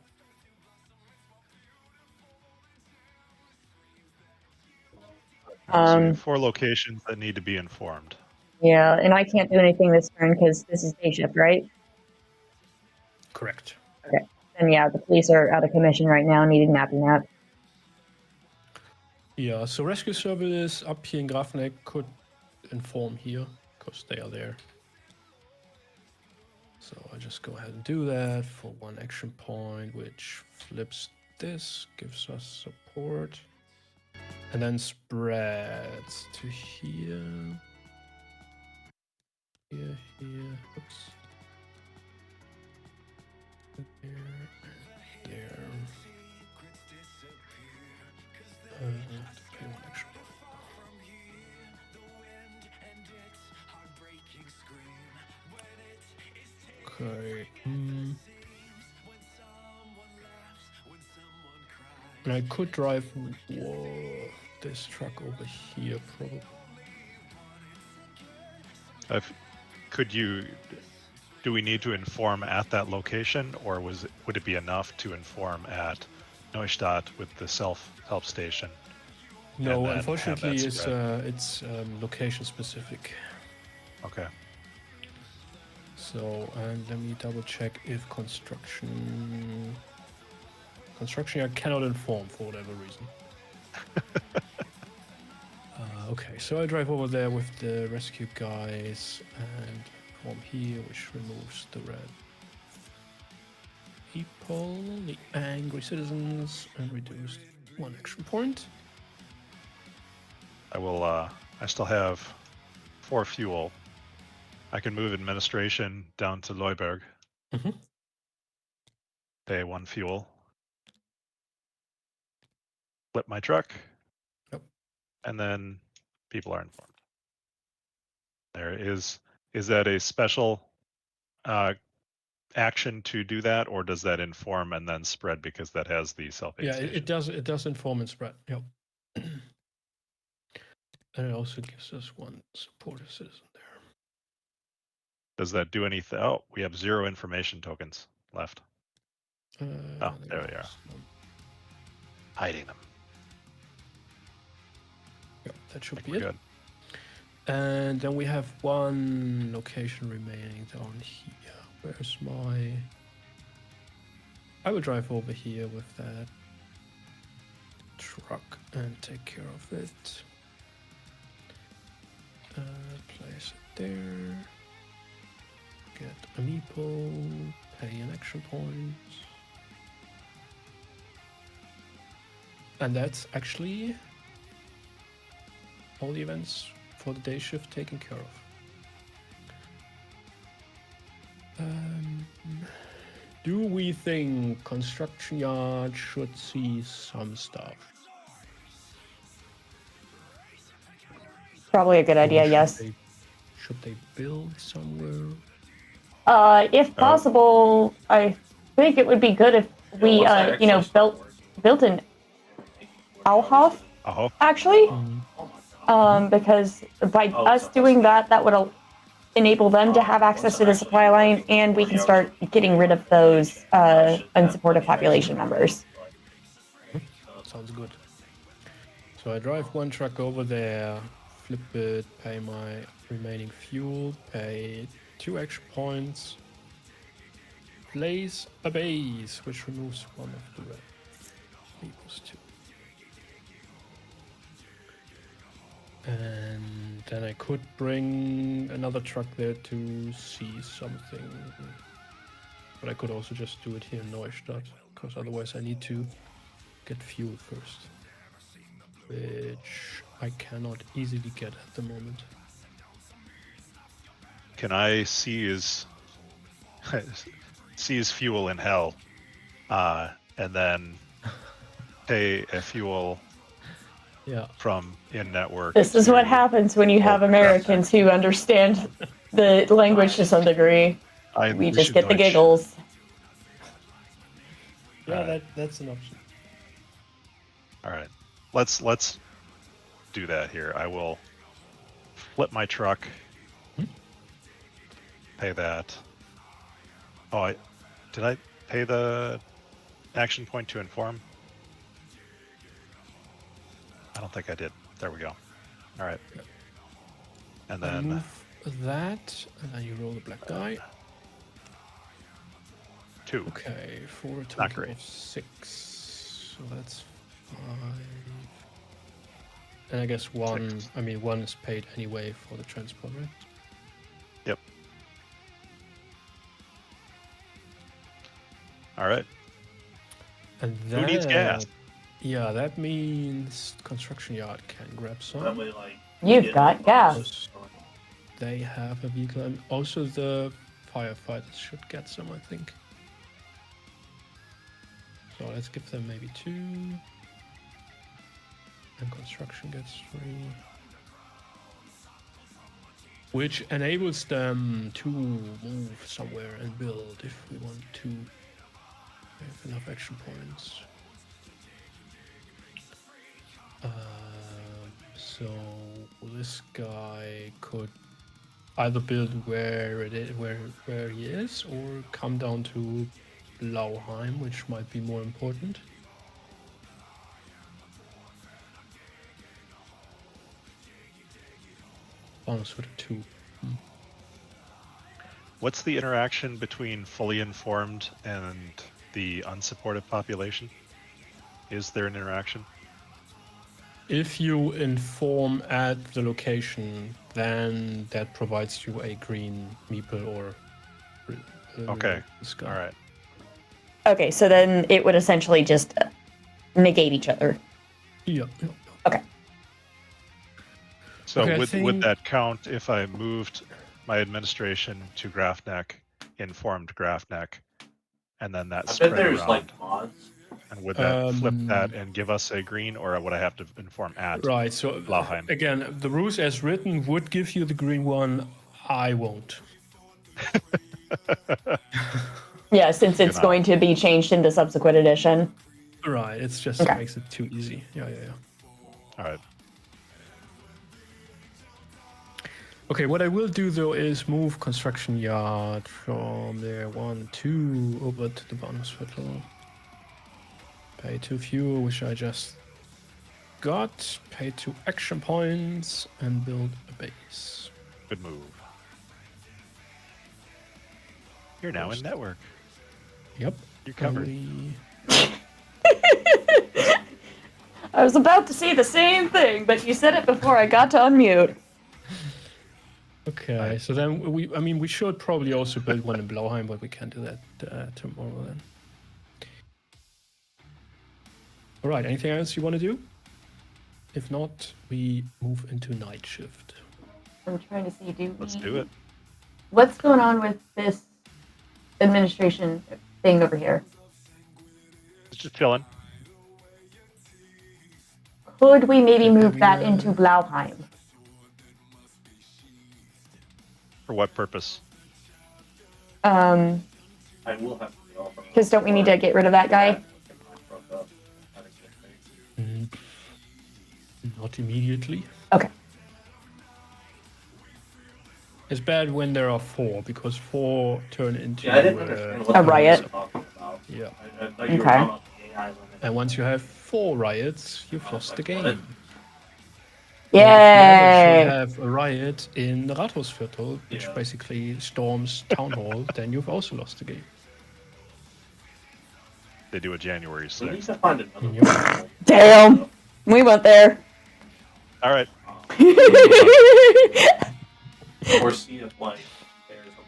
[SPEAKER 3] So 4 locations that need to be informed.
[SPEAKER 2] Yeah, and I can't do anything this turn because this is day shift, right?
[SPEAKER 1] Correct.
[SPEAKER 2] Okay. And yeah, the police are out of commission right now, needing nappy nap.
[SPEAKER 1] Yeah, so rescue service up here in Grafneck could inform here because they are there. So I just go ahead and do that for 1 action point, which flips this, gives us support, and then spreads to here, here, oops, there, there. I have to pay 1 action point. Okay. And I could drive this truck over here, probably.
[SPEAKER 3] Do we need to inform at that location, or would it be enough to inform at Neustart with the self-help station?
[SPEAKER 1] No, unfortunately, it's location specific.
[SPEAKER 3] Okay.
[SPEAKER 1] So, and let me double check if construction I cannot inform for whatever reason. Okay, so I drive over there with the rescue guys and inform here, which removes the red people, the angry citizens, and reduced 1 action point.
[SPEAKER 3] I still have 4 fuel. I can move administration down to Leuberg.
[SPEAKER 1] Mm-hmm.
[SPEAKER 3] Pay 1 fuel. Flip my truck.
[SPEAKER 1] Yep.
[SPEAKER 3] And then people are informed. There is that a special action to do that, or does that inform and then spread because that has the self-aid
[SPEAKER 1] Yeah,
[SPEAKER 3] station?
[SPEAKER 1] it does inform and spread. Yep. And it also gives us 1 supporter citizen there.
[SPEAKER 3] Does that do anything? Oh, we have 0 information tokens left. There we are. Hiding them.
[SPEAKER 1] Yep, that should be
[SPEAKER 3] We're
[SPEAKER 1] it.
[SPEAKER 3] good.
[SPEAKER 1] And then we have 1 location remaining down here. Where's my... I will drive over here with that. truck and take care of it. Place it there. Get a meeple. Pay an action point. And that's actually all the events for the day shift taken care of. Do we think construction yard should see some stuff?
[SPEAKER 2] Probably a good idea,
[SPEAKER 1] Or
[SPEAKER 2] yes.
[SPEAKER 1] Should they build somewhere?
[SPEAKER 2] If possible, I think it would be good if we, built an Auhof, actually. Because by us doing that, that would enable them to have access to the supply line, and we can start getting rid of those unsupported population members.
[SPEAKER 1] Sounds good. So I drive one truck over there, flip it, pay my remaining fuel, pay 2 action points, place a base, which removes one of the red. Equals 2. And then I could bring another truck there to see something. But I could also just do it here in Neustart, because otherwise I need to get fuel first. Which I cannot easily get at the moment.
[SPEAKER 3] Can I seize fuel in hell, and then pay a fuel from in-network?
[SPEAKER 2] This is what happens when you have Americans who understand the language to some degree. We just get the giggles.
[SPEAKER 1] Yeah, that's an option.
[SPEAKER 3] All right, let's do that here. I will flip my truck. Pay that. Oh, did I pay the action point to inform? I don't think I did. There we go. All right. And then
[SPEAKER 1] move that, and then you roll the black die.
[SPEAKER 3] 2.
[SPEAKER 1] Okay, for a total of 6. So that's 5. And I guess 1.
[SPEAKER 3] 6.
[SPEAKER 1] I mean, 1 is paid anyway for the transport, right?
[SPEAKER 3] Yep. All right.
[SPEAKER 1] And
[SPEAKER 3] who needs gas?
[SPEAKER 1] Yeah, that means construction yard can grab some.
[SPEAKER 2] You've got gas.
[SPEAKER 1] They have a vehicle, and also the firefighters should get some, I think. So let's give them maybe 2. And construction gets 3. Which enables them to move somewhere and build if we want to. We have enough action points. So this guy could either build where it is, where he is, or come down to Blauheim, which might be more important. Bonus with a 2.
[SPEAKER 3] What's the interaction between fully informed and the unsupported population? Is there an interaction?
[SPEAKER 1] If you inform at the location, then that provides you a green meeple or...
[SPEAKER 3] Okay, all right.
[SPEAKER 2] Okay, so then it would essentially just negate each other.
[SPEAKER 1] Yeah.
[SPEAKER 2] Okay.
[SPEAKER 3] So
[SPEAKER 1] Okay,
[SPEAKER 3] would that count if I moved my administration to Grafneck, informed Grafneck, and then that spread around?
[SPEAKER 6] Mods.
[SPEAKER 3] And would that flip that and give us a green, or would I have to inform at
[SPEAKER 1] Right, so
[SPEAKER 3] Blauheim?
[SPEAKER 1] again, the rules as written would give you the green one. I won't.
[SPEAKER 2] Yeah, since it's going to be changed in the subsequent edition.
[SPEAKER 1] Right, it's just makes it too easy. Yeah.
[SPEAKER 3] All right.
[SPEAKER 1] Okay, what I will do though is move construction yard from there 1, 2 over to the Bahnhofsviertel. Pay 2 fuel, which I just got. Pay 2 action points and build a base.
[SPEAKER 3] Good move. You're now in network.
[SPEAKER 1] Yep.
[SPEAKER 3] You're covered.
[SPEAKER 2] I was about to say the same thing, but you said it before I got to unmute.
[SPEAKER 1] Okay, so then we should probably also build one in Blauheim, but we can't do that tomorrow then. All right, anything else you want to do? If not, we move into night shift.
[SPEAKER 2] I'm trying to see,
[SPEAKER 3] Let's do it.
[SPEAKER 2] What's going on with this administration thing over here?
[SPEAKER 3] It's just chilling.
[SPEAKER 2] Could we maybe move that into Blauheim?
[SPEAKER 3] For what purpose?
[SPEAKER 6] I will have to be off.
[SPEAKER 2] Because don't we need to get rid of that guy?
[SPEAKER 1] Not immediately.
[SPEAKER 2] Okay.
[SPEAKER 1] It's bad when there are 4, because 4 turn into
[SPEAKER 6] Yeah, I didn't understand what
[SPEAKER 2] A riot.
[SPEAKER 6] you were talking about.
[SPEAKER 1] yeah.
[SPEAKER 6] I thought you were
[SPEAKER 2] Okay.
[SPEAKER 6] talking about the AI limit.
[SPEAKER 1] And once you have 4 riots, you've lost the game. And
[SPEAKER 2] Yay!
[SPEAKER 1] if you ever have a riot in Rathausviertel, which
[SPEAKER 6] Yeah.
[SPEAKER 1] basically storms Town Hall, then you've also lost the game.
[SPEAKER 3] They do a January
[SPEAKER 6] We need
[SPEAKER 3] 6th.
[SPEAKER 6] to find another
[SPEAKER 1] Yep.
[SPEAKER 6] one.
[SPEAKER 2] Damn. We went there.
[SPEAKER 3] All right.
[SPEAKER 6] Or see if like there's a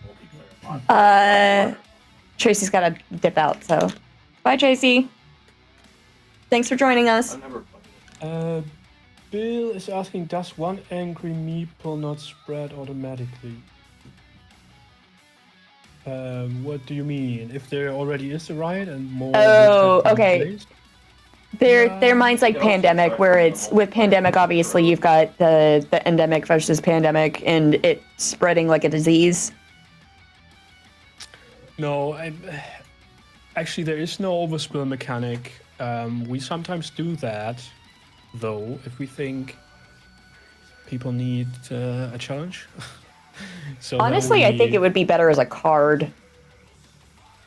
[SPEAKER 6] multiplayer mod.
[SPEAKER 2] Tracy's got to dip out, so bye, Tracy. Thanks for joining us.
[SPEAKER 6] I've never played it.
[SPEAKER 1] Bill is asking, does one angry meeple not spread automatically? What do you mean? If there already is a riot and more...
[SPEAKER 2] Oh,
[SPEAKER 1] have been
[SPEAKER 2] okay.
[SPEAKER 1] placed?
[SPEAKER 2] Their mind's like pandemic, where it's with pandemic. Obviously, you've got the endemic versus pandemic, and it's spreading like a disease.
[SPEAKER 1] No, actually there is no overspill mechanic. We sometimes do that, though, if we think people need a challenge. So then
[SPEAKER 2] Honestly, I think
[SPEAKER 1] we-
[SPEAKER 2] it would be better as a card.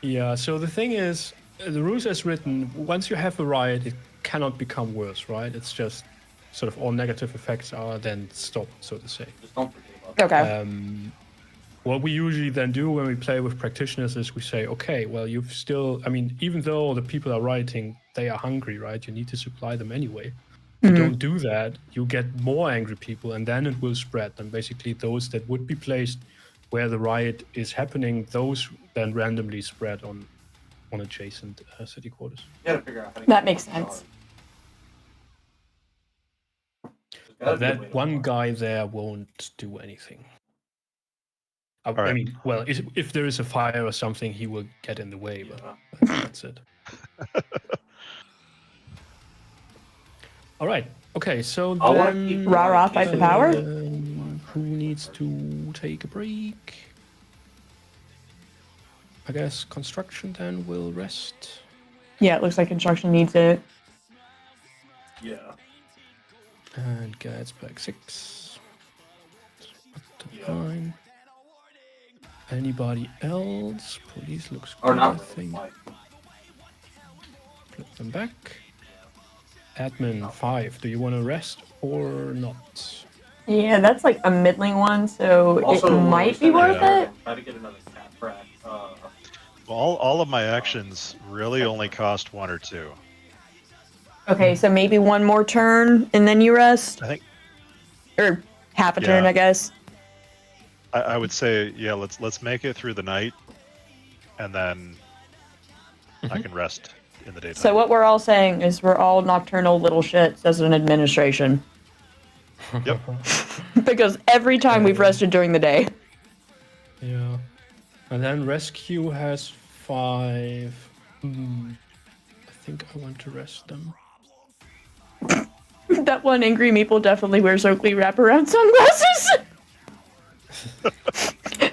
[SPEAKER 1] Yeah, so the thing is, the rules as written, once you have a riot, it cannot become worse, right? It's just sort of all negative effects are then stopped, so to say.
[SPEAKER 6] Just don't forget about that.
[SPEAKER 2] Okay.
[SPEAKER 1] What we usually then do when we play with practitioners is we say, okay, well, you've still, I mean, even though the people are rioting, they are hungry, right? You need to supply them anyway. If you don't do that, you get more angry people, and then it will spread. And basically, those that would be placed where the riot is happening, those then randomly spread on adjacent city quarters.
[SPEAKER 6] You gotta figure out how to
[SPEAKER 2] That
[SPEAKER 6] get
[SPEAKER 2] makes
[SPEAKER 6] the
[SPEAKER 2] sense.
[SPEAKER 6] charge. There's gotta
[SPEAKER 1] But
[SPEAKER 6] be a way
[SPEAKER 1] that
[SPEAKER 6] to
[SPEAKER 1] one
[SPEAKER 6] mark.
[SPEAKER 1] guy there won't do anything. I
[SPEAKER 3] right.
[SPEAKER 1] mean, well, if there is a fire or something, he will get in the way, but
[SPEAKER 6] Yeah.
[SPEAKER 1] that's it. All right. Okay, so
[SPEAKER 6] I wanna
[SPEAKER 1] then...
[SPEAKER 6] keep-
[SPEAKER 2] Rah-rah, fight the power?
[SPEAKER 1] Who needs to take a break? I guess construction then will rest.
[SPEAKER 2] Yeah, it looks like construction needs it.
[SPEAKER 6] Yeah.
[SPEAKER 1] And gets back 6.
[SPEAKER 6] Yeah.
[SPEAKER 1] 9. Anybody else? Police looks
[SPEAKER 6] Or
[SPEAKER 1] good,
[SPEAKER 6] not
[SPEAKER 1] I
[SPEAKER 6] really.
[SPEAKER 1] think.
[SPEAKER 6] Like,
[SPEAKER 1] Flip them back. Admin 5. Do you want to rest or not?
[SPEAKER 2] Yeah, that's like a middling one, so
[SPEAKER 6] also,
[SPEAKER 2] it might be worth it.
[SPEAKER 6] Try to get another cat frack.
[SPEAKER 3] All of my actions really only cost 1 or 2.
[SPEAKER 2] Okay, so maybe one more turn and then you rest,
[SPEAKER 3] I think
[SPEAKER 2] or half a turn,
[SPEAKER 3] Yeah.
[SPEAKER 2] I guess.
[SPEAKER 3] I would say, yeah, let's make it through the night, and then I can rest in the daytime.
[SPEAKER 2] So what we're all saying is we're all nocturnal little shits as an administration.
[SPEAKER 3] Yep.
[SPEAKER 2] Because every time we've rested during the day.
[SPEAKER 1] Yeah. And then rescue has 5. I think I want to rest them.
[SPEAKER 2] That one angry meeple definitely wears Oakley wraparound sunglasses.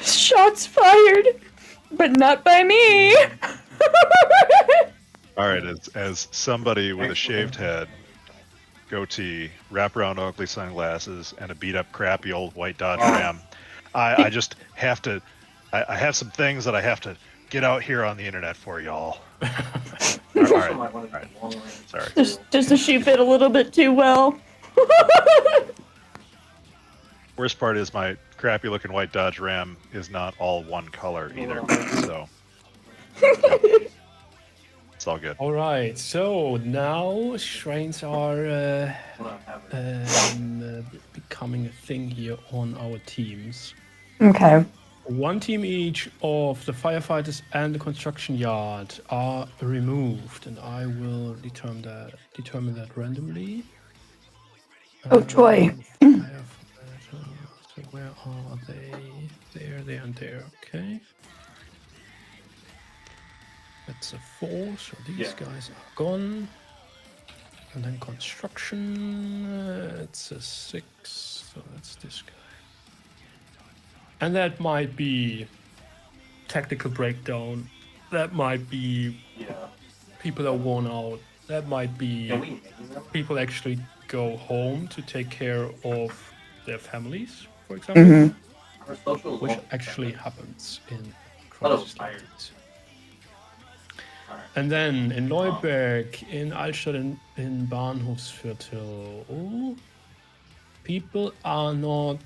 [SPEAKER 2] Shots fired, but not by me.
[SPEAKER 3] All right, as somebody with a shaved head, goatee, wraparound Oakley sunglasses, and a beat up crappy old white Dodge Ram, I just have to. I have some things that I have to get out here on the internet for y'all.
[SPEAKER 6] You also
[SPEAKER 3] right,
[SPEAKER 6] might want to
[SPEAKER 3] all right.
[SPEAKER 6] do long range.
[SPEAKER 3] Sorry.
[SPEAKER 2] Does the shoe fit a little bit too well?
[SPEAKER 3] Worst part is my crappy looking white Dodge Ram is not all one color either. So It's all good.
[SPEAKER 1] All right, so now shrines are becoming a thing here on our teams.
[SPEAKER 2] Okay.
[SPEAKER 1] One team each of the firefighters and the construction yard are removed, and I will determine that randomly.
[SPEAKER 2] Oh, joy.
[SPEAKER 1] So where are they? There, and there. Okay. That's a 4, so these guys are gone. And then construction, it's a 6, so that's this guy. And that might be technical breakdown. That might be people are worn out. That might be people actually go home to take care of their families, for example. Which actually happens in crisis like this. And then in Neuberg, in Altstadt, in Bahnhofsviertel, people are not,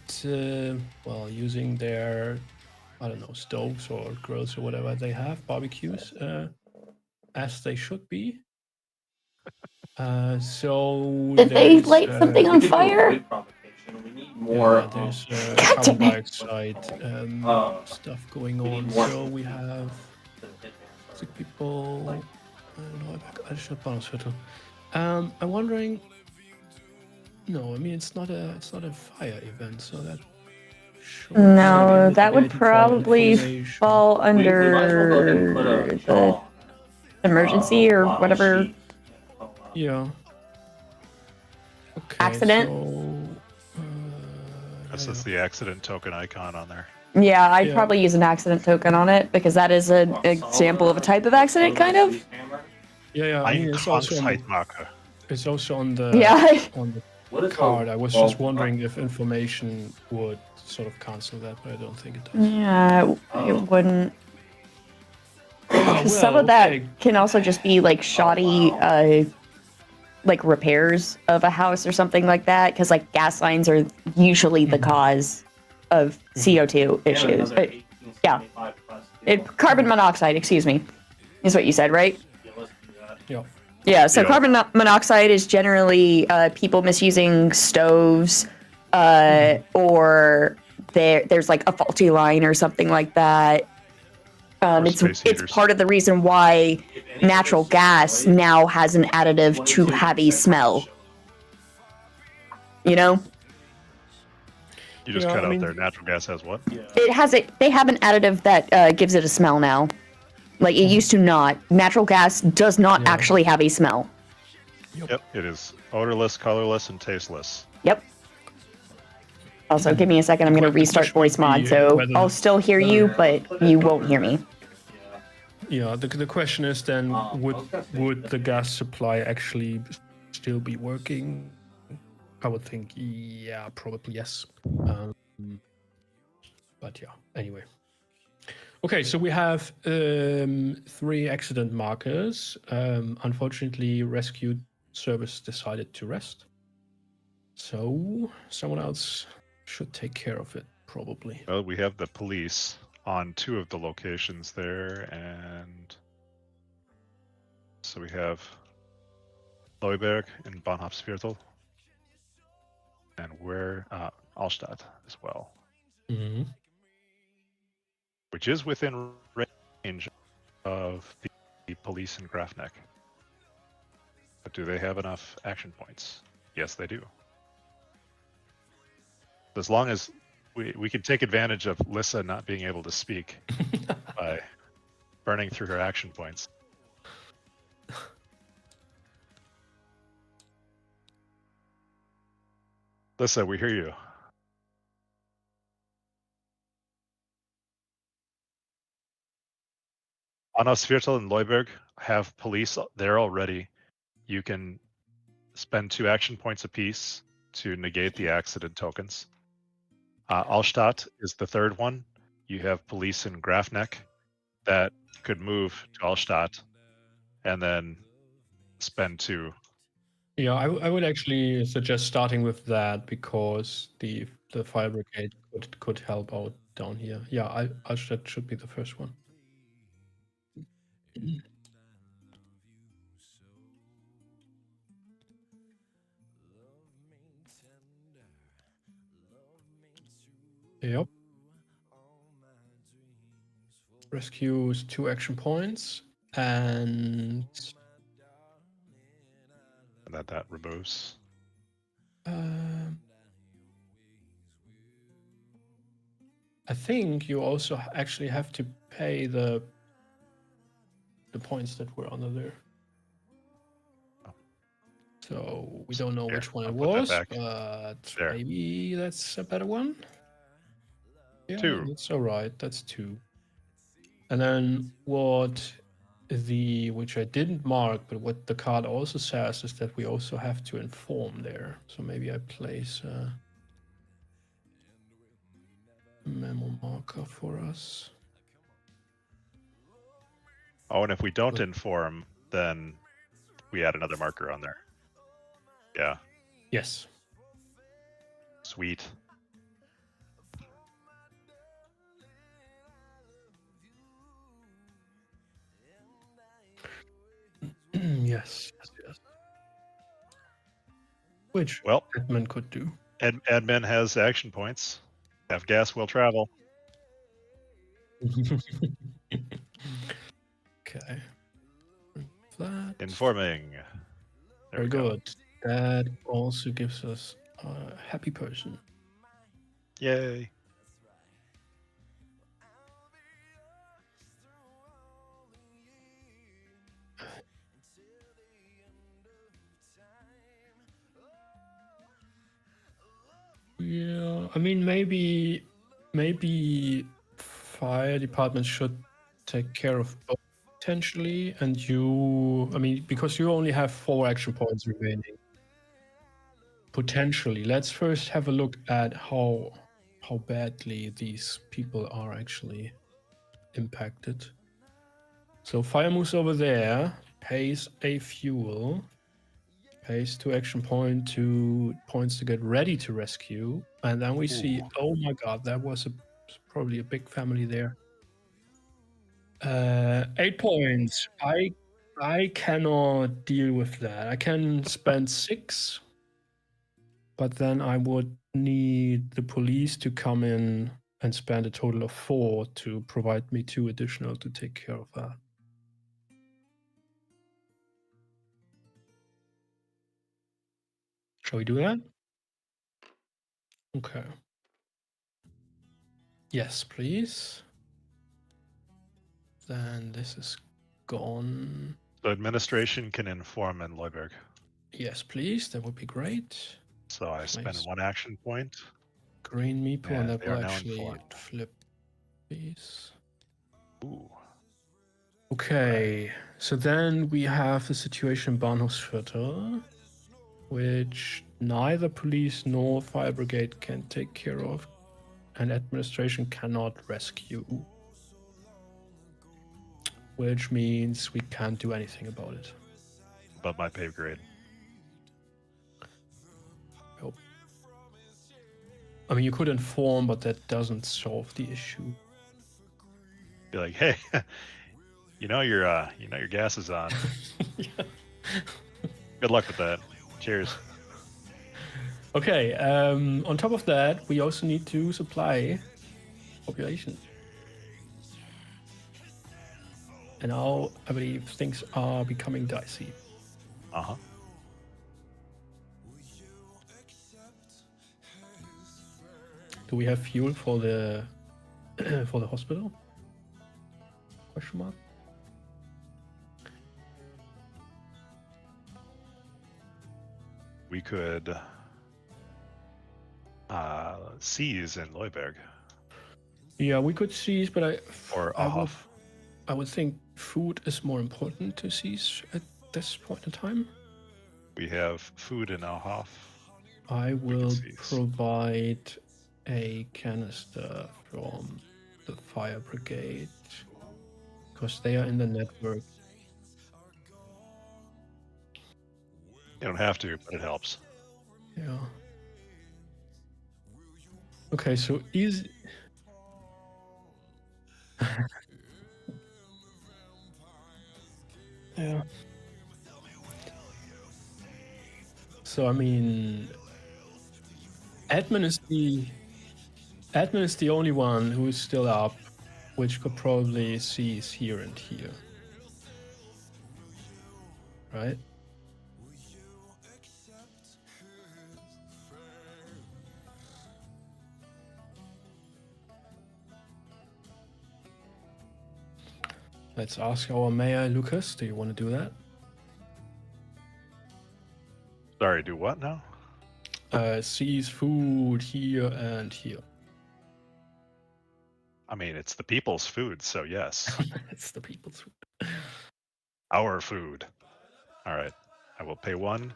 [SPEAKER 1] using their, I don't know, stoves or grills or whatever they have, barbecues, as they should be. So
[SPEAKER 2] Did they light something on fire?
[SPEAKER 1] There's carbon dioxide stuff going on. So we have sick people. I'm wondering. No, I mean it's not a fire event, so that.
[SPEAKER 2] No, that would probably fall under the emergency or whatever.
[SPEAKER 1] Yeah. Okay.
[SPEAKER 2] Accident.
[SPEAKER 1] So,
[SPEAKER 3] That's the accident token icon on there.
[SPEAKER 2] Yeah, I'd probably use an accident token on it because that is an example of a type of accident, kind of.
[SPEAKER 1] Yeah. I mean, it's also on the on the card. I was just wondering if information would sort of cancel that, but I don't think it does.
[SPEAKER 2] Yeah, it wouldn't. Some of that can also just be like shoddy, like repairs of a house or something like that, because like gas lines are usually the cause of CO2 issues. Carbon monoxide, excuse me, is what you said, right? Yeah, so carbon monoxide is generally people misusing stoves, or there's like a faulty line or something like that. It's part of the reason why natural gas now has an additive to have a smell. You know?
[SPEAKER 3] You just cut out there. Natural gas has what?
[SPEAKER 2] It has they have an additive that gives it a smell now. Like it used to not. Natural gas does not actually have a smell.
[SPEAKER 3] Yep, it is odorless, colorless, and tasteless.
[SPEAKER 2] Yep. Also, give me a second. I'm going to restart voice mod, so I'll still hear you, but you won't hear me.
[SPEAKER 1] Yeah, the question is then, would the gas supply actually still be working? I would think, yeah, probably yes. But yeah, anyway. Okay, so we have 3 accident markers. Unfortunately, rescue service decided to rest. So someone else should take care of it, probably.
[SPEAKER 3] Well, we have the police on 2 of the locations there, and so we have Neuberg in Bahnhofsviertel, and we're Altstadt as well, which is within range of the police in Grafneck. But do they have enough action points? Yes, they do. As long as we can take advantage of Lissa not being able to speak by burning through her action points. Lissa, we hear you. Bahnhofsviertel and Neuberg have police there already. You can spend 2 action points apiece to negate the accident tokens. Altstadt is the 3rd one. You have police in Grafneck that could move to Altstadt and then spend 2.
[SPEAKER 1] Yeah, I would actually suggest starting with that because the fire brigade could help out down here. Yeah, Altstadt should be the first one. Yep. Rescue is 2 action points, and
[SPEAKER 3] that removes.
[SPEAKER 1] I think you also actually have to pay the points that were under there.
[SPEAKER 3] Oh.
[SPEAKER 1] So we don't know
[SPEAKER 3] Here,
[SPEAKER 1] which one
[SPEAKER 3] I'll
[SPEAKER 1] it
[SPEAKER 3] put that
[SPEAKER 1] was,
[SPEAKER 3] back.
[SPEAKER 1] but
[SPEAKER 3] There.
[SPEAKER 1] maybe that's a better one. Yeah,
[SPEAKER 3] 2.
[SPEAKER 1] that's all right. That's 2. And then which I didn't mark, but what the card also says is that we also have to inform there. So maybe I place a memo marker for us.
[SPEAKER 3] Oh, and if we don't inform, then we add another marker on there. Yeah,
[SPEAKER 1] Yes.
[SPEAKER 3] sweet.
[SPEAKER 1] Yes. Which
[SPEAKER 3] Well,
[SPEAKER 1] admin could do.
[SPEAKER 3] admin has action points. Have gas will travel.
[SPEAKER 1] Okay. That.
[SPEAKER 3] Informing. There
[SPEAKER 1] Very
[SPEAKER 3] we go.
[SPEAKER 1] good. That also gives us a happy person.
[SPEAKER 3] Yay.
[SPEAKER 1] Yeah, I mean, maybe fire department should take care of both potentially, and I mean, because you only have 4 action points remaining. Potentially, let's first have a look at how badly these people are actually impacted. So fire moves over there, pays a fuel, pays 2 action point, 2 points to get ready to rescue, and then we see, oh my god, that was probably a big family there. 8 points. I cannot deal with that. I can spend 6, but then I would need the police to come in and spend a total of 4 to provide me 2 additional to take care of that. Shall we do that? Okay. Yes, please. Then this is gone.
[SPEAKER 3] So administration can inform in Leuberg.
[SPEAKER 1] Yes, please. That would be great.
[SPEAKER 3] So I spend
[SPEAKER 1] Nice.
[SPEAKER 3] 1 action point.
[SPEAKER 1] Green meeple, and
[SPEAKER 3] And
[SPEAKER 1] that
[SPEAKER 3] they are
[SPEAKER 1] will
[SPEAKER 3] now
[SPEAKER 1] actually
[SPEAKER 3] informed.
[SPEAKER 1] flip these.
[SPEAKER 3] Ooh.
[SPEAKER 1] Okay, so then we have the situation Bahnhofsviertel, which neither police nor fire brigade can take care of, and administration cannot rescue. Which means we can't do anything about it.
[SPEAKER 3] Above my pay grade.
[SPEAKER 1] Nope. I mean, you could inform, but that doesn't solve the issue.
[SPEAKER 3] Be like, hey, you know your gas is on.
[SPEAKER 1] Yeah.
[SPEAKER 3] Good luck with that. Cheers.
[SPEAKER 1] Okay, on top of that, we also need to supply population. And now I believe things are becoming dicey.
[SPEAKER 3] Uh-huh.
[SPEAKER 1] Do we have fuel for the for the hospital? Question mark.
[SPEAKER 3] We could seize in Leuberg.
[SPEAKER 1] Yeah, we could seize, but I would think food is more important to seize at this point in time.
[SPEAKER 3] We have food in Auhof.
[SPEAKER 1] I will
[SPEAKER 3] seize.
[SPEAKER 1] provide a canister from the fire brigade because they are in the network.
[SPEAKER 3] You don't have to, but it helps.
[SPEAKER 1] Yeah. Okay, so is yeah. So I mean, admin Admin is the only one who is still up, which could probably seize here and here. Right? Let's ask our mayor, Lucas. Do you want to do that?
[SPEAKER 3] Sorry, do what now?
[SPEAKER 1] Seize food here and here.
[SPEAKER 3] I mean, it's the people's food, so yes.
[SPEAKER 1] It's the people's food.
[SPEAKER 3] Our food. All right. I will pay 1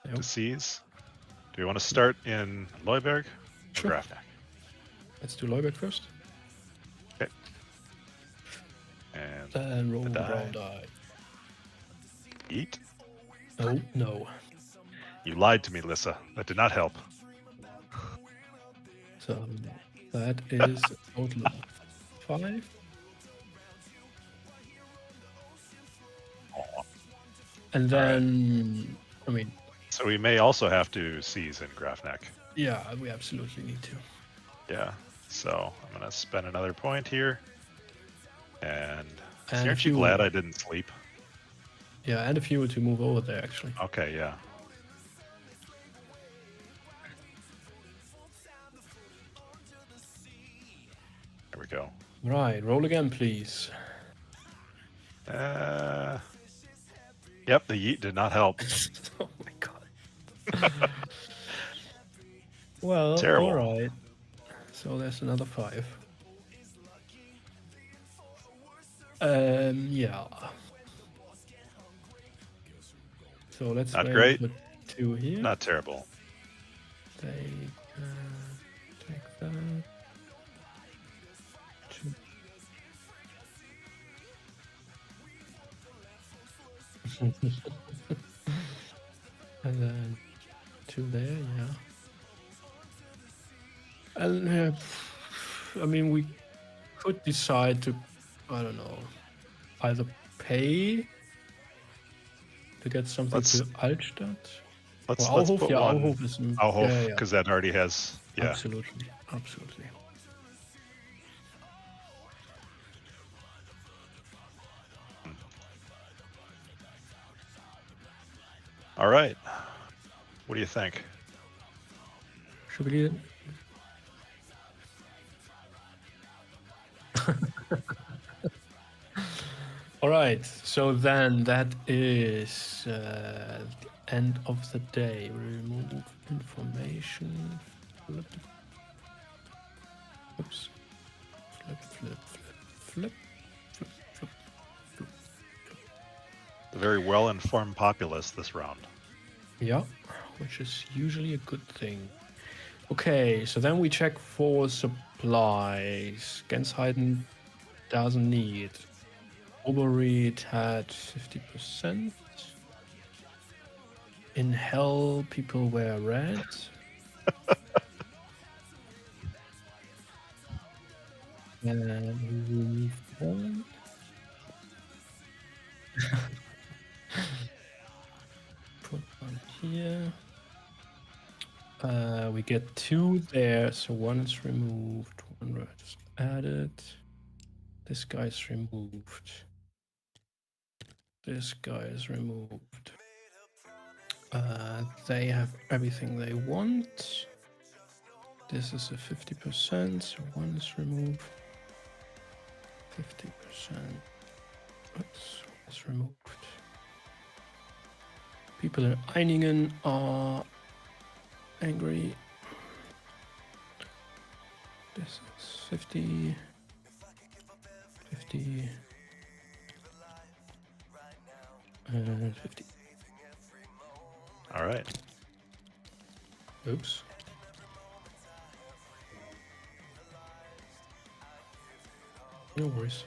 [SPEAKER 1] Yep.
[SPEAKER 3] to seize. Do you want to start in Leuberg or
[SPEAKER 1] Sure.
[SPEAKER 3] Grafnack?
[SPEAKER 1] Let's do Leuberg first.
[SPEAKER 3] Okay. And
[SPEAKER 1] Then roll the
[SPEAKER 3] die.
[SPEAKER 1] brown die.
[SPEAKER 3] eat.
[SPEAKER 1] Oh, no.
[SPEAKER 3] You lied to me, Lissa. That did not help.
[SPEAKER 1] So that is a total of 5. And then, I mean,
[SPEAKER 3] So we may also have to seize in Grafnack.
[SPEAKER 1] yeah, we absolutely need to.
[SPEAKER 3] Yeah. So I'm going to spend another point here. And
[SPEAKER 1] And
[SPEAKER 3] aren't you
[SPEAKER 1] fuel.
[SPEAKER 3] glad I didn't sleep?
[SPEAKER 1] Yeah, and a fuel to move over there, actually.
[SPEAKER 3] Okay, yeah. There we go.
[SPEAKER 1] Right, roll again, please.
[SPEAKER 3] Yep, the yeet did not help.
[SPEAKER 1] Oh my god. Well,
[SPEAKER 3] Terrible.
[SPEAKER 1] alright. So there's another 5. Yeah. So let's
[SPEAKER 3] Not
[SPEAKER 1] maybe
[SPEAKER 3] great.
[SPEAKER 1] put 2 here.
[SPEAKER 3] Not terrible.
[SPEAKER 1] Take that. 2. And then 2 there, yeah. And I mean, we could decide to, I don't know, either pay to get something
[SPEAKER 3] Let's-
[SPEAKER 1] to Altstadt.
[SPEAKER 3] Let's
[SPEAKER 1] Well,
[SPEAKER 3] put
[SPEAKER 1] yeah,
[SPEAKER 3] one
[SPEAKER 1] Auhof is
[SPEAKER 3] Auhof,
[SPEAKER 1] yeah, yeah,
[SPEAKER 3] because that already has, yeah.
[SPEAKER 1] absolutely, absolutely.
[SPEAKER 3] All right. What do you think?
[SPEAKER 1] Should we do it? All right, so then that is the end of the day. Remove information. Flip. Oops. Flip, flip, flip, flip, flip, flip.
[SPEAKER 3] The very well-informed populace this round.
[SPEAKER 1] Yeah, which is usually a good thing. Okay, so then we check for supplies. Gensheiden doesn't need. Oberried had 50%. In Hell, people wear red. And we remove one. Put one here. We get 2 there, so 1 is removed, 1 red is added. This guy's removed. This guy is removed. They have everything they want. This is a 50%, so 1 is removed. 50%. Oops, it's removed. People in Einingen are angry. This is 50. 50. And 50.
[SPEAKER 3] All right.
[SPEAKER 1] Oops. No worries.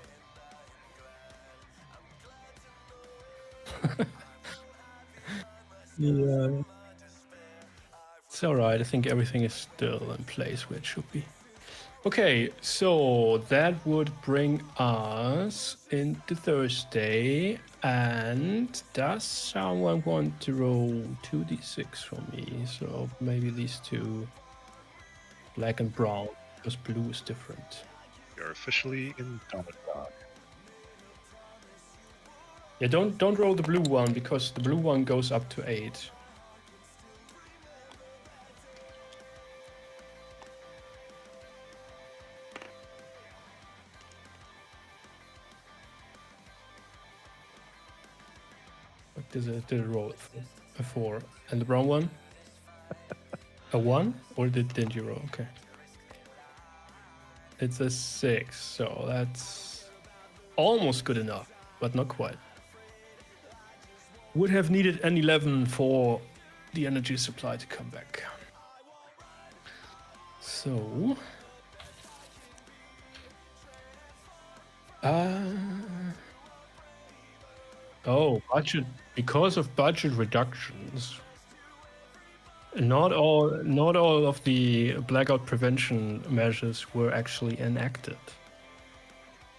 [SPEAKER 1] Yeah. It's alright. I think everything is still in place where it should be. Okay, so that would bring us into Thursday. And does someone want to roll 2d6 for me? So maybe these 2, black and brown. because blue is different.
[SPEAKER 3] You're officially in Comic Con.
[SPEAKER 1] Yeah, don't roll the blue one because the blue one goes up to 8. What did it roll? A 4. And the brown one? A 1? Or didn't you roll? Okay. It's a 6, so that's almost good enough, but not quite. Would have needed an 11 for the energy supply to come back. So... Oh, budget. Because of budget reductions, not all of the blackout prevention measures were actually enacted.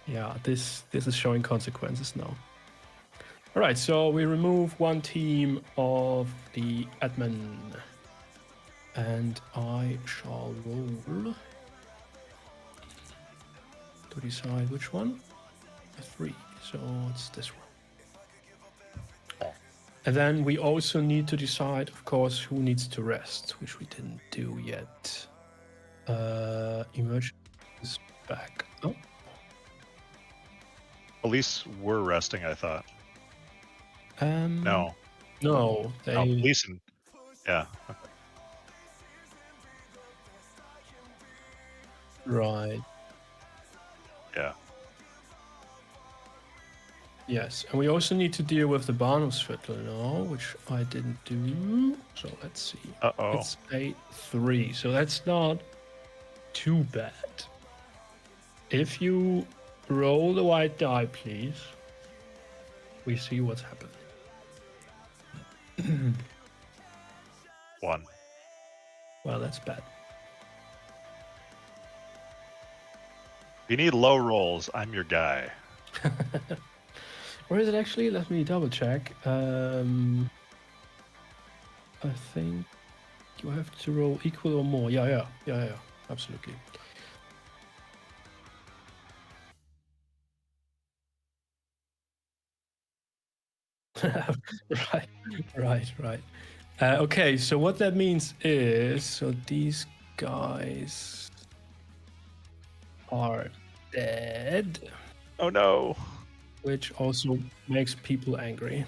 [SPEAKER 1] Yeah, this is showing consequences now. All right, so we remove one team of the admin, and I shall roll to decide which one. A 3. So it's this one. And then we also need to decide, of course, who needs to rest, which we didn't do yet. Emergency is back up.
[SPEAKER 3] Police were resting, I thought.
[SPEAKER 1] No, they.
[SPEAKER 3] No, police and yeah.
[SPEAKER 1] Right.
[SPEAKER 3] Yeah.
[SPEAKER 1] Yes, and we also need to deal with the Bahnhofsviertel now, which I didn't do. So let's see.
[SPEAKER 3] Uh-oh.
[SPEAKER 1] It's a 3, so that's not too bad. If you roll the white die, please, we see what's happened.
[SPEAKER 3] 1.
[SPEAKER 1] Well, that's bad.
[SPEAKER 3] If you need low rolls, I'm your guy.
[SPEAKER 1] Or is it actually? Let me double check. I think you have to roll equal or more. Yeah, absolutely. Right. Okay, so what that means is, so these guys are dead.
[SPEAKER 3] Oh no.
[SPEAKER 1] Which also makes people angry.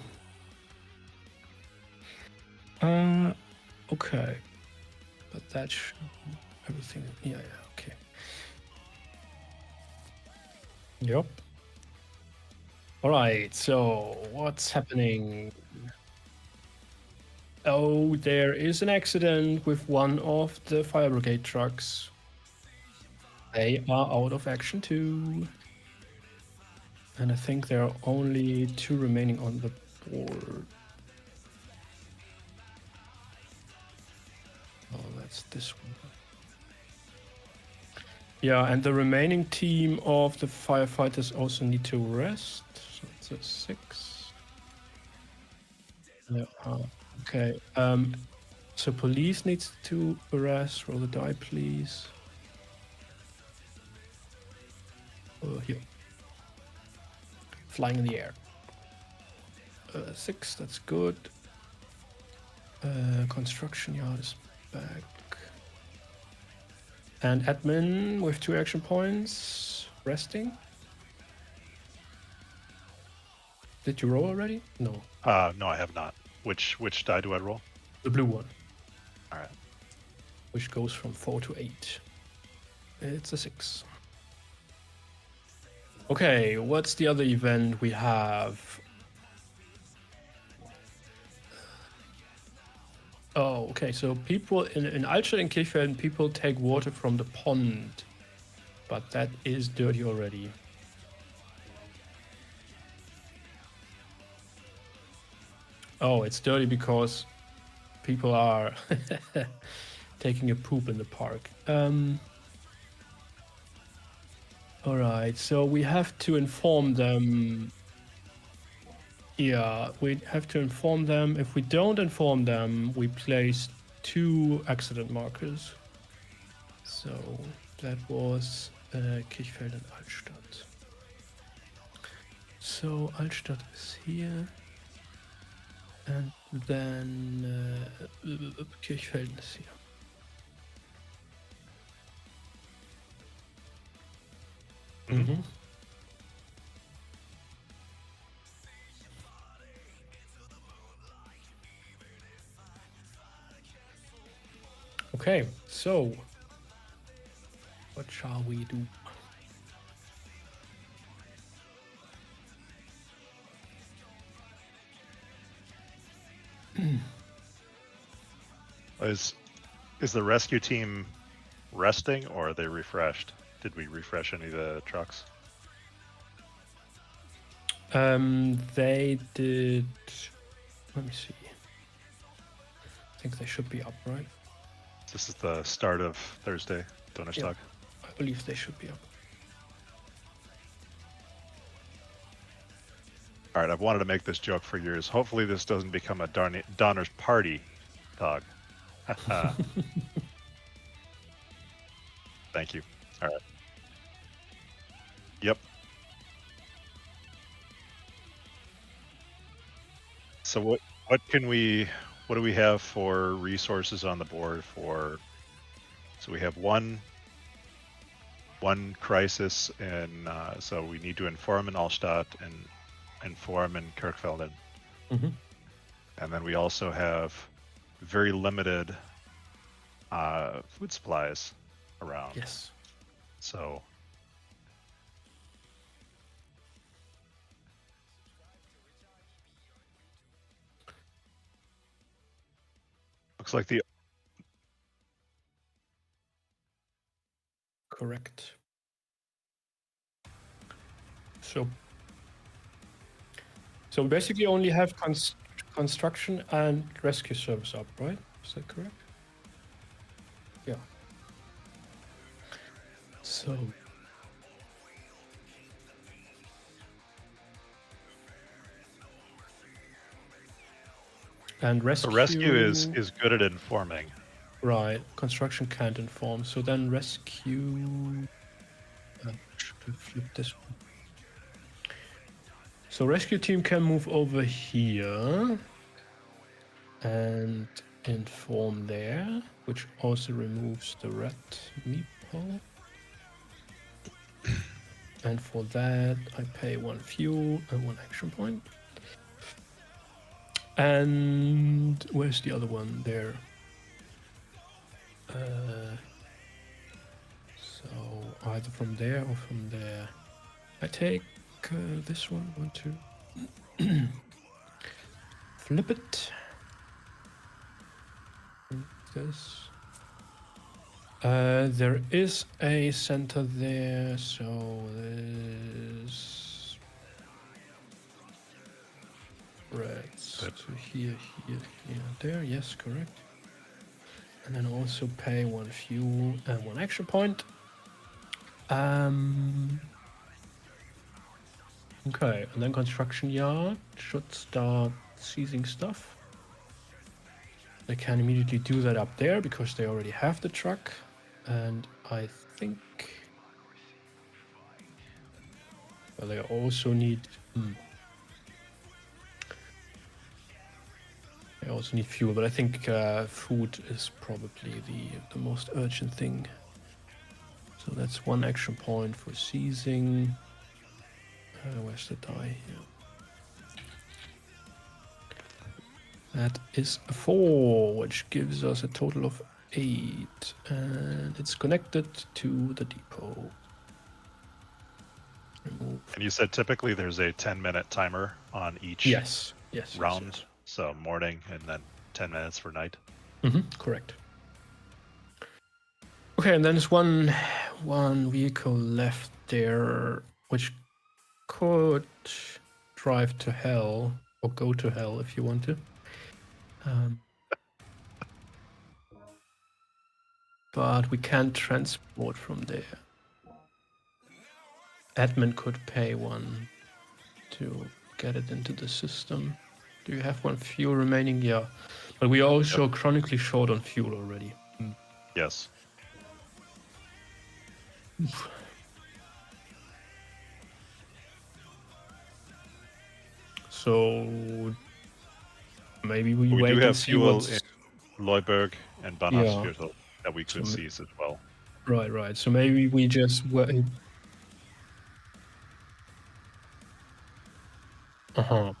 [SPEAKER 1] Okay. But that's everything. Yeah, okay. Yep. All right, so what's happening? Oh, there is an accident with one of the fire brigade trucks. They are out of action too. And I think there are only 2 remaining on the board. Oh, that's this one. Yeah, and the remaining team of the firefighters also need to rest. So it's a 6. Yeah, okay. So police needs to rest. Roll the die, please. Here. Flying in the air. 6, that's good. Construction yard is back. And admin with 2 action points. Resting. Did you roll already? No.
[SPEAKER 3] No, I have not. Which die do I roll?
[SPEAKER 1] The blue one.
[SPEAKER 3] All right.
[SPEAKER 1] Which goes from 4 to 8. It's a 6. Okay, what's the other event we have? Oh, okay, so people in Altstadt and Kirchfeld, people take water from the pond. But that is dirty already. Oh, it's dirty because people are taking a poop in the park. All right, so we have to inform them. Yeah, we have to inform them. If we don't inform them, we place 2 accident markers. So That was Kirchfeld and Altstadt. So Altstadt is here. And then Kirchfeld is here. Mm-hmm. Okay, so what shall we do?
[SPEAKER 3] Is the rescue team resting or are they refreshed? Did we refresh any of the trucks?
[SPEAKER 1] They did. Let me see. I think they should be up, right?
[SPEAKER 3] This is the start of Thursday, Donnerstag.
[SPEAKER 1] I believe they should be up.
[SPEAKER 3] All right, I've wanted to make this joke for years. Hopefully this doesn't become a Donner's party, dog. Thank you. All right. Yep. So what do we have for resources on the board for? So we have one crisis, and so we need to inform in Allstadt and inform in Kirchfelden.
[SPEAKER 1] Mm-hmm.
[SPEAKER 3] And then we also have very limited food supplies around.
[SPEAKER 1] Yes.
[SPEAKER 3] So looks like the
[SPEAKER 1] Correct. So basically only have construction and rescue service up, right? Is that correct? Yeah. So and rescue.
[SPEAKER 3] the rescue is good at informing.
[SPEAKER 1] Right. Construction can't inform. So then rescue. Should have flipped this one. So rescue team can move over here and inform there, which also removes the red meeple. And for that, I pay 1 fuel and 1 action point. And where's the other one? There. So either from there or from there. I take this one, 1, 2. Flip it. This. There is a center there, so this reds to here, there. Yes, correct. And then also pay 1 fuel and 1 action point. Okay, and then construction yard should start seizing stuff. They can immediately do that up there because they already have the truck. And I think... Well, they also need... They also need fuel, but I think food is probably the most urgent thing. So that's 1 action point for seizing. Where's the die here? That is a 4, which gives us a total of 8. And it's connected to the depot. Remove.
[SPEAKER 3] And you said typically there's a 10-minute timer on each round.
[SPEAKER 1] Yes.
[SPEAKER 3] So morning and then 10 minutes for night.
[SPEAKER 1] Correct. Okay, and then there's one vehicle left there, which could drive to hell or go to hell if you want to. But we can't transport from there. Admin could pay 1 to get it into the system. Do you have 1 fuel remaining? Yeah. But we are also chronically short on fuel already.
[SPEAKER 3] Yes.
[SPEAKER 1] So maybe we
[SPEAKER 3] We
[SPEAKER 1] wait
[SPEAKER 3] do
[SPEAKER 1] and
[SPEAKER 3] have
[SPEAKER 1] see
[SPEAKER 3] fuel
[SPEAKER 1] what's...
[SPEAKER 3] in Leuberg and Bahnhofsviertel that we could
[SPEAKER 1] So-
[SPEAKER 3] seize as well.
[SPEAKER 1] Right. So maybe we just wait. Uh-huh.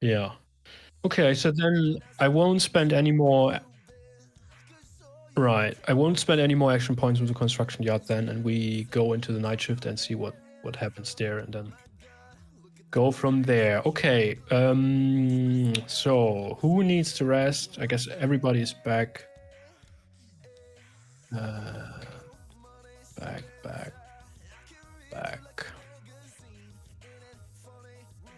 [SPEAKER 1] Yeah. Okay, so then I won't spend any more... Right. I won't spend any more action points with the construction yard then, and we go into the night shift and see what happens there, and then go from there. Okay. So who needs to rest? I guess everybody is back. Back.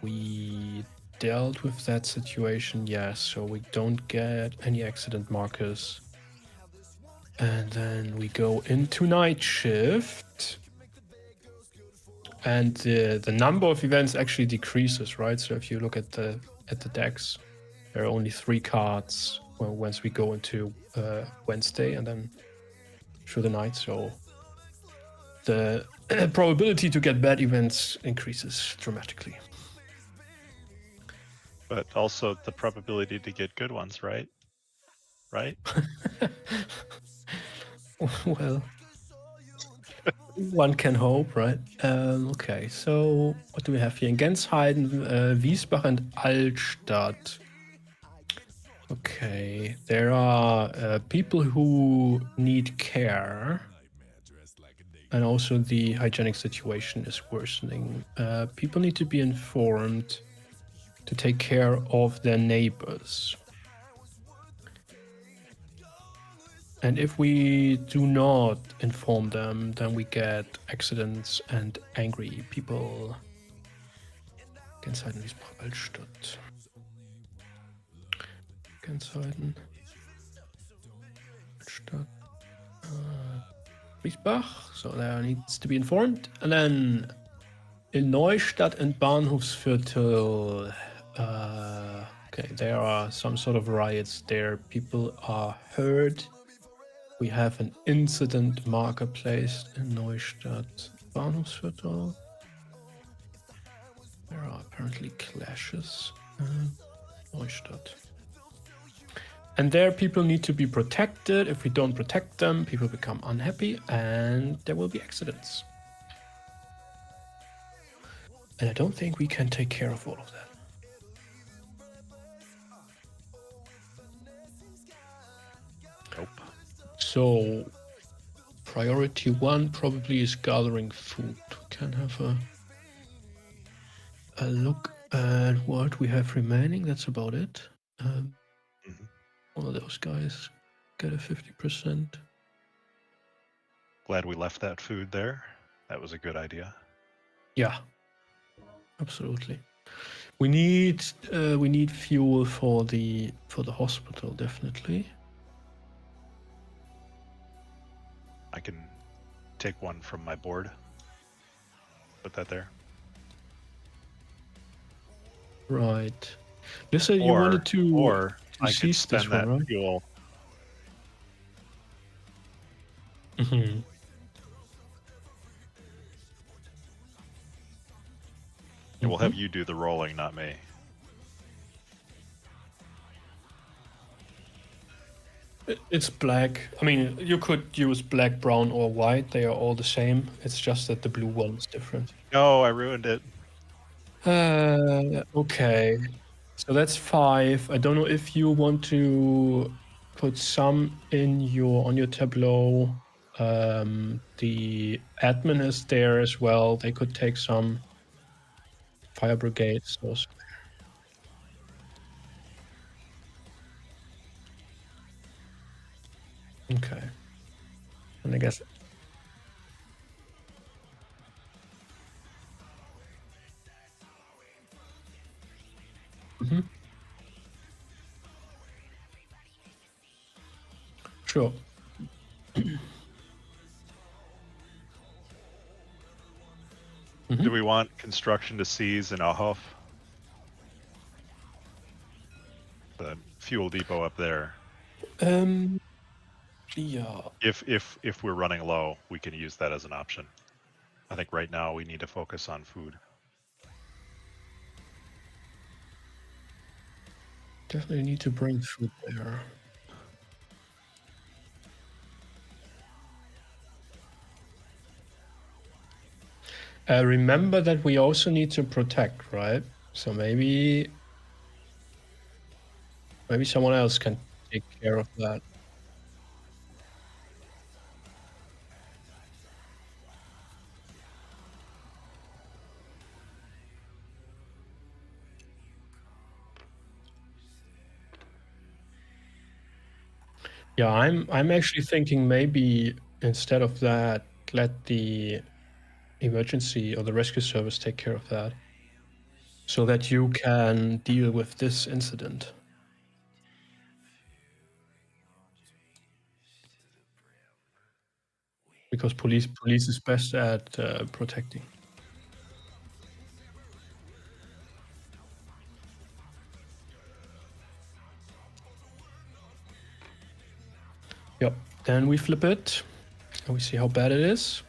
[SPEAKER 1] We dealt with that situation, yes, so we don't get any accident markers. And then we go into night shift. And the number of events actually decreases, right? So if you look at the decks, there are only 3 cards once we go into Wednesday and then through the night. So the probability to get bad events increases dramatically.
[SPEAKER 3] But also the probability to get good ones, right? Right?
[SPEAKER 1] Well, one can hope, right? Okay, so what do we have here? In Gensheiden, Wiesbach, and Altstadt. Okay, there are people who need care. And also the hygienic situation is worsening. People need to be informed to take care of their neighbors. And if we do not inform them, then we get accidents and angry people. Gensheiden, Wiesbach, Altstadt. Gensheiden, Altstadt, Wiesbach. So there needs to be informed. And then in Neustadt and Bahnhofsviertel, okay, there are some sort of riots there. People are hurt. We have an incident marker placed in Neustadt. Bahnhofsviertel. There are apparently clashes. Neustadt. And there people need to be protected. If we don't protect them, people become unhappy and there will be accidents. And I don't think we can take care of all of that.
[SPEAKER 3] Nope.
[SPEAKER 1] So, priority 1 probably is gathering food. We can have a look at what we have remaining. That's about it. One of those guys get a 50%.
[SPEAKER 3] Glad we left that food there. That was a good idea.
[SPEAKER 1] Yeah, absolutely. We need fuel for the hospital, definitely.
[SPEAKER 3] I can take one from my board. Put that there.
[SPEAKER 1] Right. Lisa, you wanted to
[SPEAKER 3] Or I could
[SPEAKER 1] seize this
[SPEAKER 3] spend that
[SPEAKER 1] one, right?
[SPEAKER 3] fuel.
[SPEAKER 1] Mm-hmm.
[SPEAKER 3] And we'll have you do the rolling, not me.
[SPEAKER 1] It's black. I mean, you could use black, brown, or white. They are all the same. It's just that the blue one is different.
[SPEAKER 3] No, I ruined it.
[SPEAKER 1] Okay. So that's 5. I don't know if you want to put some in on your tableau. The admin is there as well. They could take some. Fire brigades also. Okay. And I guess... Mm-hmm. Sure.
[SPEAKER 3] Do we want construction to seize in Auhof? The fuel depot up there.
[SPEAKER 1] Yeah.
[SPEAKER 3] If we're running low, we can use that as an option. I think right now we need to focus on food.
[SPEAKER 1] Definitely need to bring food there. Remember that we also need to protect, right? So maybe someone else can take care of that. Yeah, I'm actually thinking maybe instead of that, let the emergency or the rescue service take care of that, so that you can deal with this incident. Because police is best at protecting. Yep. Then we flip it, and we see how bad it is.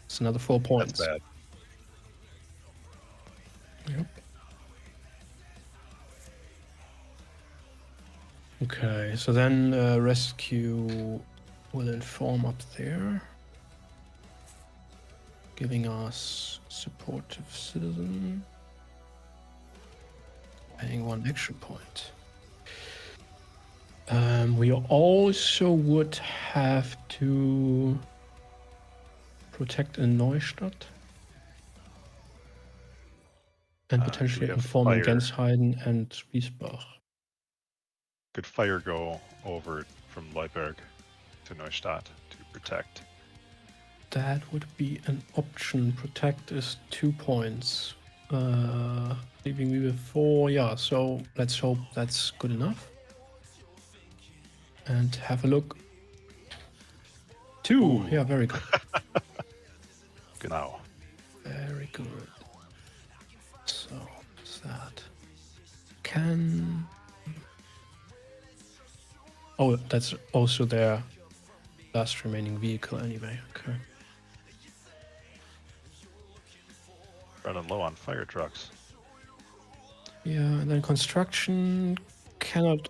[SPEAKER 1] It's another 4 points.
[SPEAKER 3] That's bad.
[SPEAKER 1] Yep. Okay, so then rescue will inform up there, giving us supportive citizen, paying 1 action point. We also would have to protect a Neustart and potentially
[SPEAKER 3] we have
[SPEAKER 1] informing
[SPEAKER 3] fire.
[SPEAKER 1] Gensheiden and Wiesbach.
[SPEAKER 3] Could fire go over from Leutberg to Neustadt to protect?
[SPEAKER 1] That would be an option. Protect is 2 points. Leaving me with 4. Yeah, so let's hope that's good enough. And have a look. 2.
[SPEAKER 3] Ooh.
[SPEAKER 1] Yeah, very good.
[SPEAKER 3] Genau.
[SPEAKER 1] Very good. So, what's that? Can... Oh, that's also their last remaining vehicle anyway. Okay.
[SPEAKER 3] Running low on fire trucks.
[SPEAKER 1] Yeah, and then construction cannot...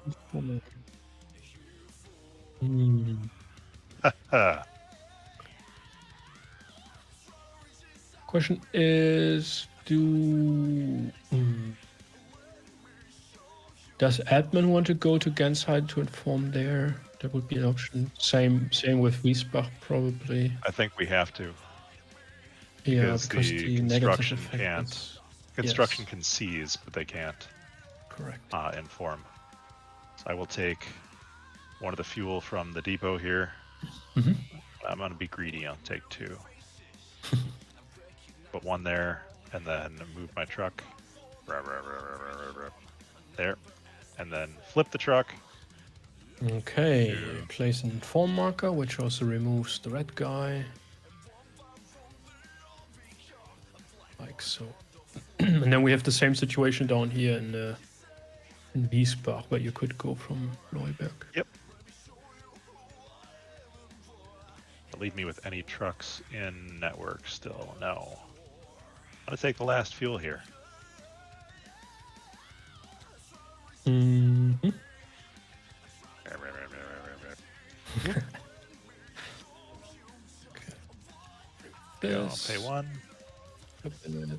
[SPEAKER 1] Question is, does admin want to go to Gensheiden to inform there? That would be an option. Same with Wiesbach probably.
[SPEAKER 3] I think we have to.
[SPEAKER 1] Yeah,
[SPEAKER 3] Because
[SPEAKER 1] because
[SPEAKER 3] the
[SPEAKER 1] the negative
[SPEAKER 3] construction
[SPEAKER 1] effect
[SPEAKER 3] can't.
[SPEAKER 1] is...
[SPEAKER 3] Construction
[SPEAKER 1] Yes.
[SPEAKER 3] can seize, but they can't
[SPEAKER 1] Correct.
[SPEAKER 3] inform. So I will take one of the fuel from the depot here.
[SPEAKER 1] Mhm.
[SPEAKER 3] I'm going to be greedy. I'll take 2. Put 1 there, and then move my truck. There. And then flip the truck.
[SPEAKER 1] Okay, place an inform marker, which also removes the red guy. Like so. And then we have the same situation down here in Wiesbach, where you could go from Neuberg.
[SPEAKER 3] Yep. Leave me with any trucks in network still. No. I'm going to take the last fuel here.
[SPEAKER 1] Mm-hmm.
[SPEAKER 3] Yeah, I'll pay 1.
[SPEAKER 1] The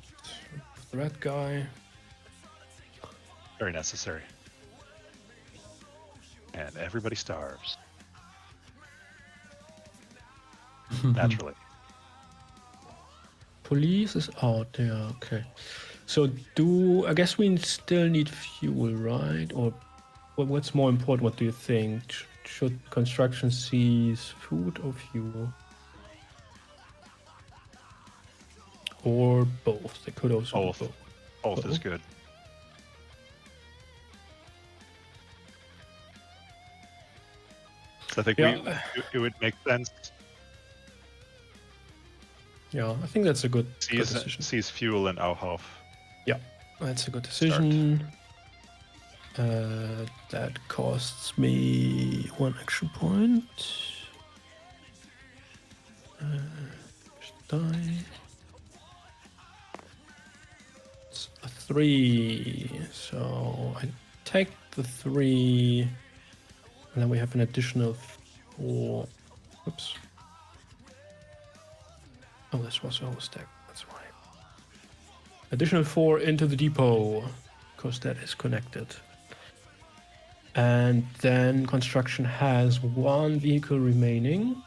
[SPEAKER 1] red guy.
[SPEAKER 3] Very necessary. And everybody starves. Naturally.
[SPEAKER 1] Police is out there. Okay. So I guess we still need fuel, right? Or what's more important? What do you think? Should construction seize food or fuel? Or both? They could also
[SPEAKER 3] Both.
[SPEAKER 1] do
[SPEAKER 3] Both is good. So I think it would make sense.
[SPEAKER 1] Yeah, I think that's a good decision.
[SPEAKER 3] Seize fuel in Auhof.
[SPEAKER 1] Yeah, that's a good decision. That costs me 1 action point. Die. It's a 3. So I take the 3. And then we have an additional 4. Oops. Oh, this was our stack. That's why. Additional 4 into the depot, because that is connected. And then construction has 1 vehicle remaining.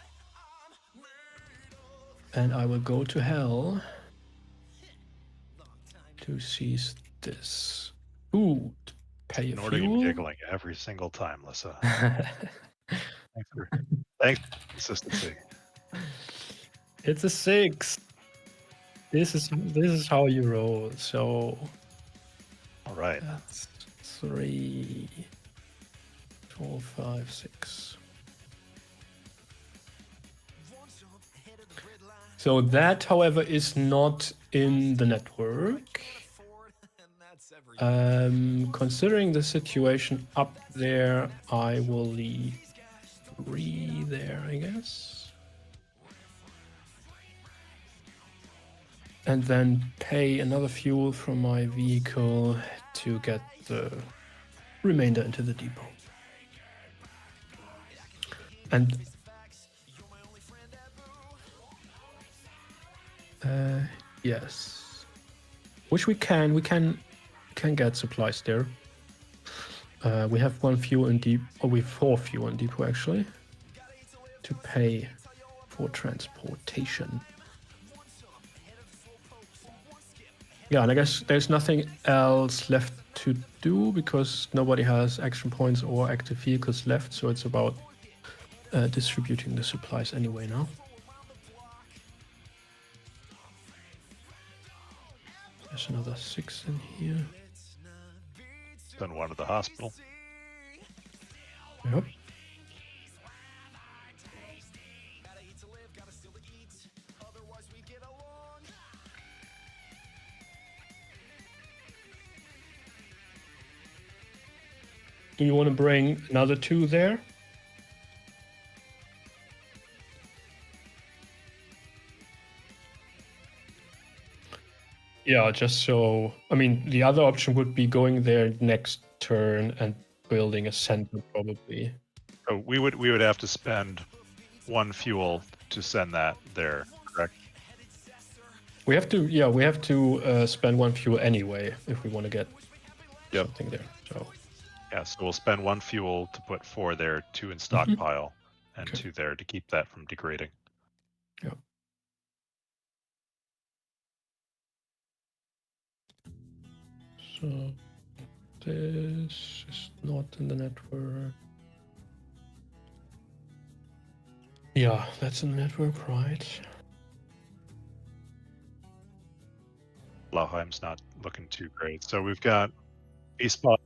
[SPEAKER 1] And I will go to hell to seize this. Ooh, pay a
[SPEAKER 3] Nordic
[SPEAKER 1] fuel.
[SPEAKER 3] giggling every single time, Lissa. Thanks for consistency.
[SPEAKER 1] It's a 6. This is how you roll. So
[SPEAKER 3] All right.
[SPEAKER 1] that's 3, 4, 5, 6. So that, however, is not in the network. Considering the situation up there, I will leave 3 there, I guess. And then pay another fuel from my vehicle to get the remainder into the depot. And yes, which we can get supplies there. We have 1 fuel in depot, or we have 4 fuel in depot actually, to pay for transportation. Yeah, and I guess there's nothing else left to do because nobody has action points or active vehicles left, so it's about distributing the supplies anyway now. There's another 6 in here.
[SPEAKER 3] Done 1 at the hospital.
[SPEAKER 1] Yep. Do you want to bring another 2 there? Yeah, just so... I mean, the other option would be going there next turn and building a center, probably.
[SPEAKER 3] So we would have to spend 1 fuel to send that there, correct?
[SPEAKER 1] We have to, yeah, we have to spend 1 fuel anyway if we want to get something there. So
[SPEAKER 3] Yeah, so we'll spend 1 fuel to put 4 there, 2 in stockpile, and 2 there to keep that from degrading.
[SPEAKER 1] yeah. So this is not in the network. Yeah, that's in the network, right?
[SPEAKER 3] Blauheim's not looking too great. So we've got Wiesbaden,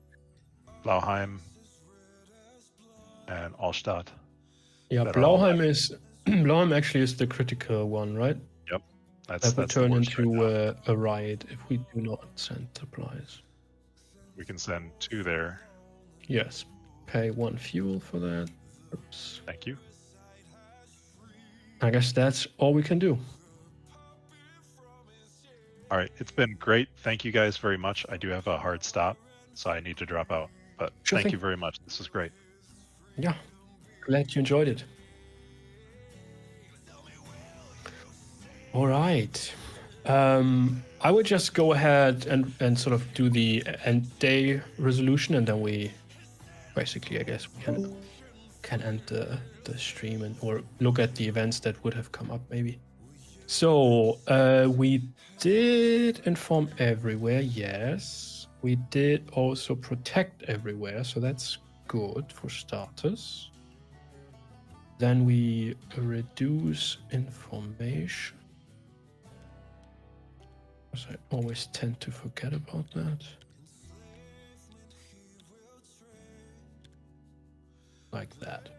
[SPEAKER 3] Blauheim, and Allstadt.
[SPEAKER 1] Yeah,
[SPEAKER 3] that are all
[SPEAKER 1] Blauheim is Blauheim actually is the critical one, right?
[SPEAKER 3] Yep,
[SPEAKER 1] That would
[SPEAKER 3] that's the
[SPEAKER 1] turn
[SPEAKER 3] worst right
[SPEAKER 1] into
[SPEAKER 3] now.
[SPEAKER 1] a riot if we do not send supplies.
[SPEAKER 3] We can send 2 there.
[SPEAKER 1] Yes, pay 1 fuel for that. Oops.
[SPEAKER 3] Thank you.
[SPEAKER 1] I guess that's all we can do.
[SPEAKER 3] All right, it's been great. Thank you guys very much. I do have a hard stop, so I need to drop out. But
[SPEAKER 1] Sure
[SPEAKER 3] thank
[SPEAKER 1] thing.
[SPEAKER 3] you very much. This is great.
[SPEAKER 1] Yeah, glad you enjoyed it. All right. I would just go ahead and sort of do the end day resolution, and then we basically, I guess, we can end the stream or look at the events that would have come up maybe. So we did inform everywhere, yes. We did also protect everywhere, so that's good for starters. Then we reduce information. Because I always tend to forget about that. Like that.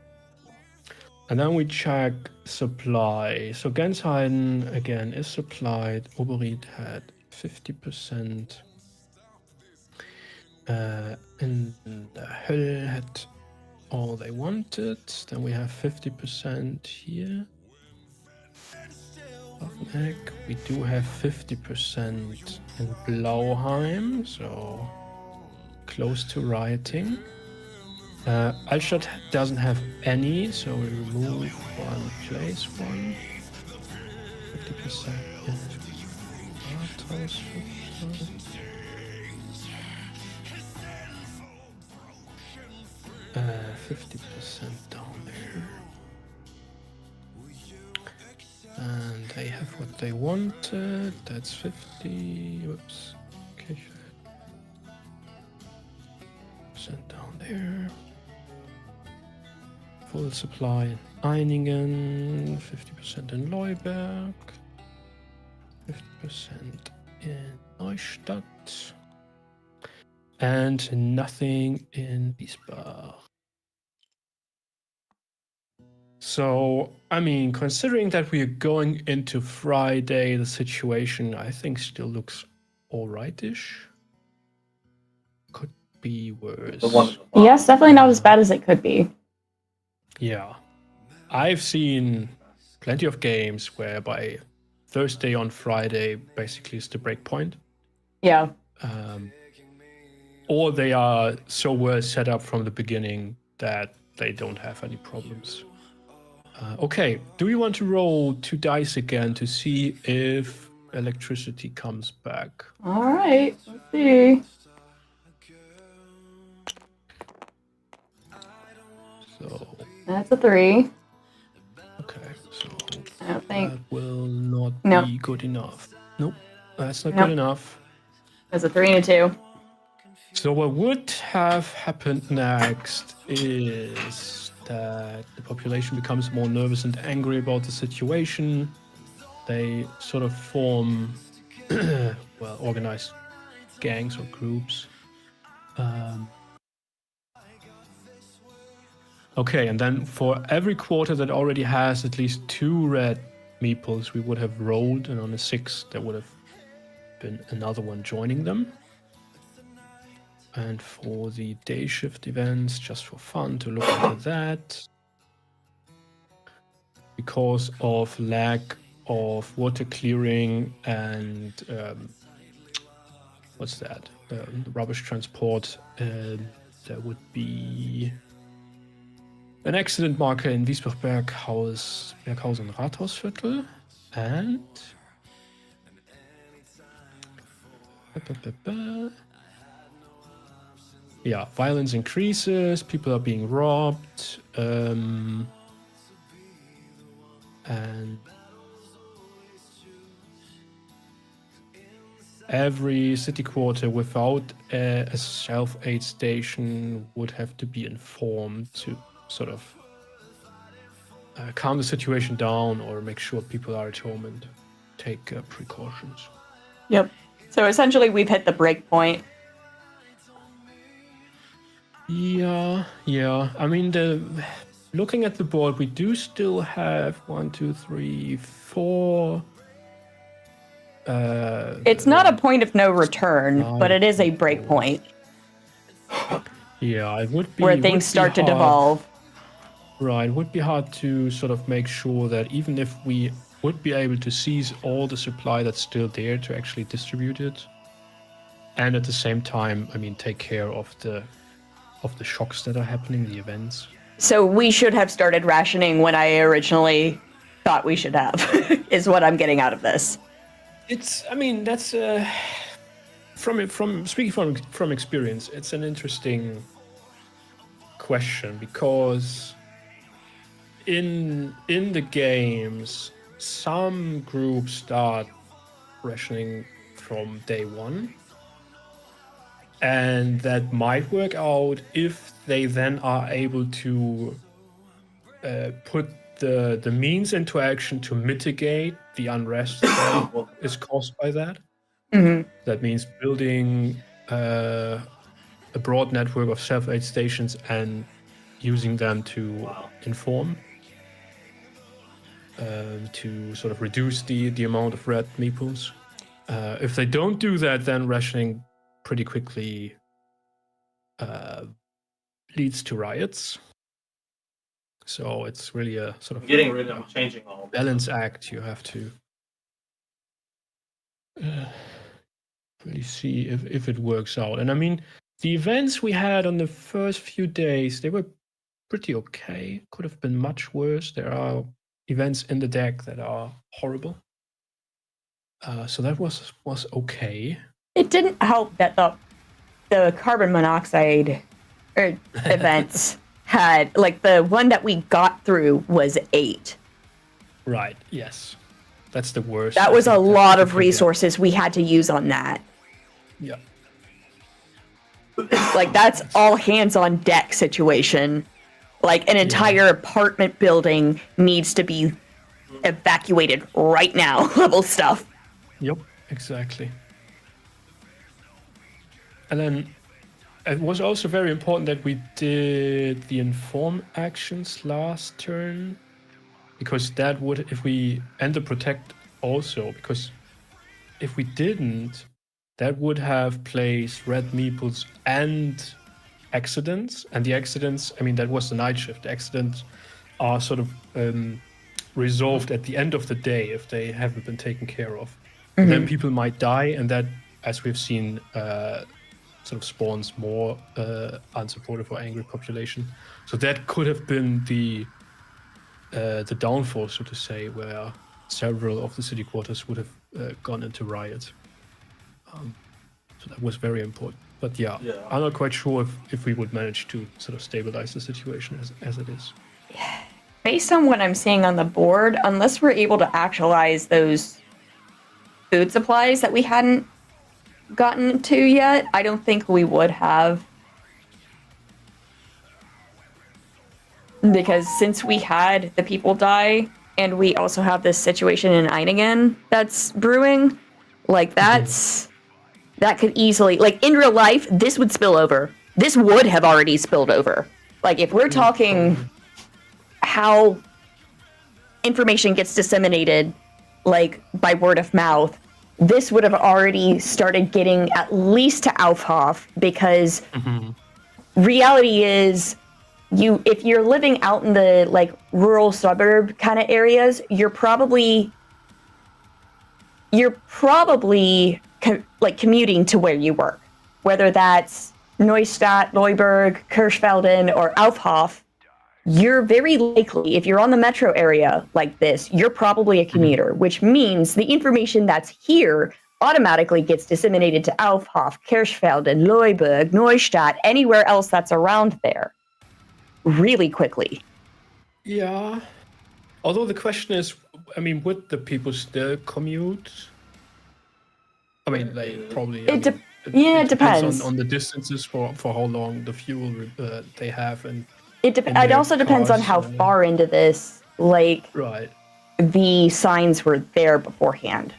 [SPEAKER 1] And then we check supply. So Gensheiden, again, is supplied. Oberried had 50%. And the Höll had all they wanted. Then we have 50% here. Egg. We do have 50% in Blauheim, so close to rioting. Altstadt doesn't have any, so we remove one, place one. 50% in Rathaus. 50% down there. And they have what they wanted. That's 50. Whoops. Okay. Percent down there. Full supply in Einingen. 50% in Leuberg. 50% in Neustadt. And nothing in Wiesbach. So, I mean, considering that we are going into Friday, the situation, I think, still looks alright-ish. Could be worse.
[SPEAKER 2] Yes, definitely not as bad as it could be.
[SPEAKER 1] Yeah. I've seen plenty of games whereby Thursday on Friday basically is the break point.
[SPEAKER 2] Yeah.
[SPEAKER 1] Or they are so well set up from the beginning that they don't have any problems. Okay, do we want to roll 2 dice again to see if electricity comes back?
[SPEAKER 2] All right. Let's see.
[SPEAKER 1] So,
[SPEAKER 2] That's a 3.
[SPEAKER 1] okay, so
[SPEAKER 2] I don't think.
[SPEAKER 1] that will not
[SPEAKER 2] Nope.
[SPEAKER 1] be good enough. Nope, that's not
[SPEAKER 2] Nope.
[SPEAKER 1] good enough.
[SPEAKER 2] That's a 3 and a 2.
[SPEAKER 1] So what would have happened next is that the population becomes more nervous and angry about the situation. They sort of form, well, organized gangs or groups. Okay, and then for every quarter that already has at least 2 red meeples, we would have rolled, and on a 6, there would have been another one joining them. And for the day shift events, just for fun, to look into that. Because of lack of water clearing and what's that? Rubbish transport, there would be an accident marker in Wiesbach Berghausen Rathausviertel, and yeah, violence increases, people are being robbed, and every city quarter without a self-aid station would have to be informed to sort of calm the situation down or make sure people are at home and take precautions.
[SPEAKER 2] Yep. So essentially, we've hit the break point.
[SPEAKER 1] Yeah. I mean, looking at the board, we do still have 1, 2, 3, 4.
[SPEAKER 2] It's not a point of no return, but it is a break point.
[SPEAKER 1] Yeah, it would be
[SPEAKER 2] where things start to devolve.
[SPEAKER 1] Right, it would be hard to sort of make sure that even if we would be able to seize all the supply that's still there, to actually distribute it, and at the same time, I mean, take care of the shocks that are happening, the events.
[SPEAKER 2] So we should have started rationing when I originally thought we should have, is what I'm getting out of this.
[SPEAKER 1] I mean, that's from speaking from experience, it's an interesting question, because in the games, some groups start rationing from day one, and that might work out if they then are able to put the means into action to mitigate the unrest that is caused by that.
[SPEAKER 2] Mm-hmm.
[SPEAKER 1] That means building a broad network of self-aid stations and using them to inform, to sort of reduce the amount of red meeples. If they don't do that, then rationing pretty quickly leads to riots. So it's really a sort of
[SPEAKER 6] Getting rid of changing all
[SPEAKER 1] balance act. You have to really see if it works out. And I mean, the events we had on the first few days, they were pretty okay. Could have been much worse. There are events in the deck that are horrible. So that was okay.
[SPEAKER 2] It didn't help that the carbon monoxide events had, like, the one that we got through was 8.
[SPEAKER 1] Right, yes. That's the worst.
[SPEAKER 2] That was a lot of resources we had to use on that.
[SPEAKER 1] Yeah.
[SPEAKER 2] Like, that's all hands on deck situation. Like, an entire apartment building needs to be evacuated right now level stuff.
[SPEAKER 1] Yep, exactly. And then it was also very important that we did the inform actions last turn, because that would, if we, and the protect also, because if we didn't, that would have placed red meeples and accidents. And the accidents, I mean, that was the night shift. The accidents are sort of resolved at the end of the day if they haven't been taken care of. And then people might die, and that, as we've seen, sort of spawns more unsupportive or angry population. So that could have been the downfall, so to say, where several of the city quarters would have gone into riot. So that was very important. But yeah, I'm not quite sure if we would manage to sort of stabilize the situation as it is.
[SPEAKER 2] Based on what I'm seeing on the board, unless we're able to actualize those food supplies that we hadn't gotten to yet, I don't think we would have. Because since we had the people die, and we also have this situation in Einigen that's brewing, like that could easily, like in real life, this would spill over. This would have already spilled over. Like if we're talking how information gets disseminated, like by word of mouth, this would have already started getting at least to Aufhof, because reality is, if you're living out in the like rural suburb kind of areas, you're probably like commuting to where you work, whether that's Neustart, Leuberg, Kirschfelden, or Aufhof. You're very likely, if you're on the metro area like this, you're probably a commuter, which means the information that's here automatically gets disseminated to Aufhof, Kirschfelden, Leuberg, Neustadt, anywhere else that's around there really quickly.
[SPEAKER 1] Yeah. Although the question is, I mean, would the people still commute? I mean, they probably...
[SPEAKER 2] It depends.
[SPEAKER 1] On the distances for how long the fuel they have, and
[SPEAKER 2] it also depends on how far into this, like, the signs were there beforehand.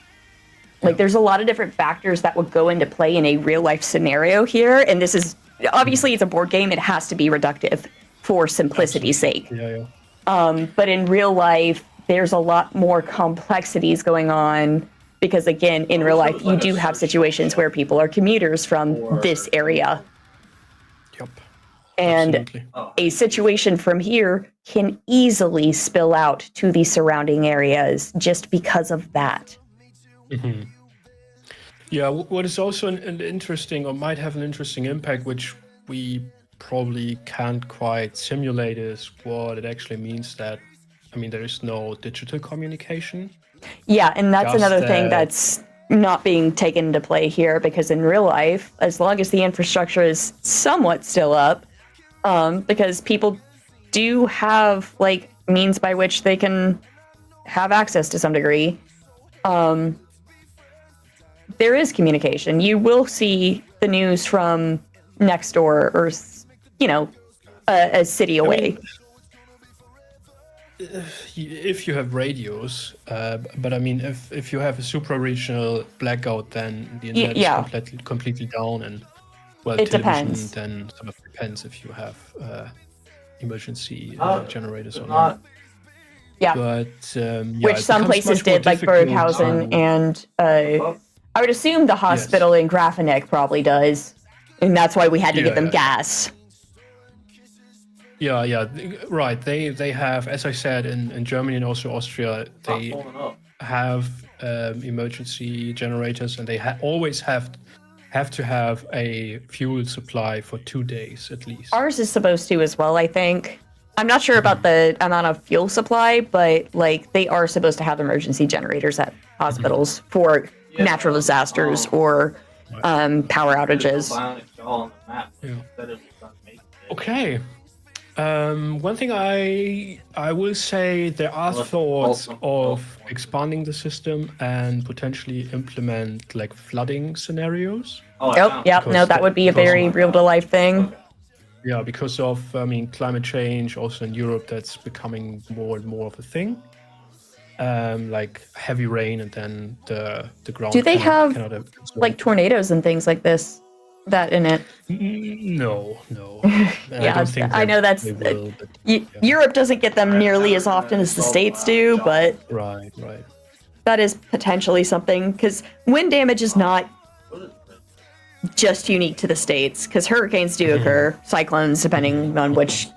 [SPEAKER 2] Like, there's a lot of different factors that would go into play in a real-life scenario here, and this is, obviously it's a board game, it has to be reductive for simplicity's sake. But in real life, there's a lot more complexities going on, because again, in real life, you do have situations where people are commuters from this area.
[SPEAKER 1] Yep.
[SPEAKER 2] And
[SPEAKER 1] absolutely.
[SPEAKER 2] A situation from here can easily spill out to the surrounding areas just because of that.
[SPEAKER 1] Yeah, what is also an interesting, or might have an interesting impact, which we probably can't quite simulate, is what it actually means that, I mean, there is no digital communication.
[SPEAKER 2] Yeah, and that's another thing that's not being taken into play here, because in real life, as long as the infrastructure is somewhat still up, because people do have like means by which they can have access to some degree, there is communication. You will see the news from next door, or a city away.
[SPEAKER 1] If you have radios, but I mean, if you have a supra-regional blackout, then the internet is completely down, and well,
[SPEAKER 2] it
[SPEAKER 1] television
[SPEAKER 2] depends.
[SPEAKER 1] Then sort of depends if you have emergency generators or not.
[SPEAKER 2] Yeah,
[SPEAKER 1] but
[SPEAKER 2] which some places did, like Berghausen, and I would assume the hospital in Grafeneck probably does. And that's why we had to
[SPEAKER 1] Yeah,
[SPEAKER 2] give them
[SPEAKER 1] yeah.
[SPEAKER 2] gas.
[SPEAKER 1] Yeah, right. They have, as I said, in Germany and also Austria, they have emergency generators, and they always have to have a fuel supply for 2 days at least.
[SPEAKER 2] Ours is supposed to as well, I think. I'm not sure about the amount of fuel supply, but like they are supposed to have emergency generators at hospitals for natural disasters or power outages.
[SPEAKER 1] Okay. One thing I will say, there are thoughts of expanding the system and potentially implement like flooding scenarios.
[SPEAKER 2] Oh, yeah, no, that would be a very real-to-life thing.
[SPEAKER 1] Yeah, because of climate change, also in Europe, that's becoming more and more of a thing. Like heavy rain, and then the ground.
[SPEAKER 2] Do they have
[SPEAKER 1] absorb.
[SPEAKER 2] like tornadoes and things like this that in it?
[SPEAKER 1] No.
[SPEAKER 2] Yeah, I know that's
[SPEAKER 1] they will, but,
[SPEAKER 2] Europe doesn't get them nearly as often as the States do, but
[SPEAKER 1] right.
[SPEAKER 2] that is potentially something, because wind damage is not just unique to the States, because hurricanes do occur, cyclones, depending on which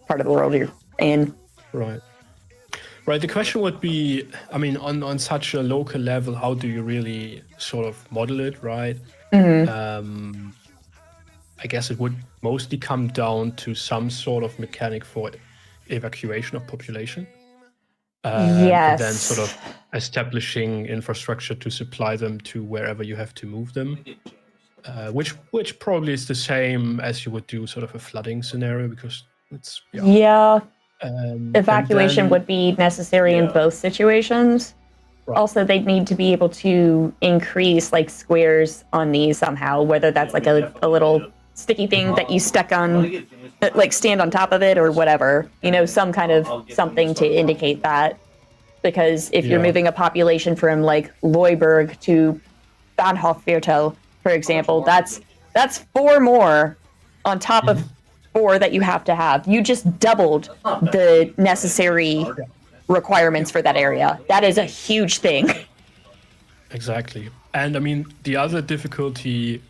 [SPEAKER 2] part of the world you're in.
[SPEAKER 1] Right. The question would be, I mean, on such a local level, how do you really sort of model it, right? I guess it would mostly come down to some sort of mechanic for evacuation of population.
[SPEAKER 2] Yes.
[SPEAKER 1] And then sort of establishing infrastructure to supply them to wherever you have to move them. Which probably is the same as you would do sort of a flooding scenario, because it's
[SPEAKER 2] evacuation would be necessary in both situations.
[SPEAKER 1] Right.
[SPEAKER 2] Also, they'd need to be able to increase like squares on these somehow, whether that's like a little sticky thing that you stuck on, like stand on top of it or whatever, some kind of something to indicate that. Because if you're moving a population from like Leuberg to Bahnhofviertel, for example, that's 4 more on top of 4 that you have to have. You just doubled the necessary requirements for that area. That is a huge thing.
[SPEAKER 1] Exactly. And I mean, the other difficulty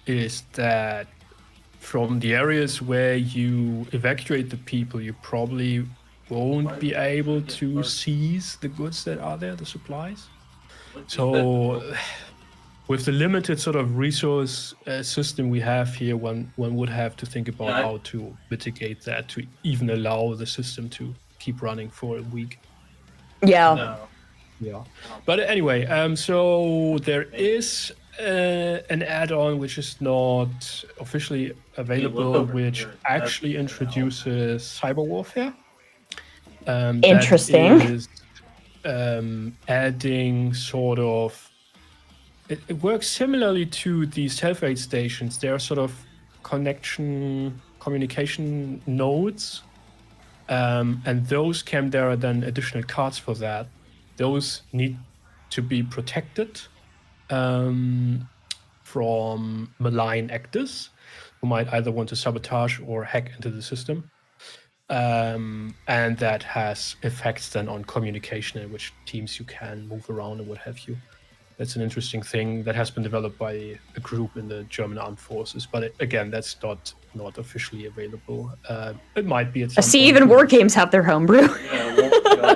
[SPEAKER 1] is that from the areas where you evacuate the people, you probably won't be able to seize the goods that are there, the supplies. So with the limited sort of resource system we have here, one would have to think about how to mitigate that, to even allow the system to keep running for a week.
[SPEAKER 2] Yeah.
[SPEAKER 1] But anyway, so there is an add-on which is not officially available, which actually introduces cyber warfare.
[SPEAKER 2] Interesting.
[SPEAKER 1] That is adding sort of, it works similarly to the self-aid stations. There are sort of communication nodes, and those there are then additional cards for that. Those need to be protected from malign actors who might either want to sabotage or hack into the system. And that has effects then on communication and which teams you can move around and what have you. That's an interesting thing that has been developed by a group in the German Armed Forces. But again, that's not officially available. It might be at some
[SPEAKER 2] I see
[SPEAKER 1] point.
[SPEAKER 2] even WarGames have their homebrew.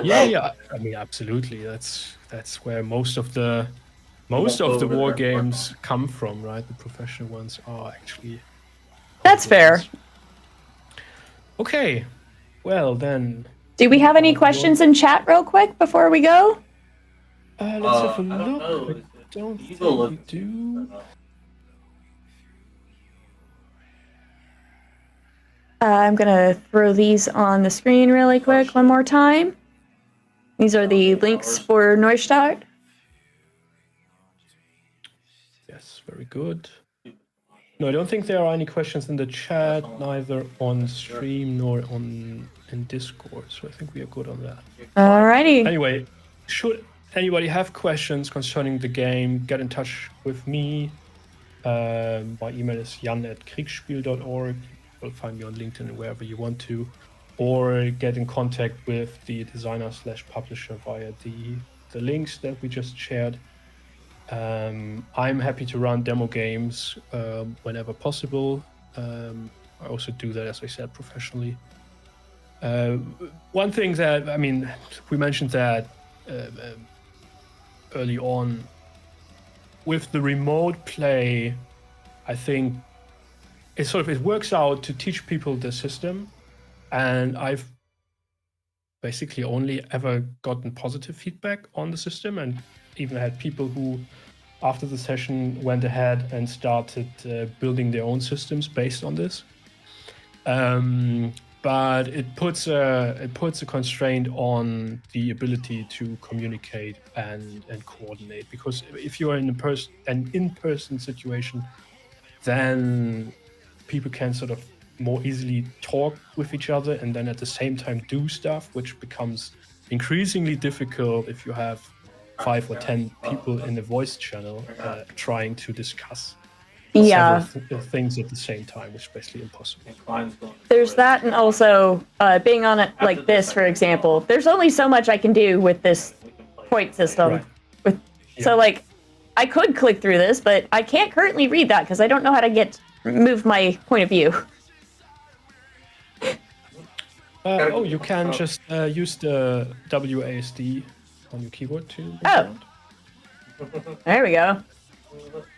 [SPEAKER 1] Yeah. I mean, absolutely. That's where most of the war games come from, right? The professional ones are actually.
[SPEAKER 2] That's fair.
[SPEAKER 1] Okay. Well, then.
[SPEAKER 2] Do we have any questions in chat real quick before we go?
[SPEAKER 1] Let's have a look. I don't think we do.
[SPEAKER 2] I'm going to throw these on the screen really quick one more time. These are the links for Neustart.
[SPEAKER 1] Yes, very good. No, I don't think there are any questions in the chat, neither on stream nor in Discord. So I think we are good on that.
[SPEAKER 2] Alrighty.
[SPEAKER 1] Anyway, should anybody have questions concerning the game, get in touch with me. My email is jan@kriegsspiel.org. You'll find me on LinkedIn and wherever you want to. Or get in contact with the designer/publisher via the links that we just shared. I'm happy to run demo games whenever possible. I also do that, as I said, professionally. One thing that, I mean, we mentioned that early on. With the remote play, I think it works out to teach people the system, and I've basically only ever gotten positive feedback on the system, and even had people who, after the session, went ahead and started building their own systems based on this. But it puts a constraint on the ability to communicate and coordinate, because if you are in an in-person situation, then people can sort of more easily talk with each other and then at the same time do stuff, which becomes increasingly difficult if you have 5 or 10 people in a voice channel trying to discuss several things at the same time, which is basically impossible.
[SPEAKER 2] There's that, and also being on it like this, for example, there's only so much I can do with this point system.
[SPEAKER 1] Right.
[SPEAKER 2] So, like, I could click through this, but I can't currently read that because I don't know how to move my point of view.
[SPEAKER 1] You can just use the WASD on your keyboard to move
[SPEAKER 2] Oh.
[SPEAKER 1] around.
[SPEAKER 2] There we go.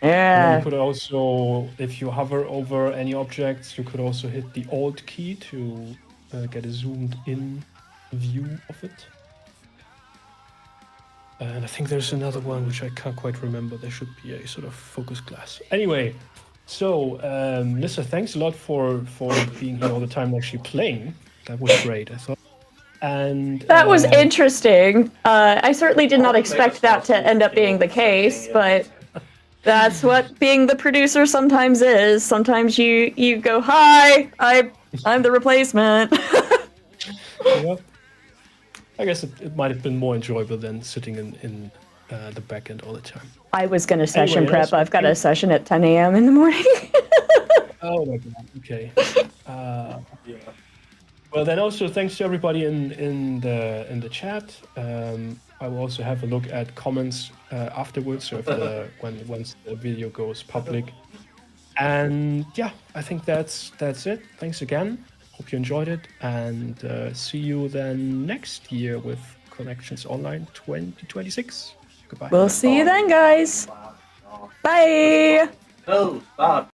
[SPEAKER 1] And
[SPEAKER 2] Yeah.
[SPEAKER 1] you could also, if you hover over any objects, you could also hit the Alt key to get a zoomed in view of it. And I think there's another one which I can't quite remember. There should be a sort of focus glass. Anyway, so Lisa, thanks a lot for being here all the time, actually playing. That was great, I thought. And
[SPEAKER 2] That was interesting. I certainly did not expect that to end up being the case, but that's what being the producer sometimes is. Sometimes you go, "Hi, I'm the replacement."
[SPEAKER 1] Yeah. I guess it might have been more enjoyable than sitting in the back end all the time.
[SPEAKER 2] I was going to session
[SPEAKER 1] Anyway,
[SPEAKER 2] prep. I've got a session at 10 a.m. in the morning.
[SPEAKER 1] Oh my god. Okay. Well, then also thanks to everybody in the chat. I will also have a look at comments afterwards, so if once the video goes public. And yeah, I think that's it. Thanks again. Hope you enjoyed it, and see you then next year with Connections Online 2026. Goodbye.
[SPEAKER 2] We'll see you then, guys. Bye.
[SPEAKER 6] No, stop.